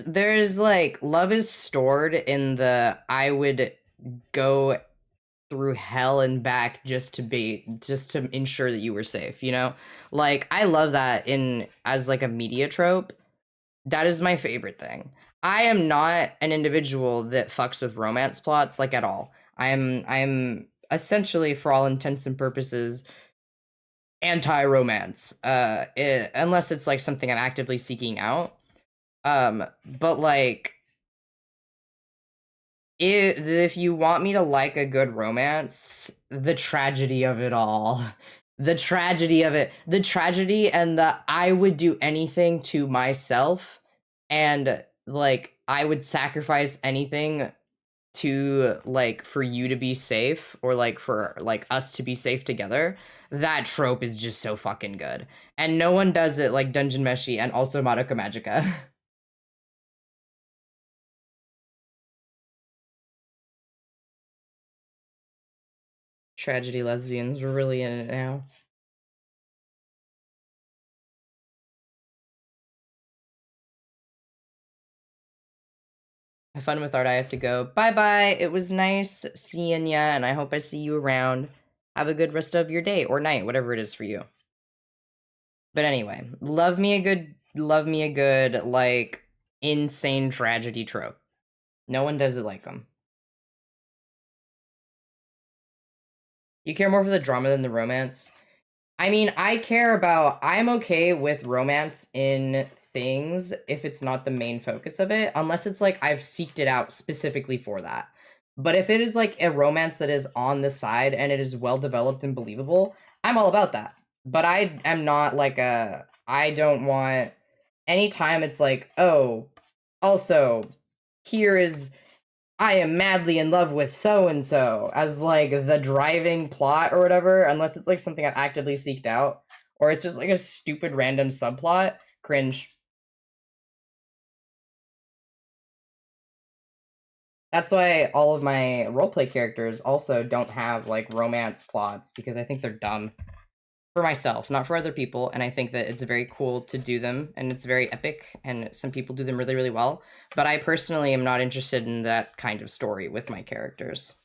There's like, love is stored in the, I would go through hell and back just to ensure that you were safe, you know? Like, I love that as like a media trope. That is my favorite thing. I am not an individual that fucks with romance plots, like, at all. I'm essentially, for all intents and purposes, anti-romance. Unless it's like something I'm actively seeking out. But like, if you want me to like a good romance, the tragedy of it all, the tragedy of it, the tragedy and the I would do anything to myself, and like I would sacrifice anything to like for you to be safe, or like for like us to be safe together. That trope is just so fucking good, and no one does it like Dungeon Meshi and also Madoka Magica. Tragedy lesbians, we're really in it now. Have fun with art. I have to go. Bye bye. It was nice seeing ya, and I hope I see you around. Have a good rest of your day or night, whatever it is for you. But anyway, love me a good, like, insane tragedy trope. No one does it like them. You care more for the drama than the romance? I mean, I'm okay with romance in things if it's not the main focus of it, unless it's like I've seeked it out specifically for that. But if it is like a romance that is on the side and it is well developed and believable, I'm all about that. But I am not like I don't want, anytime it's like, oh, also, here is, I am madly in love with so and so as like the driving plot or whatever, unless it's like something I've actively seeked out, or it's just like a stupid random subplot. Cringe. That's why all of my roleplay characters also don't have like romance plots, because I think they're dumb. For myself, not for other people, and I think that it's very cool to do them, and it's very epic, and some people do them really, really well. But I personally am not interested in that kind of story with my characters.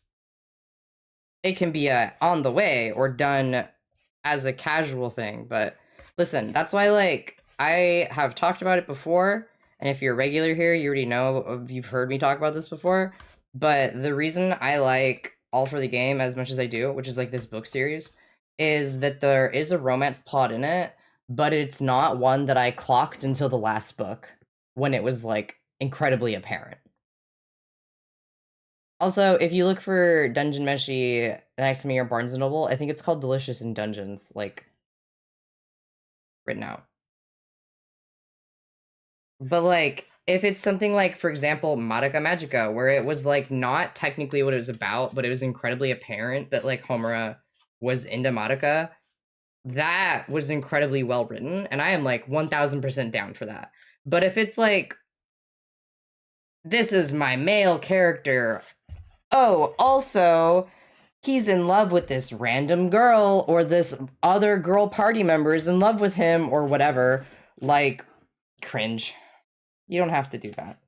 It can be on the way or done as a casual thing, but listen, that's why, like, I have talked about it before, and if you're a regular here, you already know, you've heard me talk about this before, but the reason I like All for the Game as much as I do, which is like this book series, is that there is a romance plot in it, but it's not one that I clocked until the last book, when it was like incredibly apparent. Also, if you look for Dungeon Meshi next to me or Barnes and Noble, I think it's called Delicious in Dungeons, like, written out. But like, if it's something like, for example, Madoka Magica, where it was like not technically what it was about, but it was incredibly apparent that like Homura was into Madoka, that was incredibly well written, and I am like 1000% down for that. But if it's like, this is my male character, oh, also, he's in love with this random girl, or this other girl party member is in love with him, or whatever, like, cringe. You don't have to do that.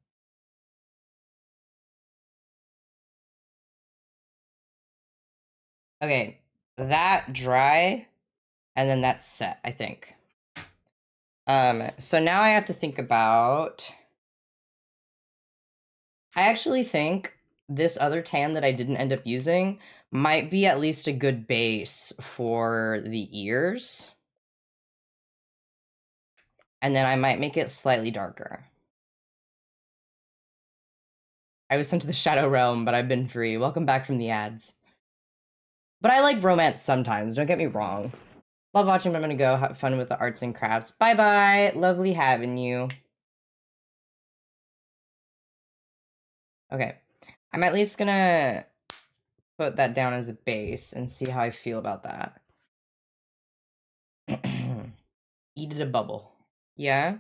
Okay, that dry, and then that's set, I think. So now I have to think about, I actually think this other tan that I didn't end up using might be at least a good base for the ears. And then I might make it slightly darker. I was sent to the Shadow Realm, but I've been free. Welcome back from the ads. But I like romance sometimes, don't get me wrong. Love watching, but I'm gonna go have fun with the arts and crafts. Bye-bye. Lovely having you. Okay. I'm at least gonna put that down as a base and see how I feel about that. Eat it a bubble. Yeah?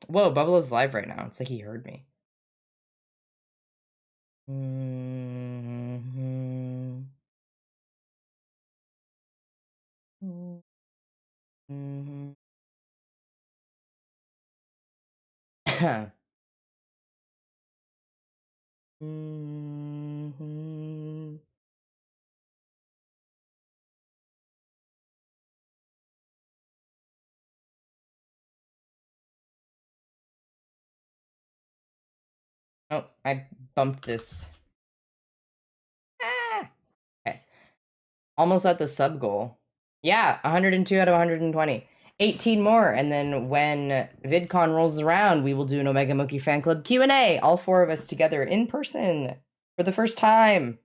Whoa, Bubble is live right now. It's like he heard me. Mm-hmm. Mm-hmm. Mm-hmm. Oh, I bumped this. Ah! Okay. Almost at the sub goal. Yeah, 102 out of 120. 18 more, and then when VidCon rolls around, we will do an Omega Monkey Fan Club Q&A, all 4 of us together in person for the first time.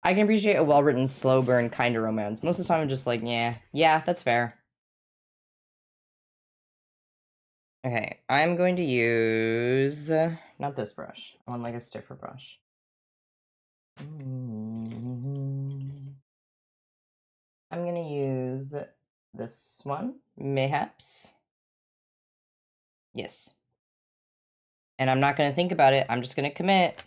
I can appreciate a well-written, slow burn kind of romance. Most of the time I'm just like, yeah, that's fair. Okay, I'm going to use, not this brush. I want like a stiffer brush. I'm gonna use this one, mayhaps. Yes. And I'm not gonna think about it, I'm just gonna commit.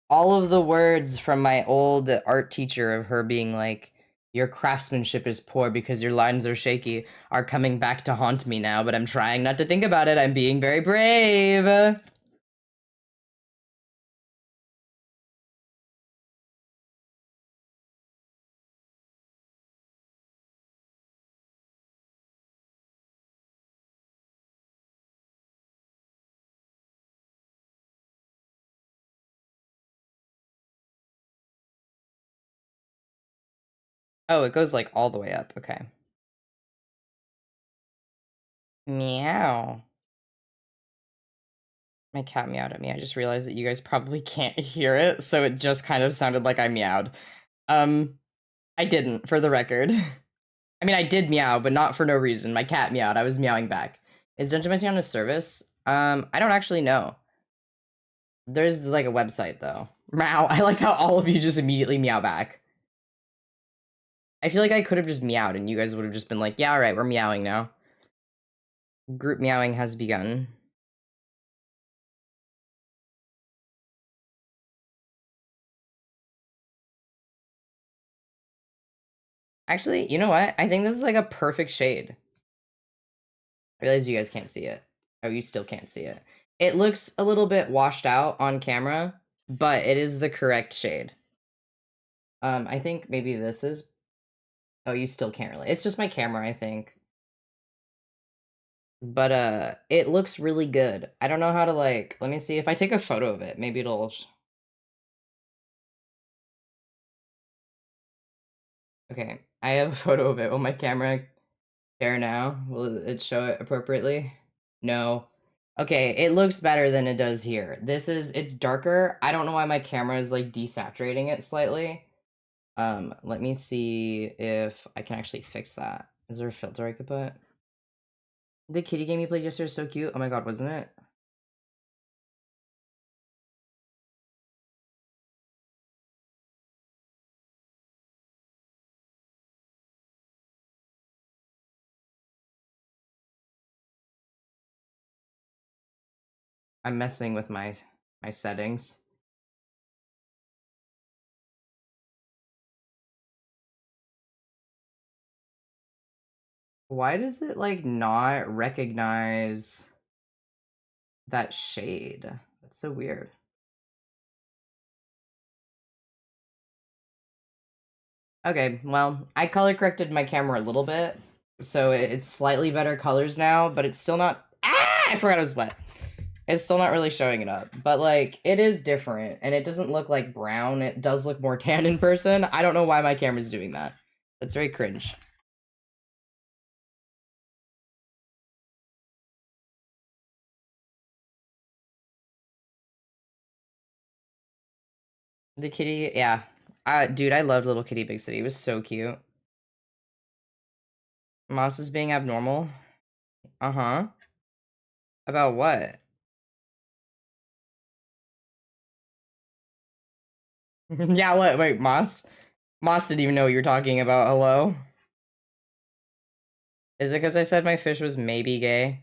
All of the words from my old art teacher of her being like, your craftsmanship is poor because your lines are shaky, are coming back to haunt me now, but I'm trying not to think about it. I'm being very brave. Oh, it goes like all the way up. Okay. Meow. My cat meowed at me. I just realized that you guys probably can't hear it, so it just kind of sounded like I meowed. I didn't, for the record. I mean, I did meow, but not for no reason. My cat meowed. I was meowing back. Is Dungeon Messing on a service? I don't actually know. There's like a website though. Meow. I like how all of you just immediately meow back. I feel like I could have just meowed and you guys would have just been like, yeah, alright, we're meowing now. Group meowing has begun. Actually, you know what? I think this is like a perfect shade. I realize you guys can't see it. Oh, you still can't see it. It looks a little bit washed out on camera, but it is the correct shade. I think maybe this is... Oh, you still can't really. It's just my camera, I think. But, it looks really good. I don't know how to, like... Let me see. If I take a photo of it, maybe it'll... Okay, I have a photo of it. Will my camera care now? Will it show it appropriately? No. Okay, it looks better than it does here. It's darker. I don't know why my camera is, like, desaturating it slightly. Let me see if I can actually fix that. Is there a filter I could put? The kitty game you played yesterday is so cute. Oh my god, wasn't it? I'm messing with my settings. Why does it, like, not recognize that shade? That's so weird. Okay, well, I color corrected my camera a little bit, so it's slightly better colors now, but it's still not... Ah! I forgot it was wet. It's still not really showing it up, but, like, it is different, and it doesn't look like brown. It does look more tan in person. I don't know why my camera's doing that. That's very cringe. The kitty, yeah. Dude, I loved Little Kitty Big City. It was so cute. Moss is being abnormal. Uh-huh. About what? Yeah, what? Wait, Moss? Moss didn't even know what you're talking about. Hello? Is it because I said my fish was maybe gay?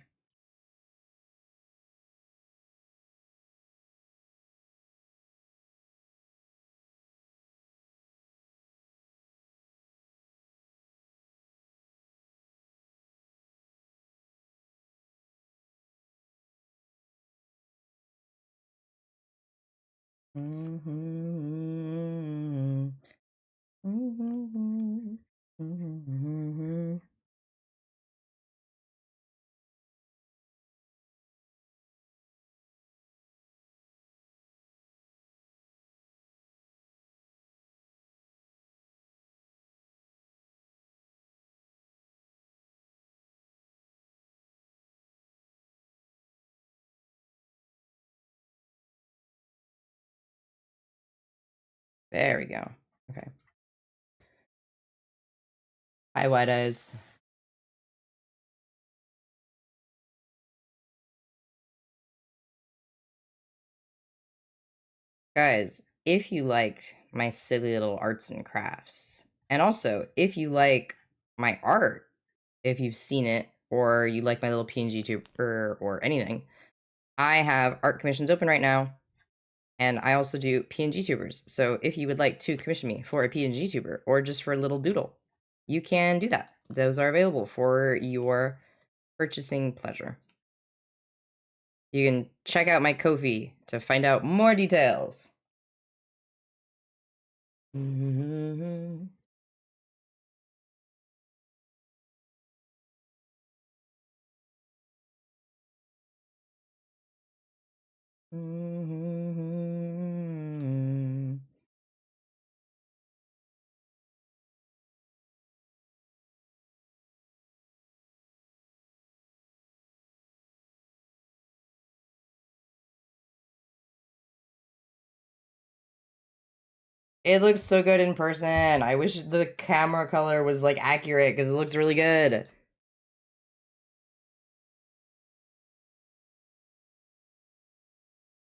There we go. Okay. Hi, White Eyes. Guys, if you liked my silly little arts and crafts, and also if you like my art, if you've seen it, or you like my little PNG tuber or anything, I have art commissions open right now, and I also do PNG tubers. So if you would like to commission me for a PNG tuber or just for a little doodle, you can do that. Those are available for your purchasing pleasure. You can check out my Ko-fi to find out more details. It looks so good in person. I wish the camera color was like accurate because it looks really good.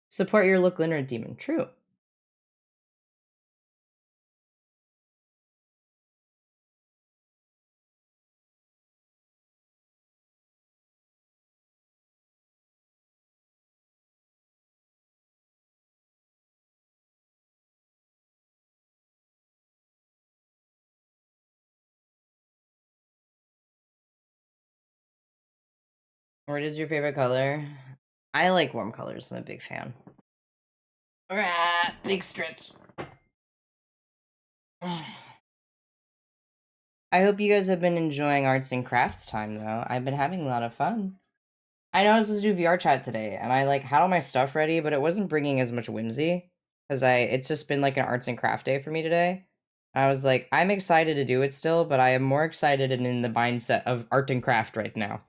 Support your local internet demon. True. What is your favorite color? I like warm colors. I'm a big fan. Big stretch. I hope you guys have been enjoying arts and crafts time though. I've been having a lot of fun. I know I was supposed to do VR chat today, and I like had all my stuff ready, but it wasn't bringing as much whimsy because it's just been like an arts and craft day for me today. I was like, I'm excited to do it still, but I am more excited and in the mindset of art and craft right now.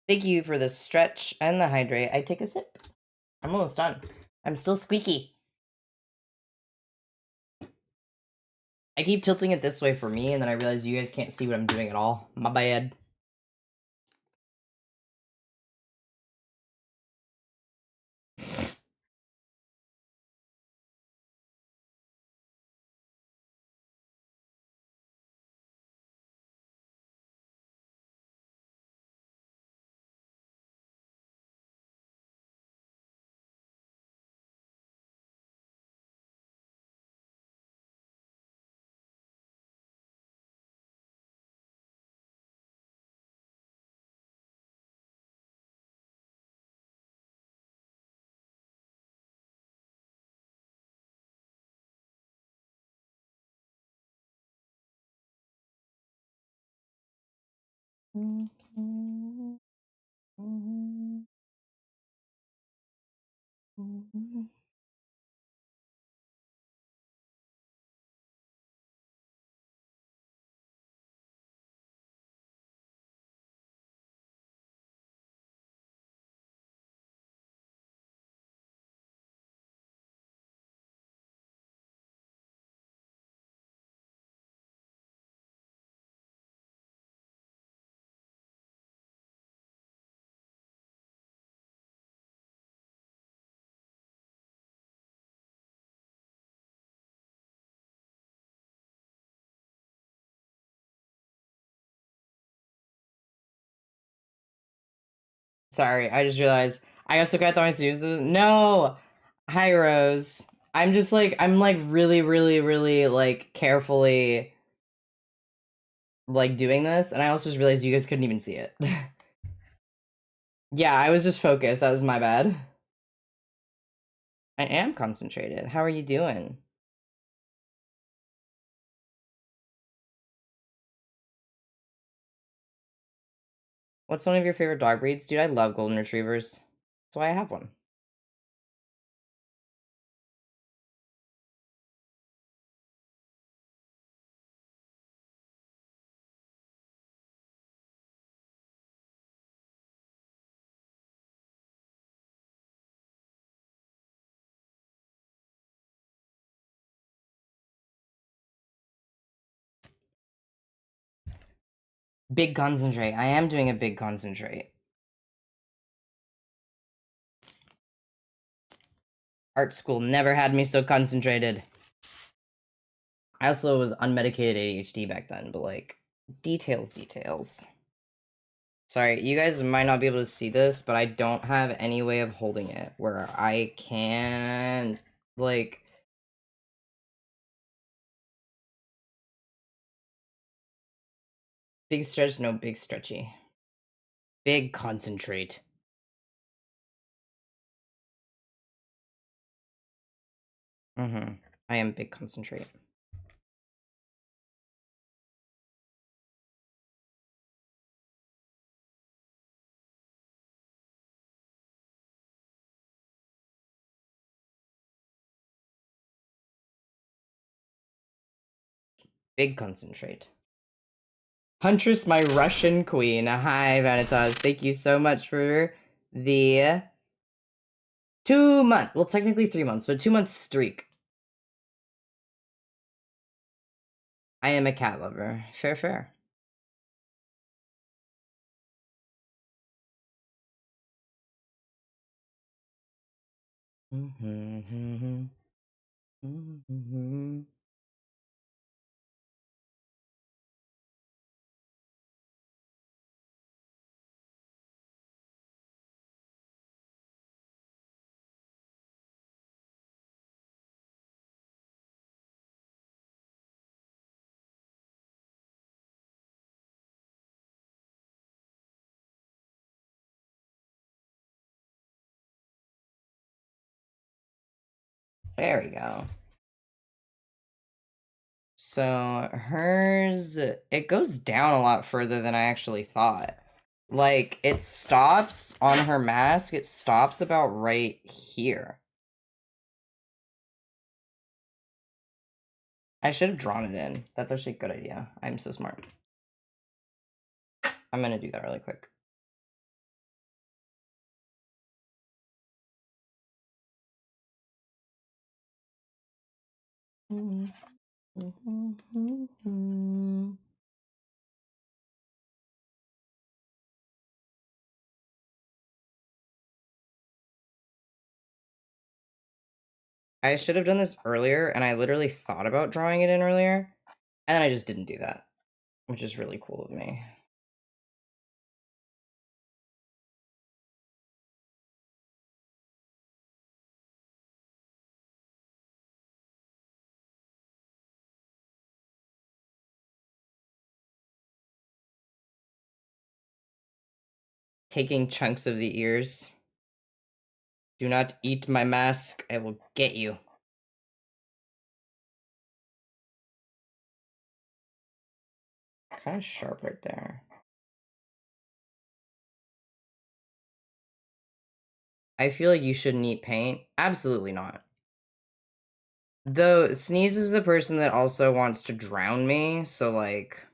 Thank you for the stretch and the hydrate. I take a sip. I'm almost done. I'm still squeaky. I keep tilting it this way for me, and then I realize you guys can't see what I'm doing at all. My bad. Sorry, I just realized I also got the to no. Hi Rose. I'm just like I'm like really like carefully like doing this, and I also just realized you guys couldn't even see it. Yeah, I was just focused. That was my bad. I am concentrated. How are you doing? What's one of your favorite dog breeds? Dude, I love golden retrievers. That's why I have one. Big concentrate. I am doing a big concentrate. Art school never had me so concentrated. I also was unmedicated ADHD back then, but like, details. Sorry, you guys might not be able to see this, but I don't have any way of holding it where I can, like... Big stretch, no, big stretchy. Big concentrate. I am big concentrate. Big concentrate. Huntress, my Russian queen. Hi, Vanitas. Thank you so much for the 2 month, well, technically 3 months, but 2 month streak. I am a cat lover. Fair. There we go. So hers, it goes down a lot further than I actually thought. Like, it stops on her mask, it stops about right here. I should have drawn it in. That's actually a good idea. I'm so smart. I'm gonna do that really quick. I should have done this earlier, and I literally thought about drawing it in earlier, and then I just didn't do that, which is really cool of me. Taking chunks of the ears. Do not eat my mask, I will get you. Kind of sharp right there. I feel like you shouldn't eat paint. Absolutely not. Though Sneeze is the person that also wants to drown me, so like...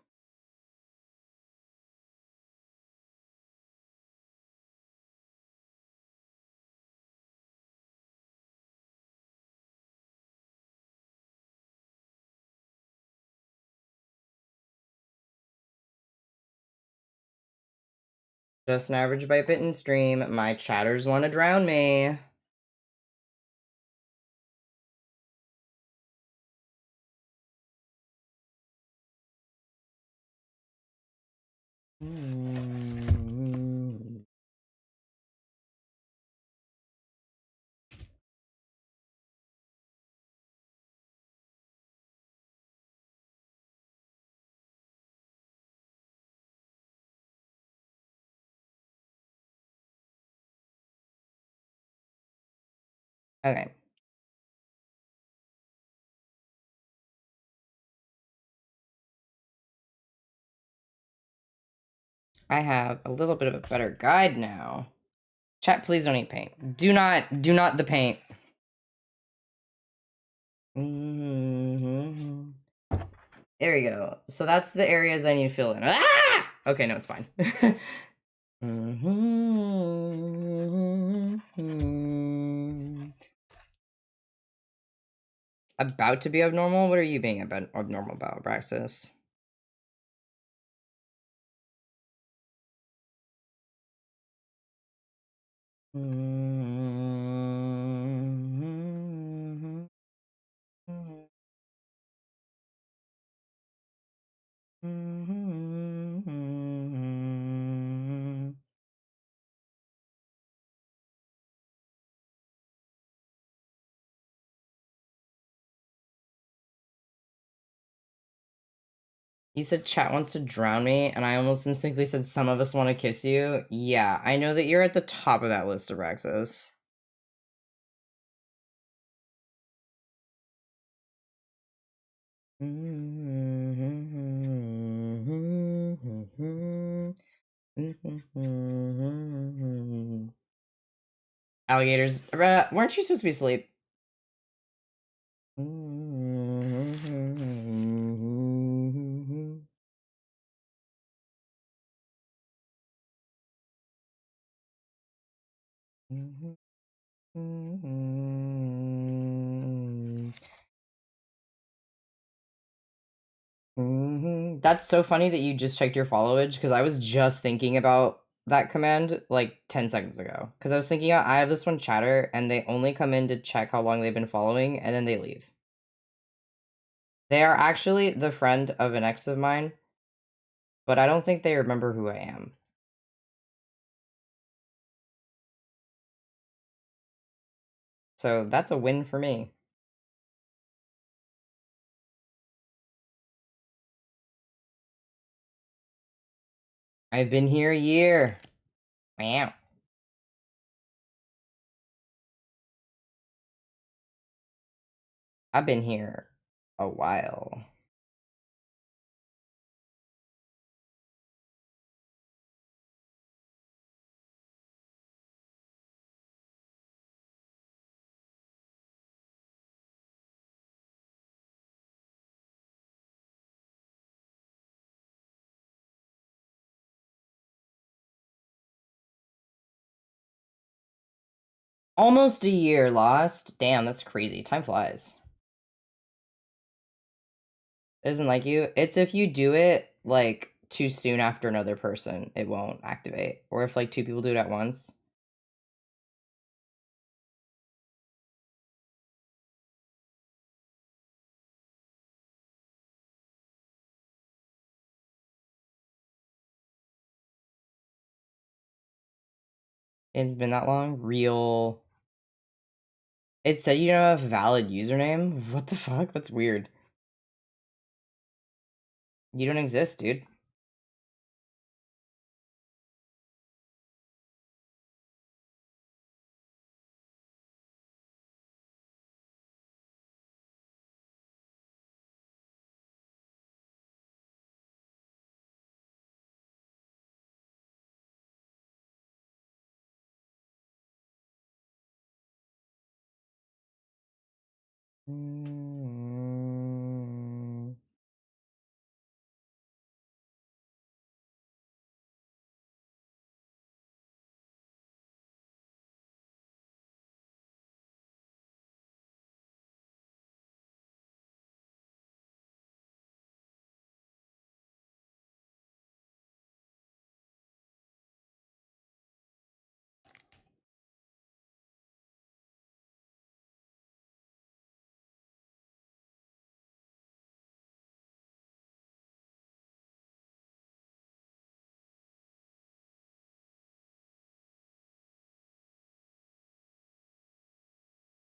Just an average bite bitten stream. My chatters want to drown me. Okay. I have a little bit of a better guide now. Chat, please don't eat paint. Do not the paint. There we go. So that's the areas I need to fill in. Ah! Okay, no, it's fine. About to be abnormal? What are you being abnormal about, Braxis? You said chat wants to drown me, and I almost instinctively said some of us want to kiss you. Yeah, I know that you're at the top of that list of Braxis. Alligators. Weren't you supposed to be asleep? That's so funny that you just checked your followage, because I was just thinking about that command like 10 seconds ago. Because I was thinking, I have this one chatter, and they only come in to check how long they've been following, and then they leave. They are actually the friend of an ex of mine, but I don't think they remember who I am. So that's a win for me. I've been here a year. Wow. I've been here a while. Almost a year lost. Damn, that's crazy. Time flies. It isn't like you. It's if you do it like too soon after another person, it won't activate. Or if like two people do it at once. It's been that long? Real. It said you don't have a valid username? What the fuck? That's weird. You don't exist, dude.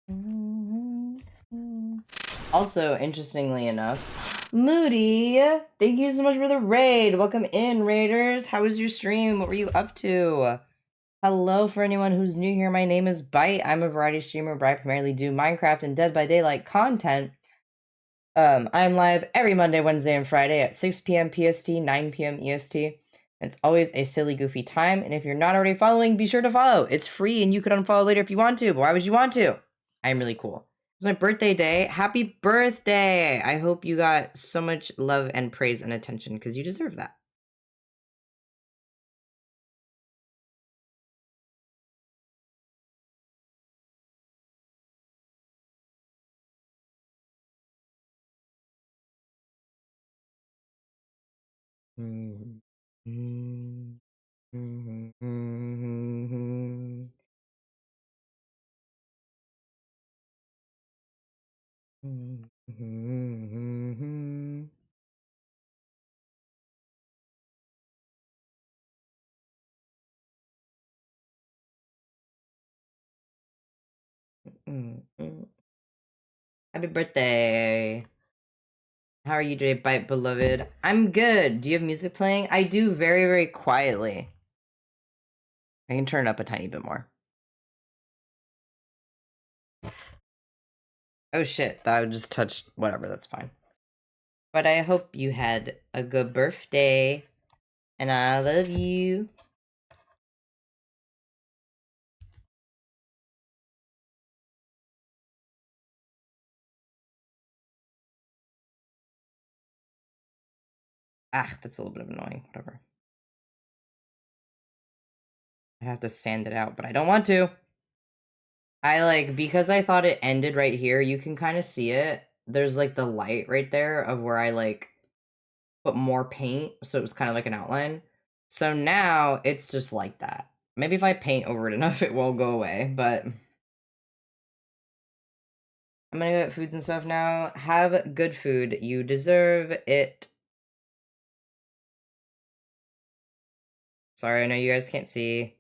Mm. Also, interestingly enough, Moody, thank you so much for the raid. Welcome in, raiders. How was your stream? What were you up to? Hello, for anyone who's new here, my name is Bite. I'm a variety streamer where I primarily do Minecraft and Dead by Daylight content. I'm live every Monday, Wednesday, and Friday at 6 p.m. PST, 9 p.m. EST. It's always a silly, goofy time, and if you're not already following, be sure to follow. It's free, and you can unfollow later if you want to, but why would you want to? I'm really cool. It's my birthday day. Happy birthday! I hope you got so much love and praise and attention, because you deserve that. Mm. Mm. Mm. Mm. Mm. Mm. Happy birthday. How are you today, Bite Beloved? I'm good. Do you have music playing? I do very, very quietly. I can turn it up a tiny bit more. Oh shit, that just touched whatever, that's fine. But I hope you had a good birthday. And I love you. Ah, that's a little bit of annoying. Whatever. I have to sand it out, but I don't want to. Because I thought it ended right here, you can kind of see it. There's like the light right there of where I put more paint, so it was kind of like an outline. So now it's just like that. Maybe if I paint over it enough, it won't go away, but I'm gonna go get foods and stuff now. Have good food. You deserve it. Sorry, I know you guys can't see.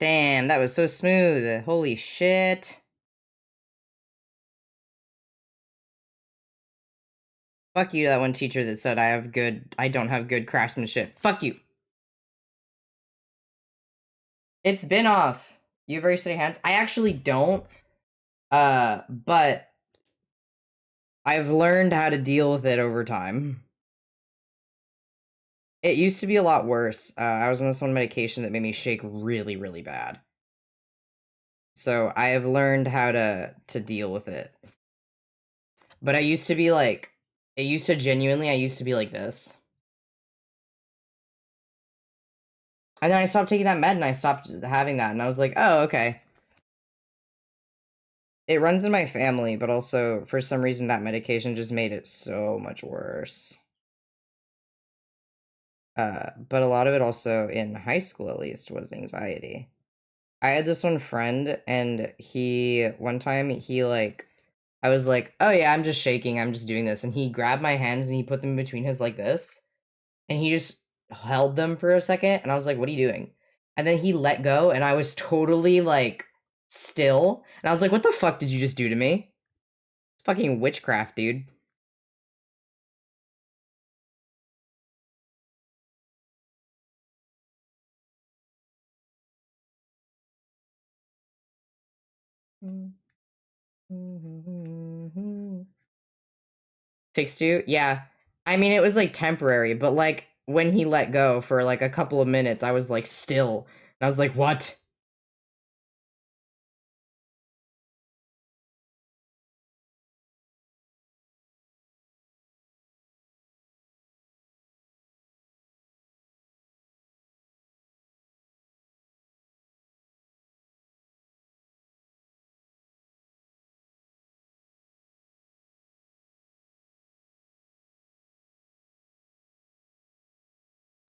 Damn, that was so smooth. Holy shit. Fuck you, that one teacher that said I don't have good craftsmanship. Fuck you. It's been off. You have very steady hands. I actually don't. But I've learned how to deal with it over time. It used to be a lot worse. I was on this one medication that made me shake really, really bad. So I have learned how to deal with it. But I used to be I used to be like this. And then I stopped taking that med and I stopped having that. And I was like, oh, okay. It runs in my family, but also for some reason that medication just made it so much worse. But a lot of it also in high school at least was anxiety. I had this one friend, and one time, I was like, oh yeah, I'm just shaking, I'm just doing this. And he grabbed my hands and he put them between his like this. And he just held them for a second. And I was like, what are you doing? And then he let go, and I was totally like still. And I was like, what the fuck did you just do to me? It's fucking witchcraft, dude. Fixed you? Yeah. I mean, it was like temporary, but like when he let go for like a couple of minutes, I was like still. And I was like, what?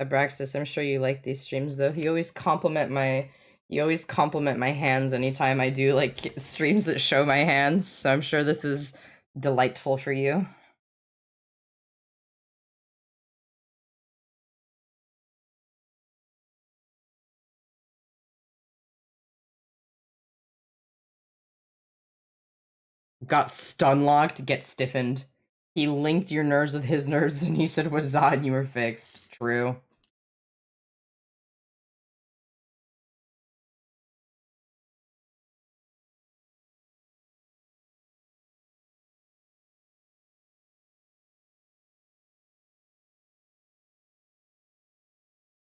Abraxas, I'm sure you like these streams though. You always compliment my hands anytime I do like streams that show my hands. So I'm sure this is delightful for you. Got stun locked, get stiffened. He linked your nerves with his nerves and he said Wazad and you were fixed. True.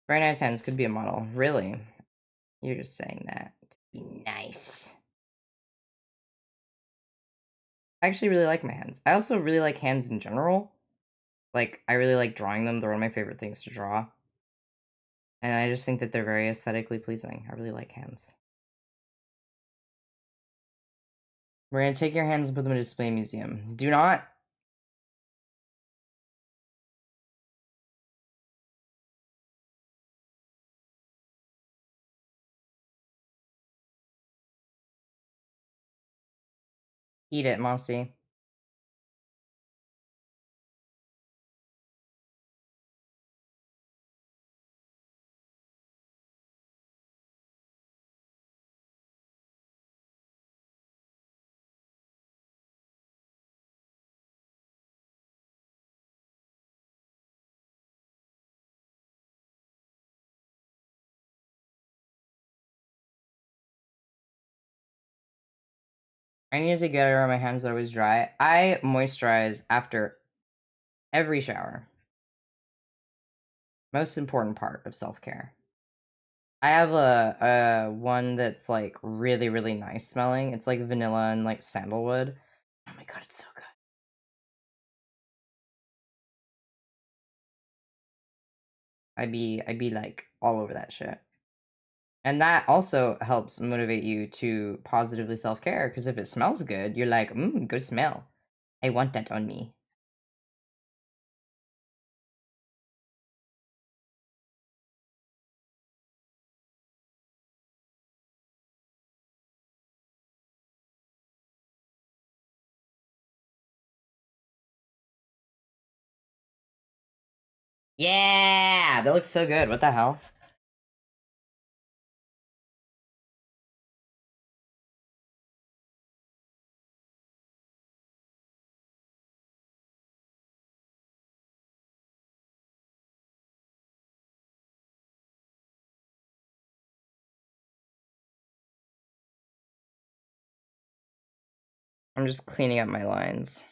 Very nice hands, could be a model. Really? You're just saying that to be nice. I actually really like my hands. I also really like hands in general. Like, I really like drawing them. They're one of my favorite things to draw. And I just think that they're very aesthetically pleasing. I really like hands. We're gonna take your hands and put them in a display museum. Do not. Eat it, Mossy. I need to get it around my hands are always dry. I moisturize after every shower. Most important part of self-care. I have a one that's like really, really nice smelling. It's like vanilla and like sandalwood. Oh my god, it's so good. I'd be like all over that shit. And that also helps motivate you to positively self-care, because if it smells good, you're like, good smell. I want that on me. Yeah, that looks so good. What the hell? I'm just cleaning up my lines.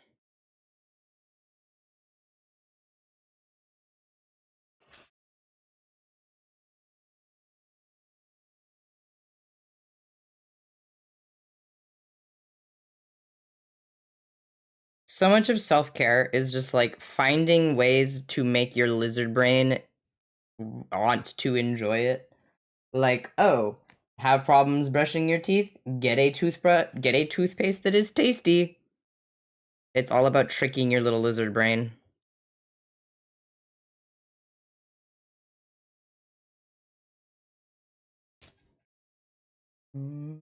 So much of self-care is just like finding ways to make your lizard brain want to enjoy it. Like, oh, have problems brushing your teeth? Get a toothpaste that is tasty. It's all about tricking your little lizard brain. Mm.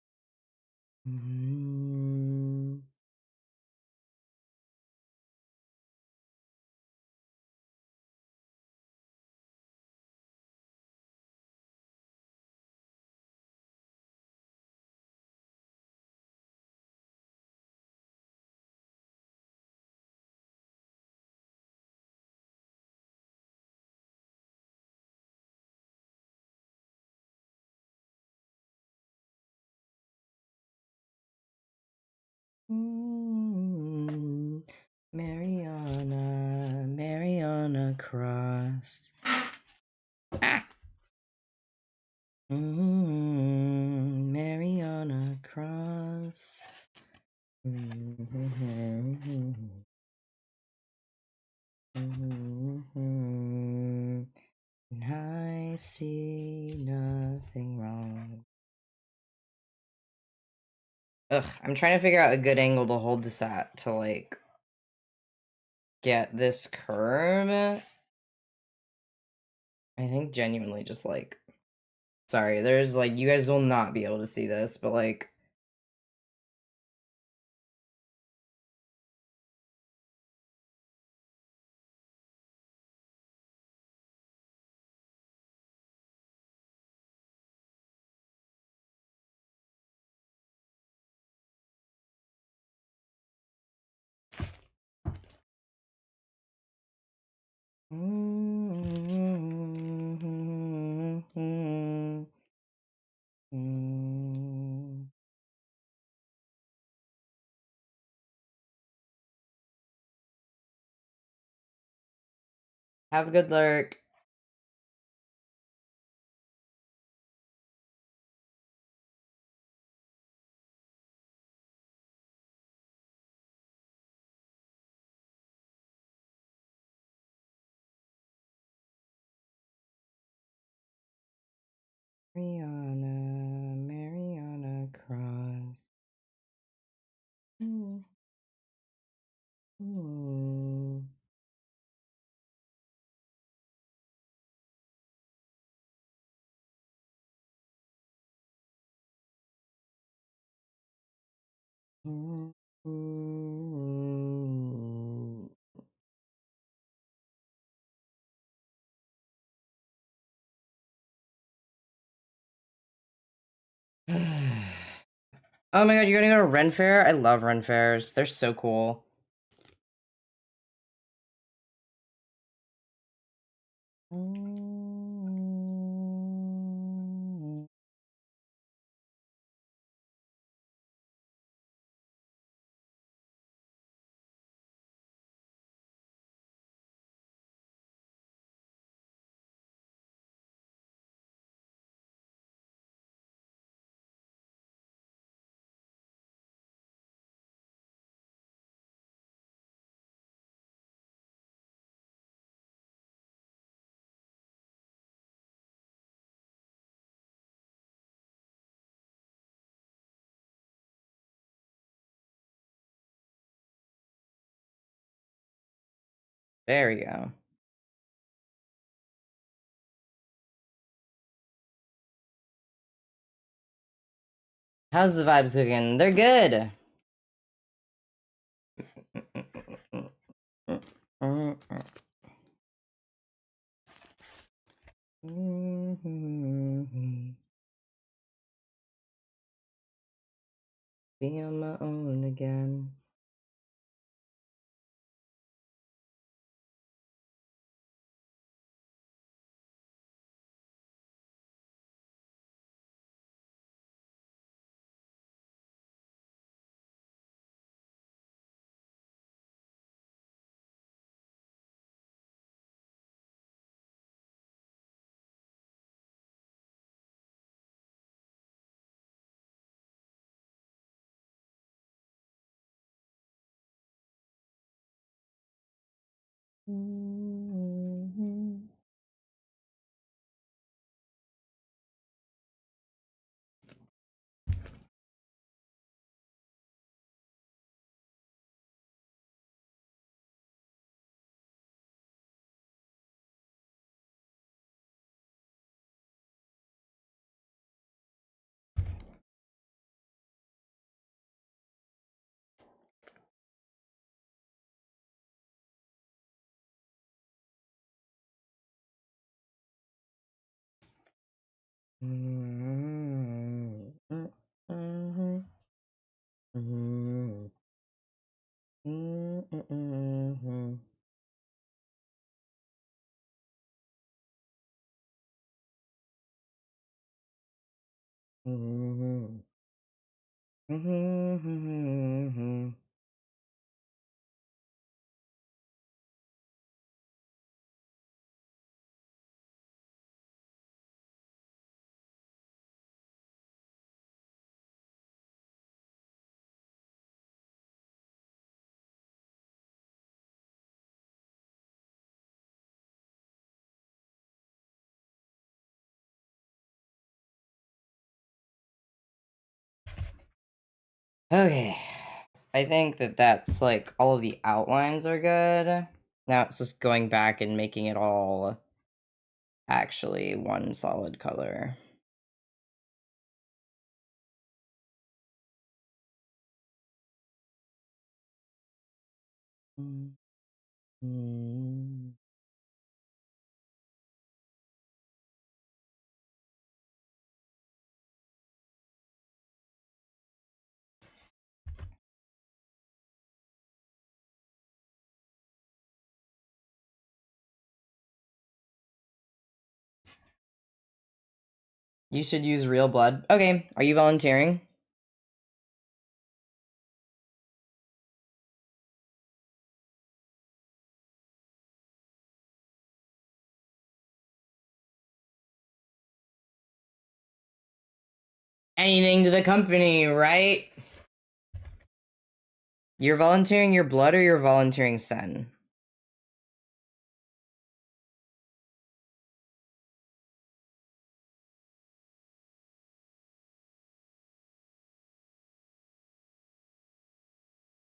Mariana Cross. Ah. Mariana Cross. I see nothing wrong. Ugh, I'm trying to figure out a good angle to hold this at to, like, get this curve. I think genuinely just, like, sorry, there's, like, you guys will not be able to see this, but, like, have a good lurk. Mariana Cross. Oh my god, you're gonna go to Ren Fair? I love Ren Fairs. They're so cool. There we go. How's the vibes cooking? They're good. Be on my own again. Okay. I think that that's like all of the outlines are good. Now it's just going back and making it all actually one solid color. You should use real blood. Okay, are you volunteering? Anything to the company, right? You're volunteering your blood or you're volunteering Sen?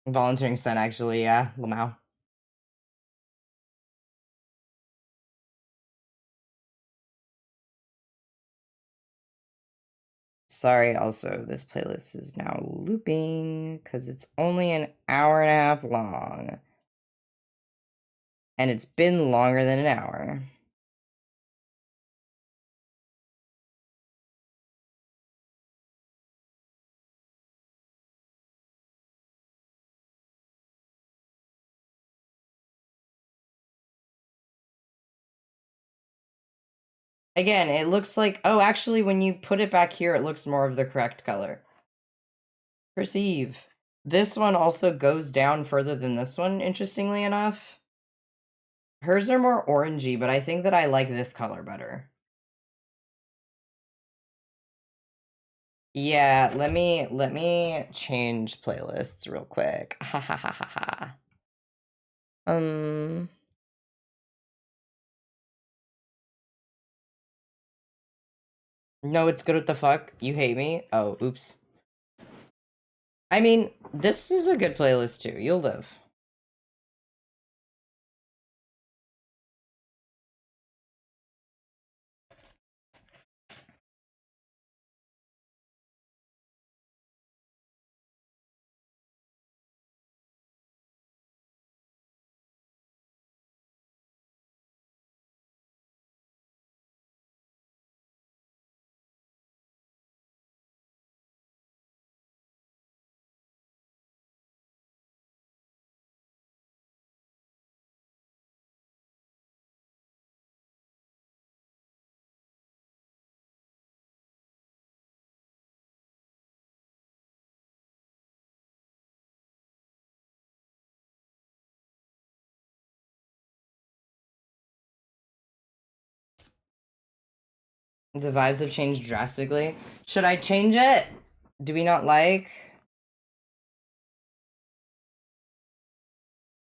Volunteering Sen, actually, yeah. Lamau. Sorry, also, this playlist is now looping because it's only an hour and a half long. And it's been longer than an hour. Again, it looks like... Oh, actually, when you put it back here, it looks more of the correct color. Perceive. This one also goes down further than this one, interestingly enough. Hers are more orangey, but I think that I like this color better. Yeah, let me change playlists real quick. Ha ha ha ha ha. No, it's good. What the fuck? You hate me? Oh, oops. I mean, this is a good playlist too. You'll live. The vibes have changed drastically. Should I change it? Do we not like?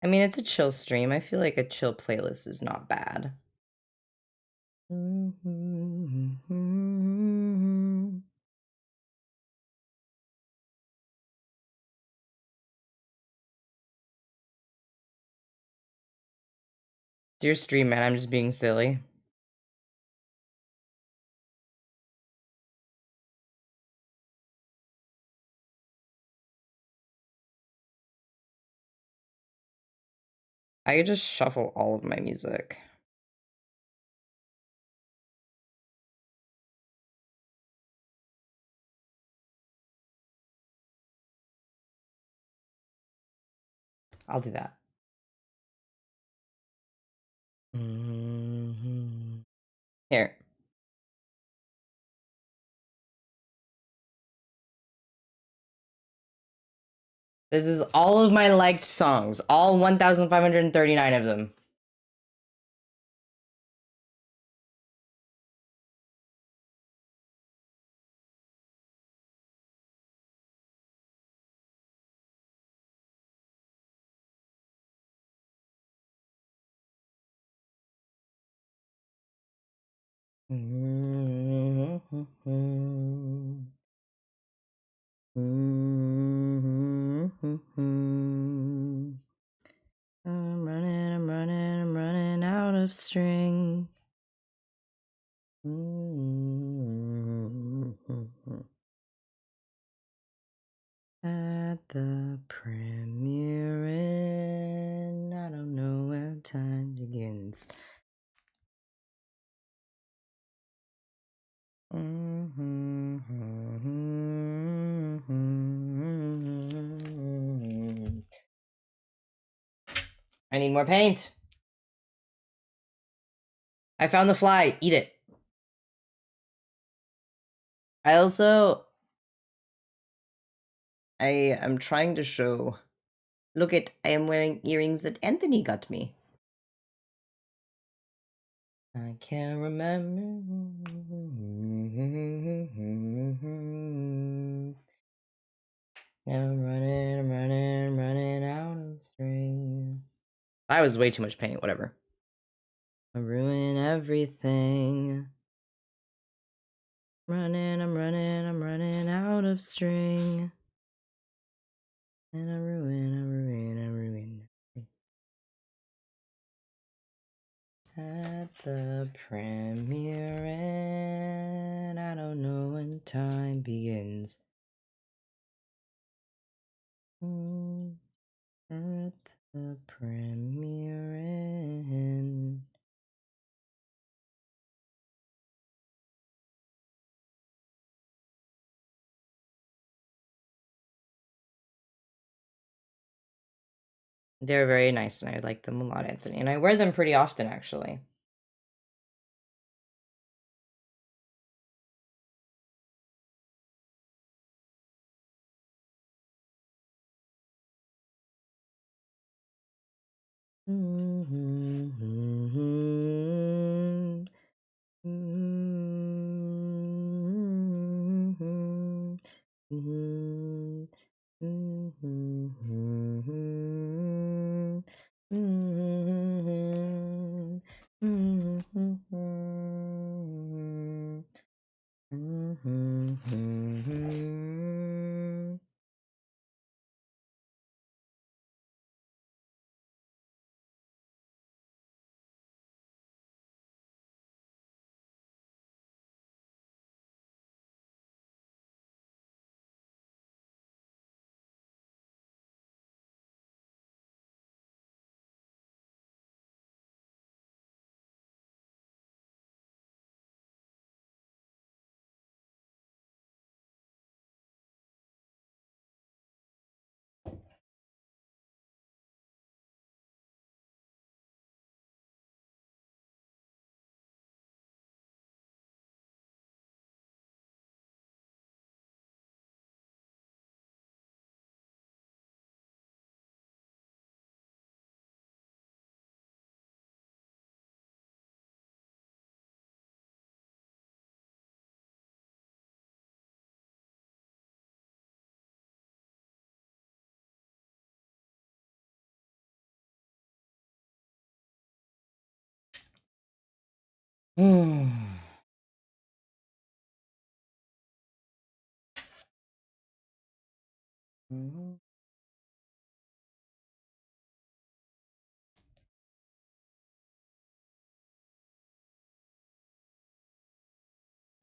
I mean, it's a chill stream. I feel like a chill playlist is not bad. Dear stream, man, I'm just being silly. I could just shuffle all of my music. I'll do that. Mhm. Here. This is all of my liked songs, all 1,539 of them. I'm running out of string. At the premiere, and I don't know where time begins. I need more paint. I found the fly. Eat it. I also... I am trying to show... Look at, I am wearing earrings that Anthony got me. I can't remember. I'm running out of string. That was way too much paint, whatever. I ruin everything. I'm running out of string. And I ruin. At the premiere, and I don't know when time begins. At the premiere, and... They're very nice, and I like them a lot, Anthony. And I wear them pretty often, actually.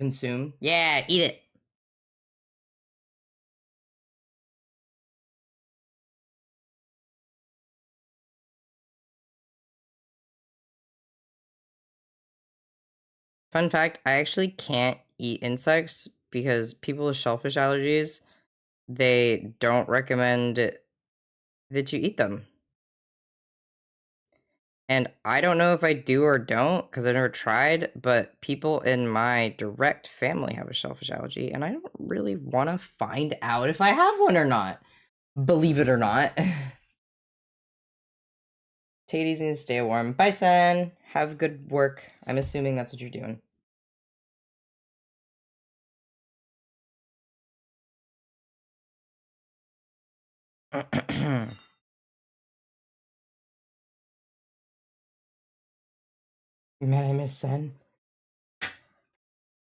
Consume. Yeah, eat it. Fun fact, I actually can't eat insects because people with shellfish allergies, they don't recommend that you eat them. And I don't know if I do or don't because I never tried, but people in my direct family have a shellfish allergy, and I don't really want to find out if I have one or not. Believe it or not. Take it easy and stay warm. Bye, Sen. Have good work. I'm assuming that's what you're doing. Man, I miss Sen.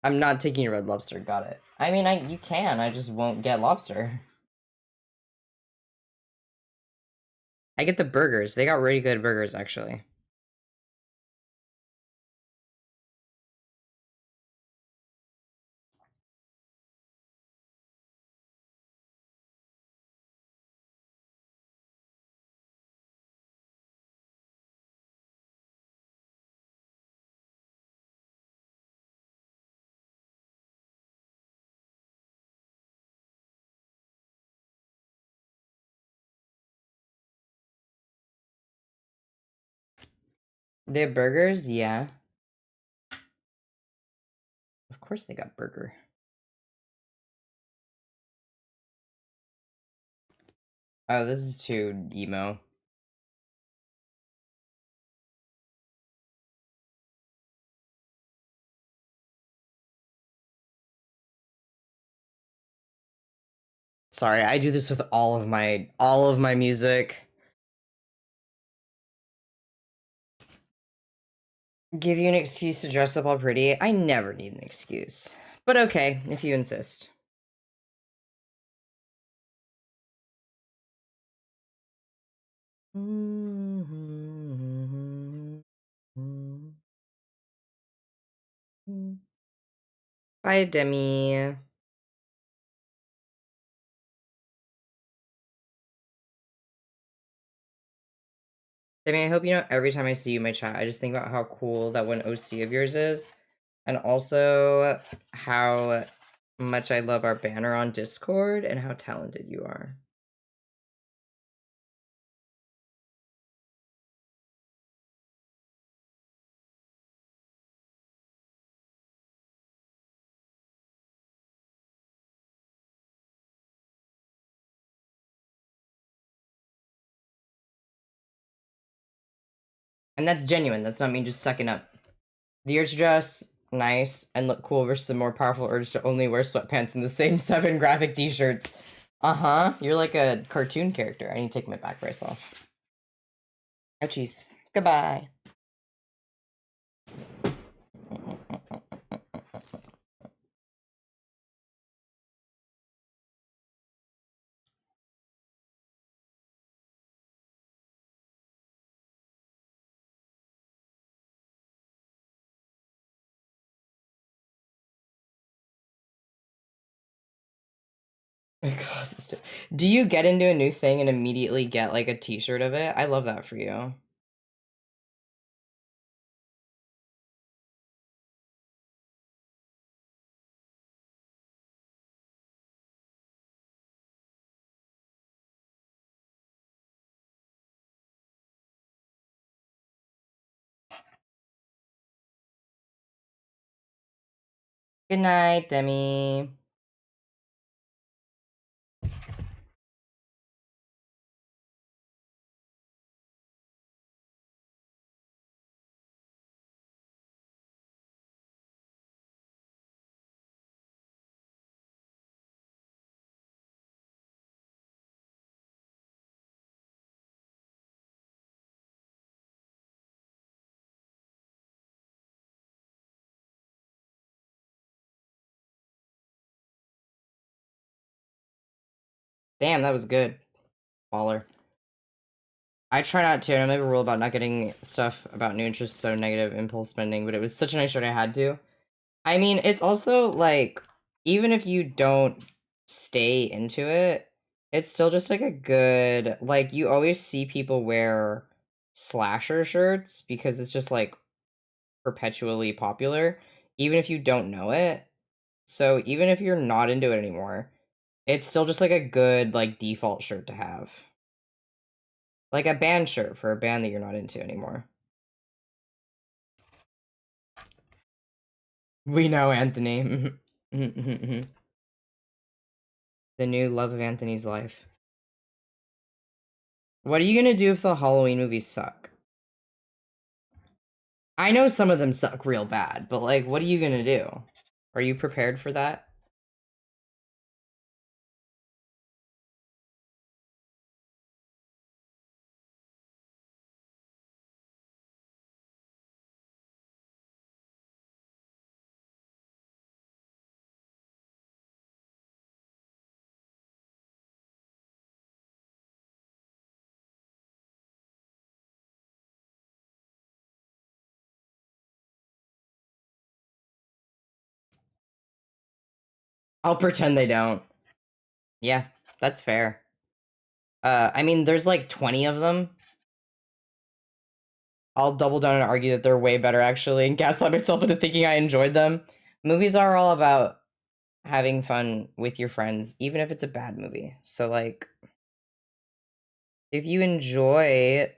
I'm not taking Red Lobster. Got it. I mean, you can. I just won't get lobster. I get the burgers. They got really good burgers, actually. They have burgers? Yeah. Of course they got burger. Oh, this is too emo. Sorry, I do this with all of my music. Give you an excuse to dress up all pretty? I never need an excuse. But okay, if you insist. Bye, Demi. Demi, I hope you know every time I see you in my chat, I just think about how cool that one OC of yours is. And also how much I love our banner on Discord and how talented you are. And that's genuine. That's not me just sucking up. The urge to dress nice and look cool versus the more powerful urge to only wear sweatpants in the same 7 graphic t-shirts. Uh-huh. You're like a cartoon character. I need to take my back brace off. Ouchies. Goodbye. Do you get into a new thing and immediately get like a t-shirt of it? I love that for you. Good night, Demi. Damn, that was good. Baller. I try not to, and I have a rule about not getting stuff about new interests, so negative impulse spending, but it was such a nice shirt I had to. I mean, it's also like, even if you don't stay into it, it's still just like a good, like, you always see people wear slasher shirts because it's just like perpetually popular, even if you don't know it. So even if you're not into it anymore, it's still just like a good, like, default shirt to have. Like a band shirt for a band that you're not into anymore. We know, Anthony. The new love of Anthony's life. What are you gonna do if the Halloween movies suck? I know some of them suck real bad, but like, what are you gonna do? Are you prepared for that? I'll pretend they don't. Yeah, that's fair. I mean, there's like 20 of them. I'll double down and argue that they're way better, actually, and gaslight myself into thinking I enjoyed them. Movies are all about having fun with your friends, even if it's a bad movie. So, like, if you enjoy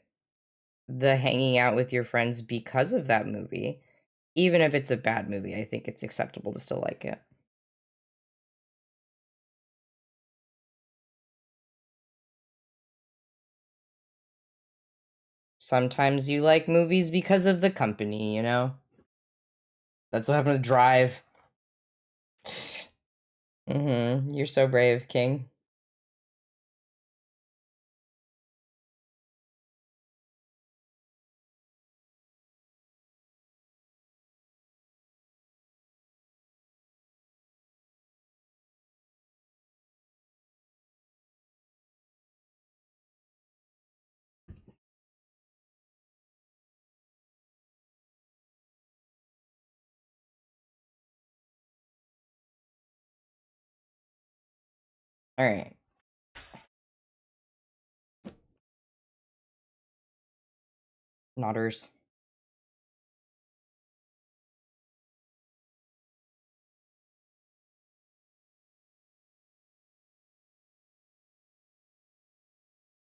the hanging out with your friends because of that movie, even if it's a bad movie, I think it's acceptable to still like it. Sometimes you like movies because of the company, you know? That's what happened to Drive. You're so brave, King. Alright. Nodders.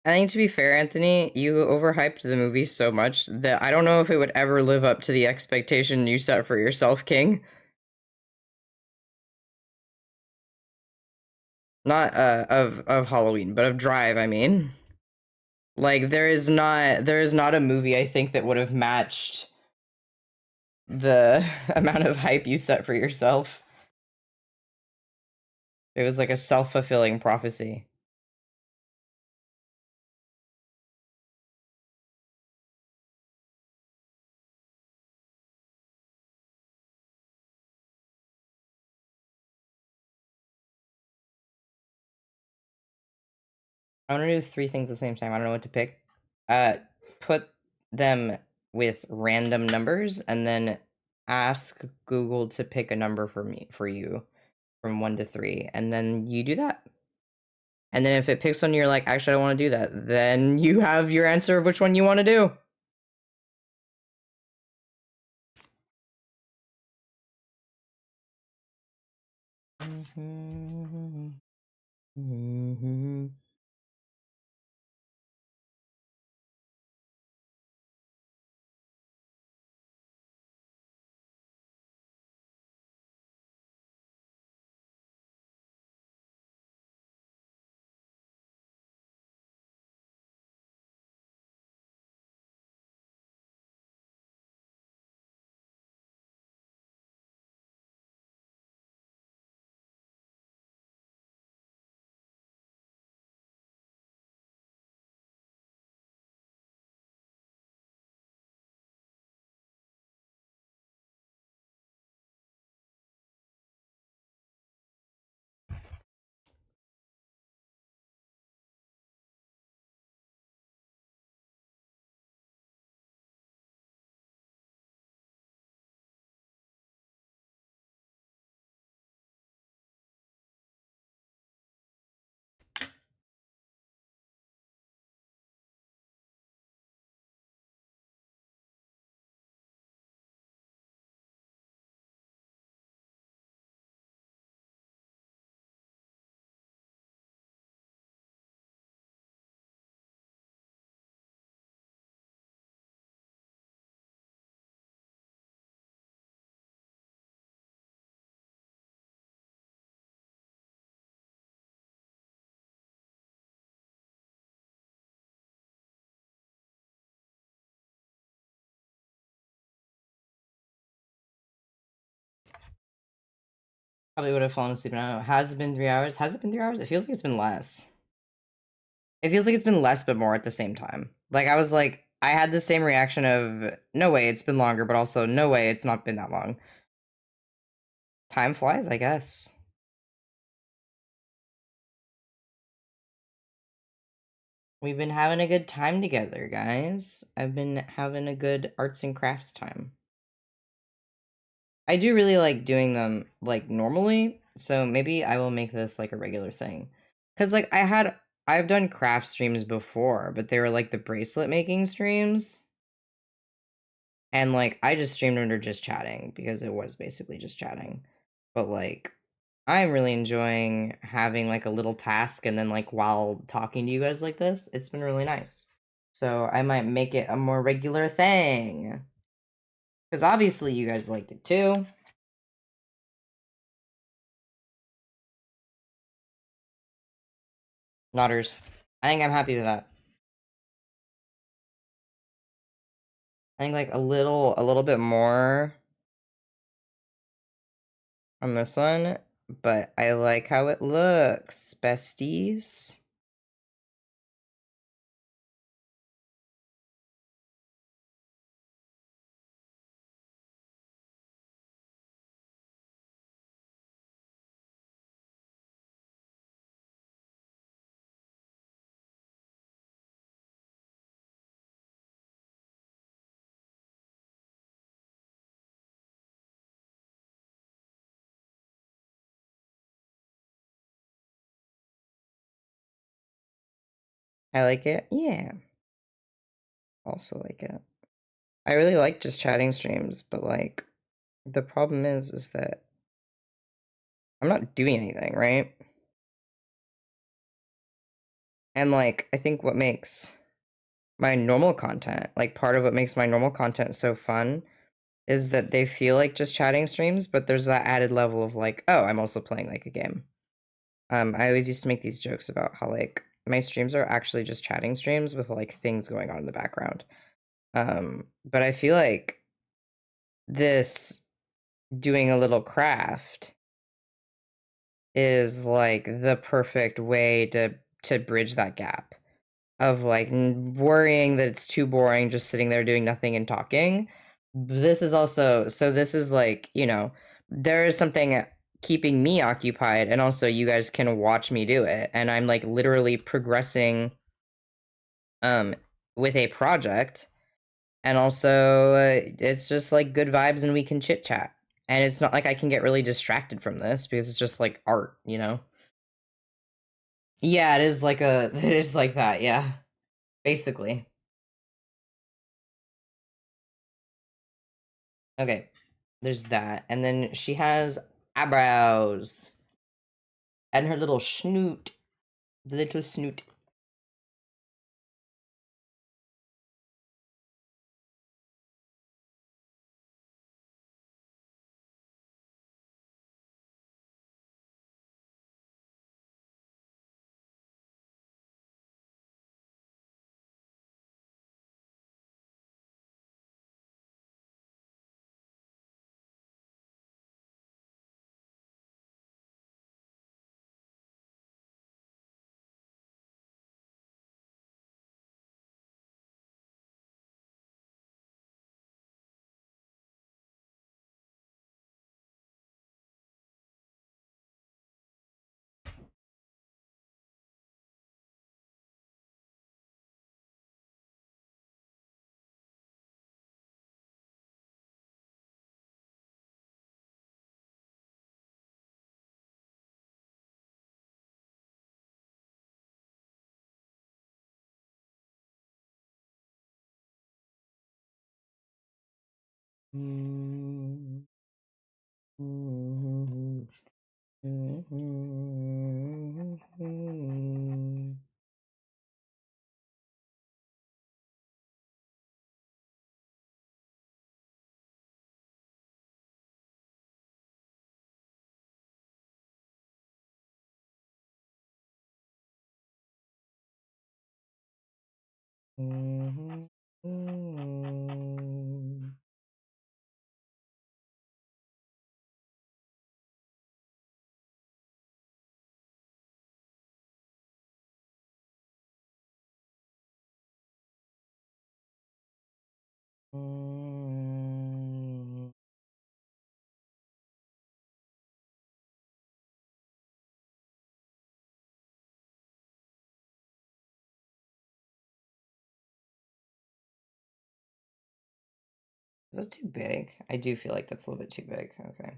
I think to be fair, Anthony, you overhyped the movie so much that I don't know if it would ever live up to the expectation you set for yourself, King. Not of Halloween, but of Drive, I mean. Like there is not a movie I think that would have matched the amount of hype you set for yourself. It was like a self-fulfilling prophecy. I want to do 3 things at the same time. I don't know what to pick. Put them with random numbers and then ask Google to pick a number for you from 1 to 3 and then you do that. And then if it picks one you're like, actually I don't want to do that, then you have your answer of which one you want to do. Probably would have fallen asleep now. Has it been 3 hours? Has it been 3 hours? It feels like it's been less. It feels like it's been less but more at the same time. Like I was like, I had the same reaction of no way it's been longer, but also no way it's not been that long. Time flies, I guess. We've been having a good time together, guys. I've been having a good arts and crafts time. I do really like doing them like normally, so maybe I will make this like a regular thing. Cause like I've done craft streams before, but they were like the bracelet making streams. And like I just streamed under just chatting because it was basically just chatting. But like I'm really enjoying having like a little task and then like while talking to you guys like this, it's been really nice. So I might make it a more regular thing. Cuz obviously you guys like it too. Nodders. I think I'm happy with that. I think like a little bit more on this one, but I like how it looks, besties. I like it. Yeah. Also like it. I really like just chatting streams, but like the problem is that I'm not doing anything, right? And like I think what makes my normal content, like part of what makes my normal content so fun is that they feel like just chatting streams, but there's that added level of like, oh, I'm also playing like a game. I always used to make these jokes about how like my streams are actually just chatting streams with like things going on in the background. But I feel like this doing a little craft is like the perfect way to bridge that gap of like worrying that it's too boring just sitting there doing nothing and talking. This is also so this is like, you know, there is something keeping me occupied and also you guys can watch me do it and I'm like literally progressing with a project and also it's just like good vibes and we can chit chat. And it's not like I can get really distracted from this because it's just like art, you know? Yeah, it is like it is like that, yeah. Basically. Okay. There's that. And then she has eyebrows. And her little snoot. The little snoot. Mm-hmm. that too big? I do feel like that's a little bit too big. Okay.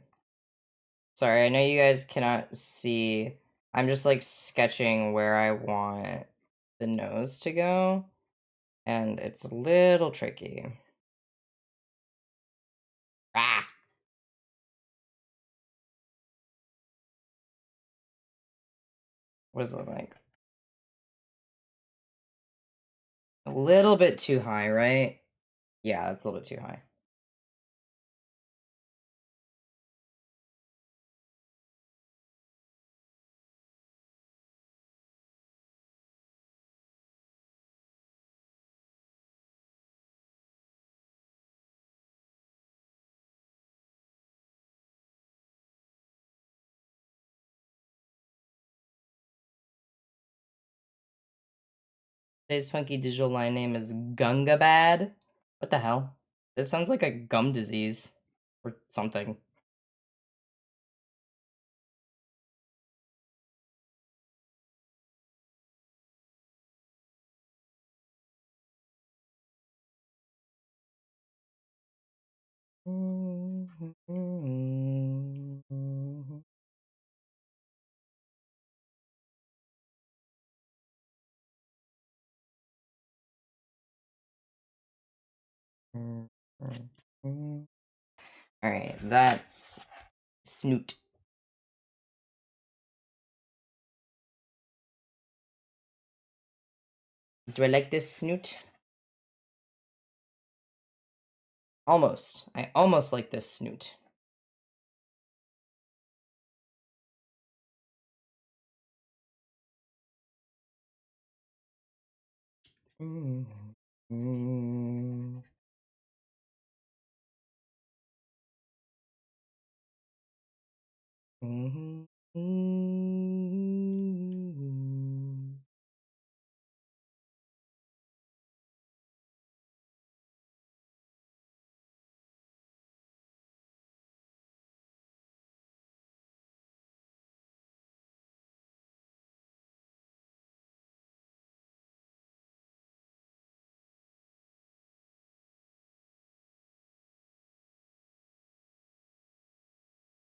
Sorry, I know you guys cannot see. I'm just like sketching where I want the nose to go, and it's a little tricky. Ah! What does it look like? A little bit too high, right? Yeah, that's a little bit too high. Today's funky digital line name is Gungabad. What the hell? This sounds like a gum disease or something. Alright, that's snoot. Do I like this snoot? Almost. I almost like this snoot.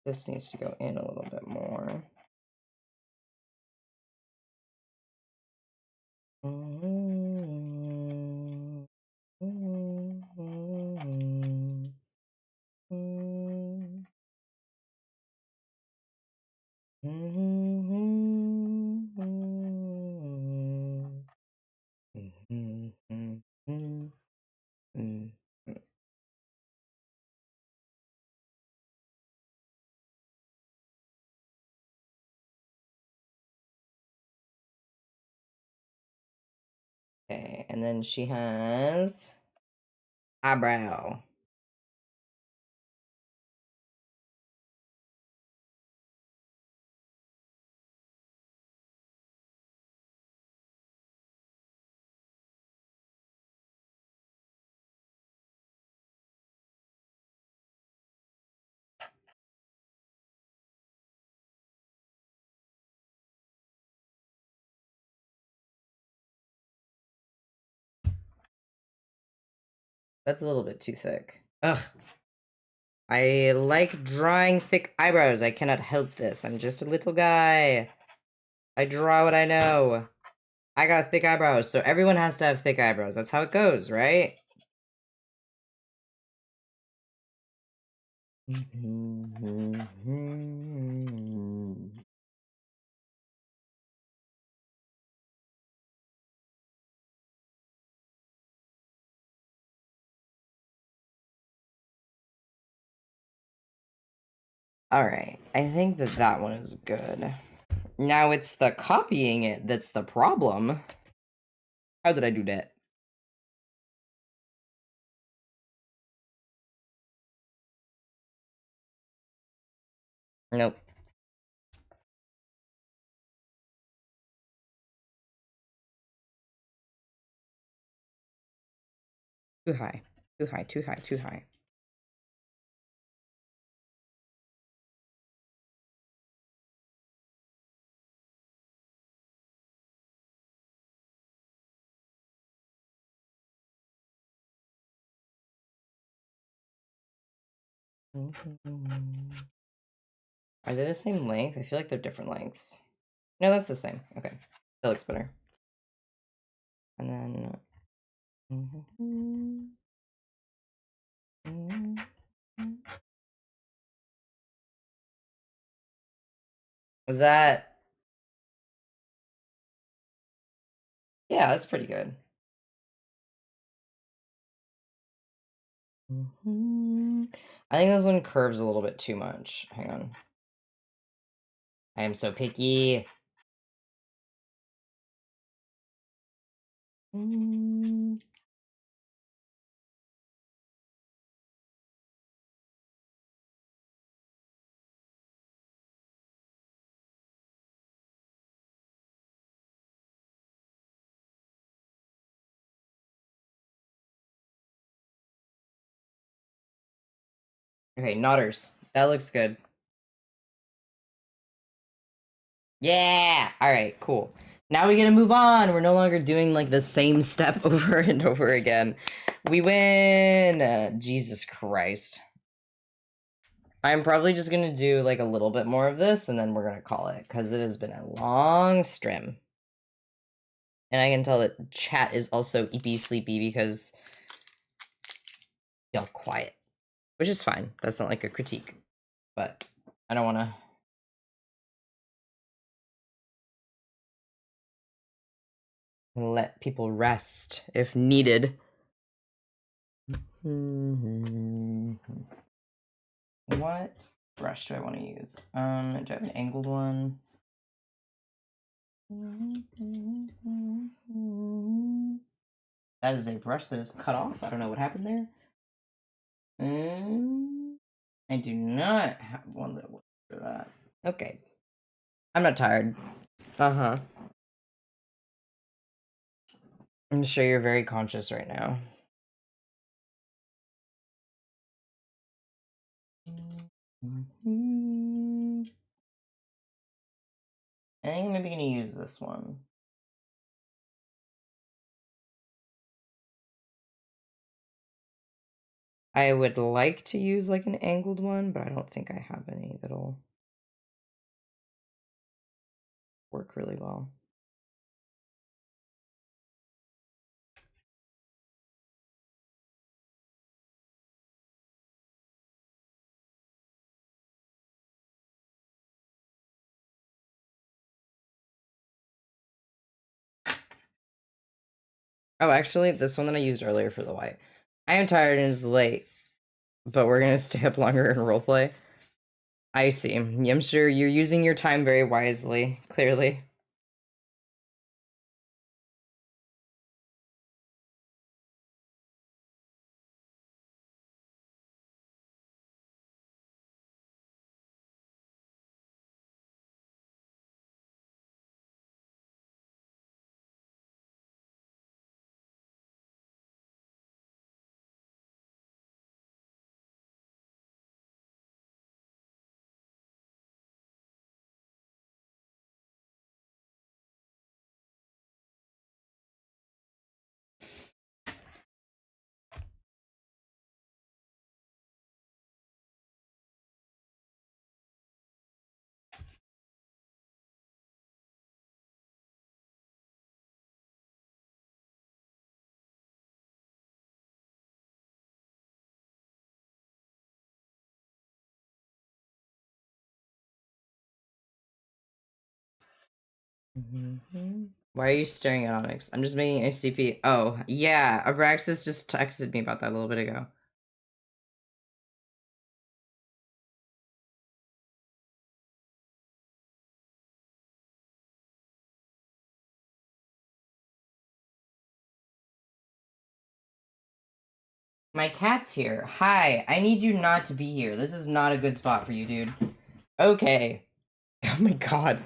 This needs to go in a little bit more. Okay, and then she has eyebrow. That's a little bit too thick. Ugh. I like drawing thick eyebrows. I cannot help this. I'm just a little guy. I draw what I know. I got thick eyebrows, so everyone has to have thick eyebrows. That's how it goes, right? Alright, I think that that one is good. Now it's the copying it that's the problem. How did I do that? Nope. Too high. Too high, too high, too high. Are they the same length? I feel like they're different lengths. No, that's the same. Okay. That looks better. And then... Was that... Yeah, that's pretty good. I think this one curves a little bit too much. Hang on. I am so picky. Okay, Nodders. That looks good. Yeah! Alright, cool. Now we gotta move on. We're no longer doing like the same step over and over again. We win! Jesus Christ. I'm probably just gonna do like a little bit more of this and then we're gonna call it because it has been a long stream. And I can tell that chat is also Yippee sleepy because y'all quiet. Which is fine. That's not like a critique. But I don't wanna let people rest if needed. What brush do I want to use? Do I have an angled one? That is a brush that is cut off. I don't know what happened there. I do not have one that works for that. Okay. I'm not tired. Uh-huh. I'm sure you're very conscious right now. I think I'm maybe gonna use this one. I would like to use like an angled one, but I don't think I have any that'll work really well. Oh, actually, this one that I used earlier for the white. I am tired and it's late, but we're gonna stay up longer and roleplay. I see. I'm sure you're using your time very wisely, clearly. Why are you staring at Onyx? I'm just making ACP. Oh, yeah. Abraxas just texted me about that a little bit ago. My cat's here. Hi, I need you not to be here. This is not a good spot for you, dude. Okay. Oh my god.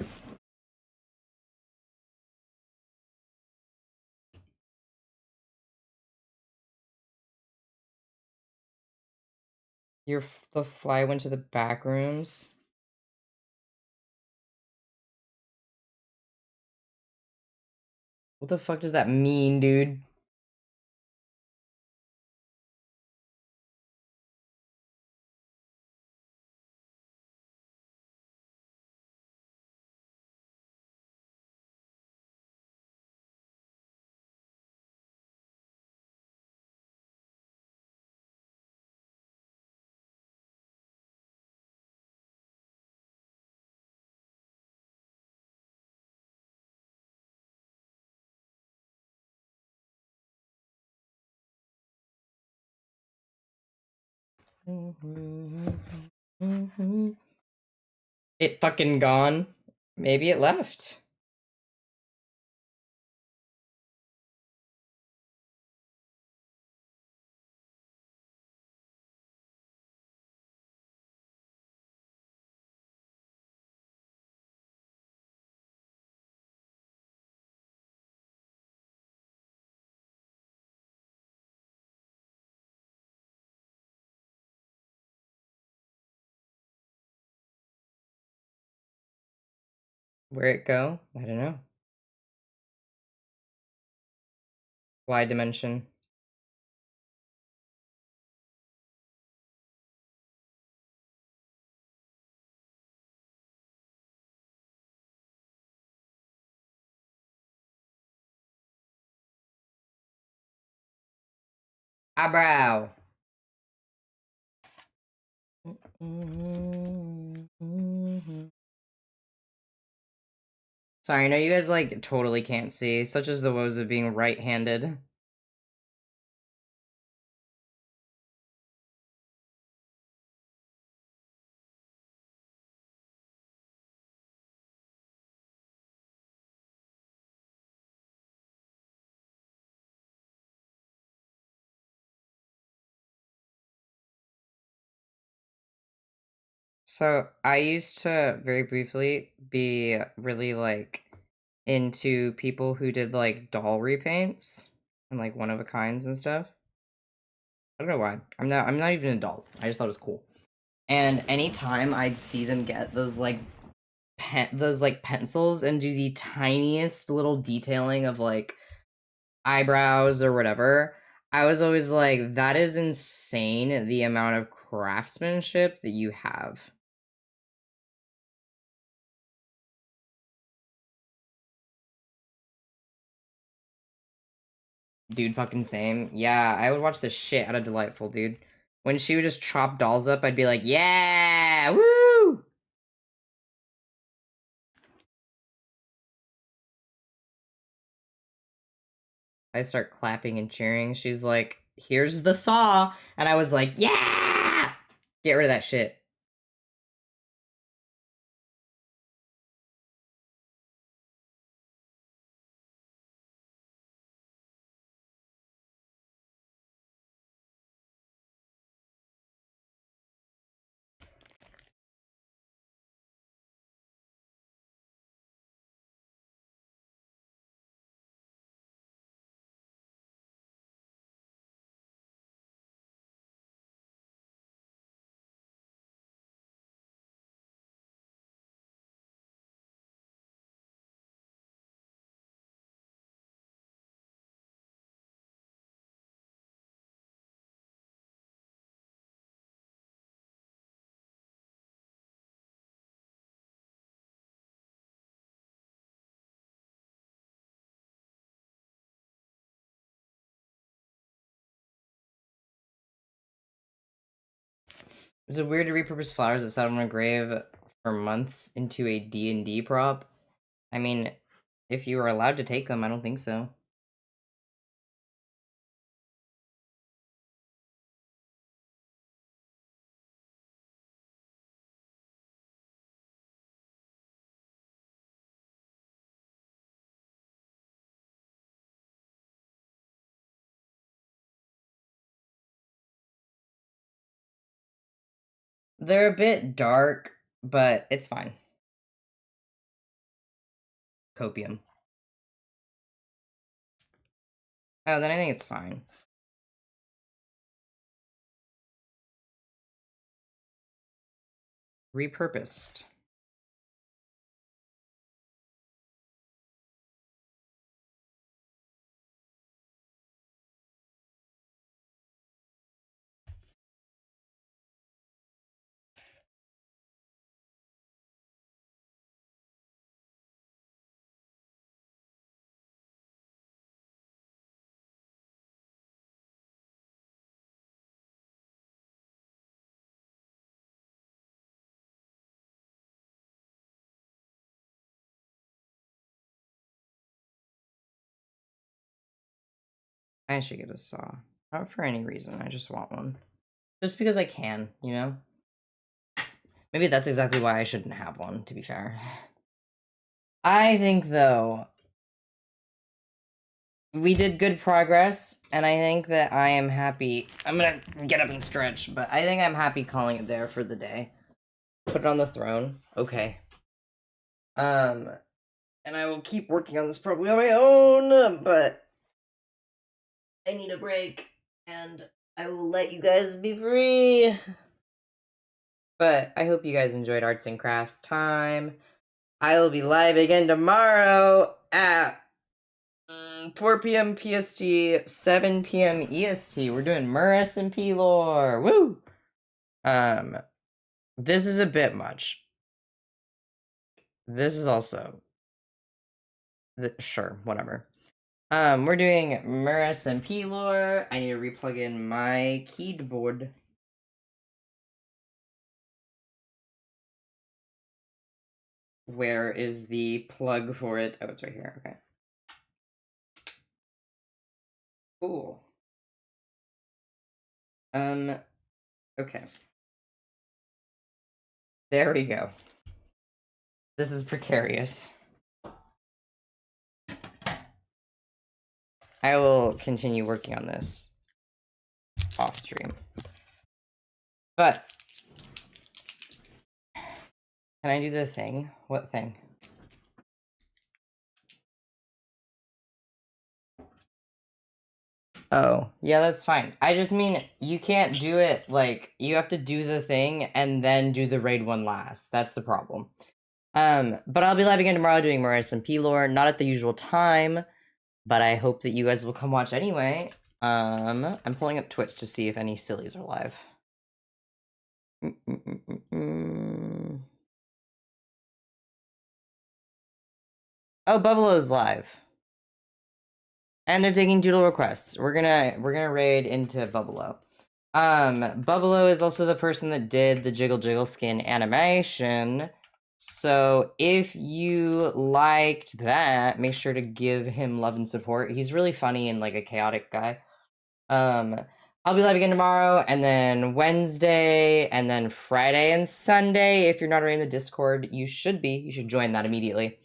The fly went to the back rooms. What the fuck does that mean, dude? It fucking gone. Maybe it left. Where'd it go? I don't know. Why dimension? Eyebrow. Sorry, I know you guys like totally can't see, such as the woes of being right-handed. So I used to very briefly be really like into people who did like doll repaints and like one of a kinds and stuff. I don't know why. I'm not even into dolls. I just thought it was cool. And anytime I'd see them get those like pencils and do the tiniest little detailing of like eyebrows or whatever, I was always like, that is insane, the amount of craftsmanship that you have. Dude, fucking same. Yeah, I would watch the shit out of Delightful, dude. When she would just chop dolls up, I'd be like, yeah, woo! I start clapping and cheering. She's like, here's the saw. And I was like, yeah! Get rid of that shit. Is it weird to repurpose flowers that sat on a grave for months into a D&D prop? I mean, if you were allowed to take them, I don't think so. They're a bit dark, but it's fine. Copium. Oh, then I think it's fine. Repurposed. I should get a saw. Not for any reason, I just want one. Just because I can, you know? Maybe that's exactly why I shouldn't have one, to be fair. I think, though, we did good progress, and I think that I am happy. I'm gonna get up and stretch, but I think I'm happy calling it there for the day. Put it on the throne. Okay. And I will keep working on this probably on my own, but I need a break, and I will let you guys be free. But I hope you guys enjoyed Arts and Crafts time. I will be live again tomorrow at 4 p.m. PST, 7 p.m. EST. We're doing Murris and P lore. Woo! This is a bit much. This is also sure, whatever. We're doing Murris and P lore. I need to replug in my keyboard. Where is the plug for it? Oh, it's right here. Okay. Cool. Okay. There we go. This is precarious. I will continue working on this off stream. But can I do the thing? What thing? Oh, yeah, that's fine. I just mean, you can't do it, like, you have to do the thing and then do the raid one last. That's the problem. But I'll be live again tomorrow doing Murris and P lore, not at the usual time, but I hope that you guys will come watch anyway. I'm pulling up Twitch to see if any sillies are live. Oh, Bubblo's live. And they're taking doodle requests. We're gonna raid into Bubblo. Bubblo is also the person that did the Jiggle Jiggle skin animation. So if you liked that, make sure to give him love and support. He's really funny and like a chaotic guy. I'll be live again tomorrow, and then Wednesday, and then Friday and Sunday. If you're not already in the Discord, you should be. You should join that immediately.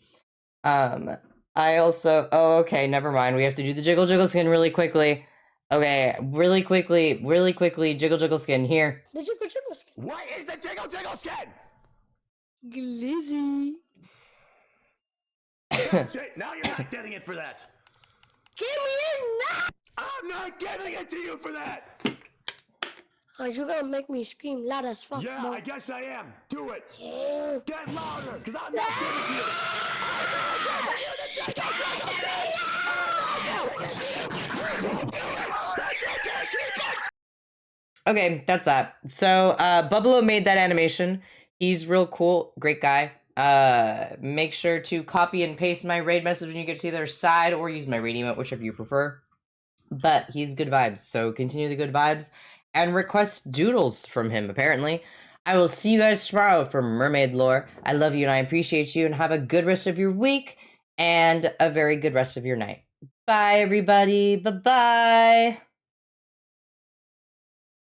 I also... Oh, okay, never mind. We have to do the Jiggle Jiggle skin really quickly. Okay, really quickly, Jiggle Jiggle skin, here. The Jiggle Jiggle skin. What is the Jiggle Jiggle skin? Glizzy. Shit, now you're not getting it for that. Give me it now! I'm not giving it to you for that. Are you gonna make me scream loud as fuck? Yeah, Mo? I guess I am. Do it. Yeah. Get louder, because I'm not giving it to you. I'm not giving you the Jiggle Jiggle skin. I'm not giving it to you. Don't do it. That's okay. Keep it. Okay, that's that. So, Bubblo made that animation. He's real cool, great guy. Make sure to copy and paste my raid message when you get to the other side, or use my raid emote, whichever you prefer. But he's good vibes, so continue the good vibes, and request doodles from him, apparently. I will see you guys tomorrow for Mermaid Lore. I love you and I appreciate you, and have a good rest of your week, and a very good rest of your night. Bye, everybody. Bye-bye.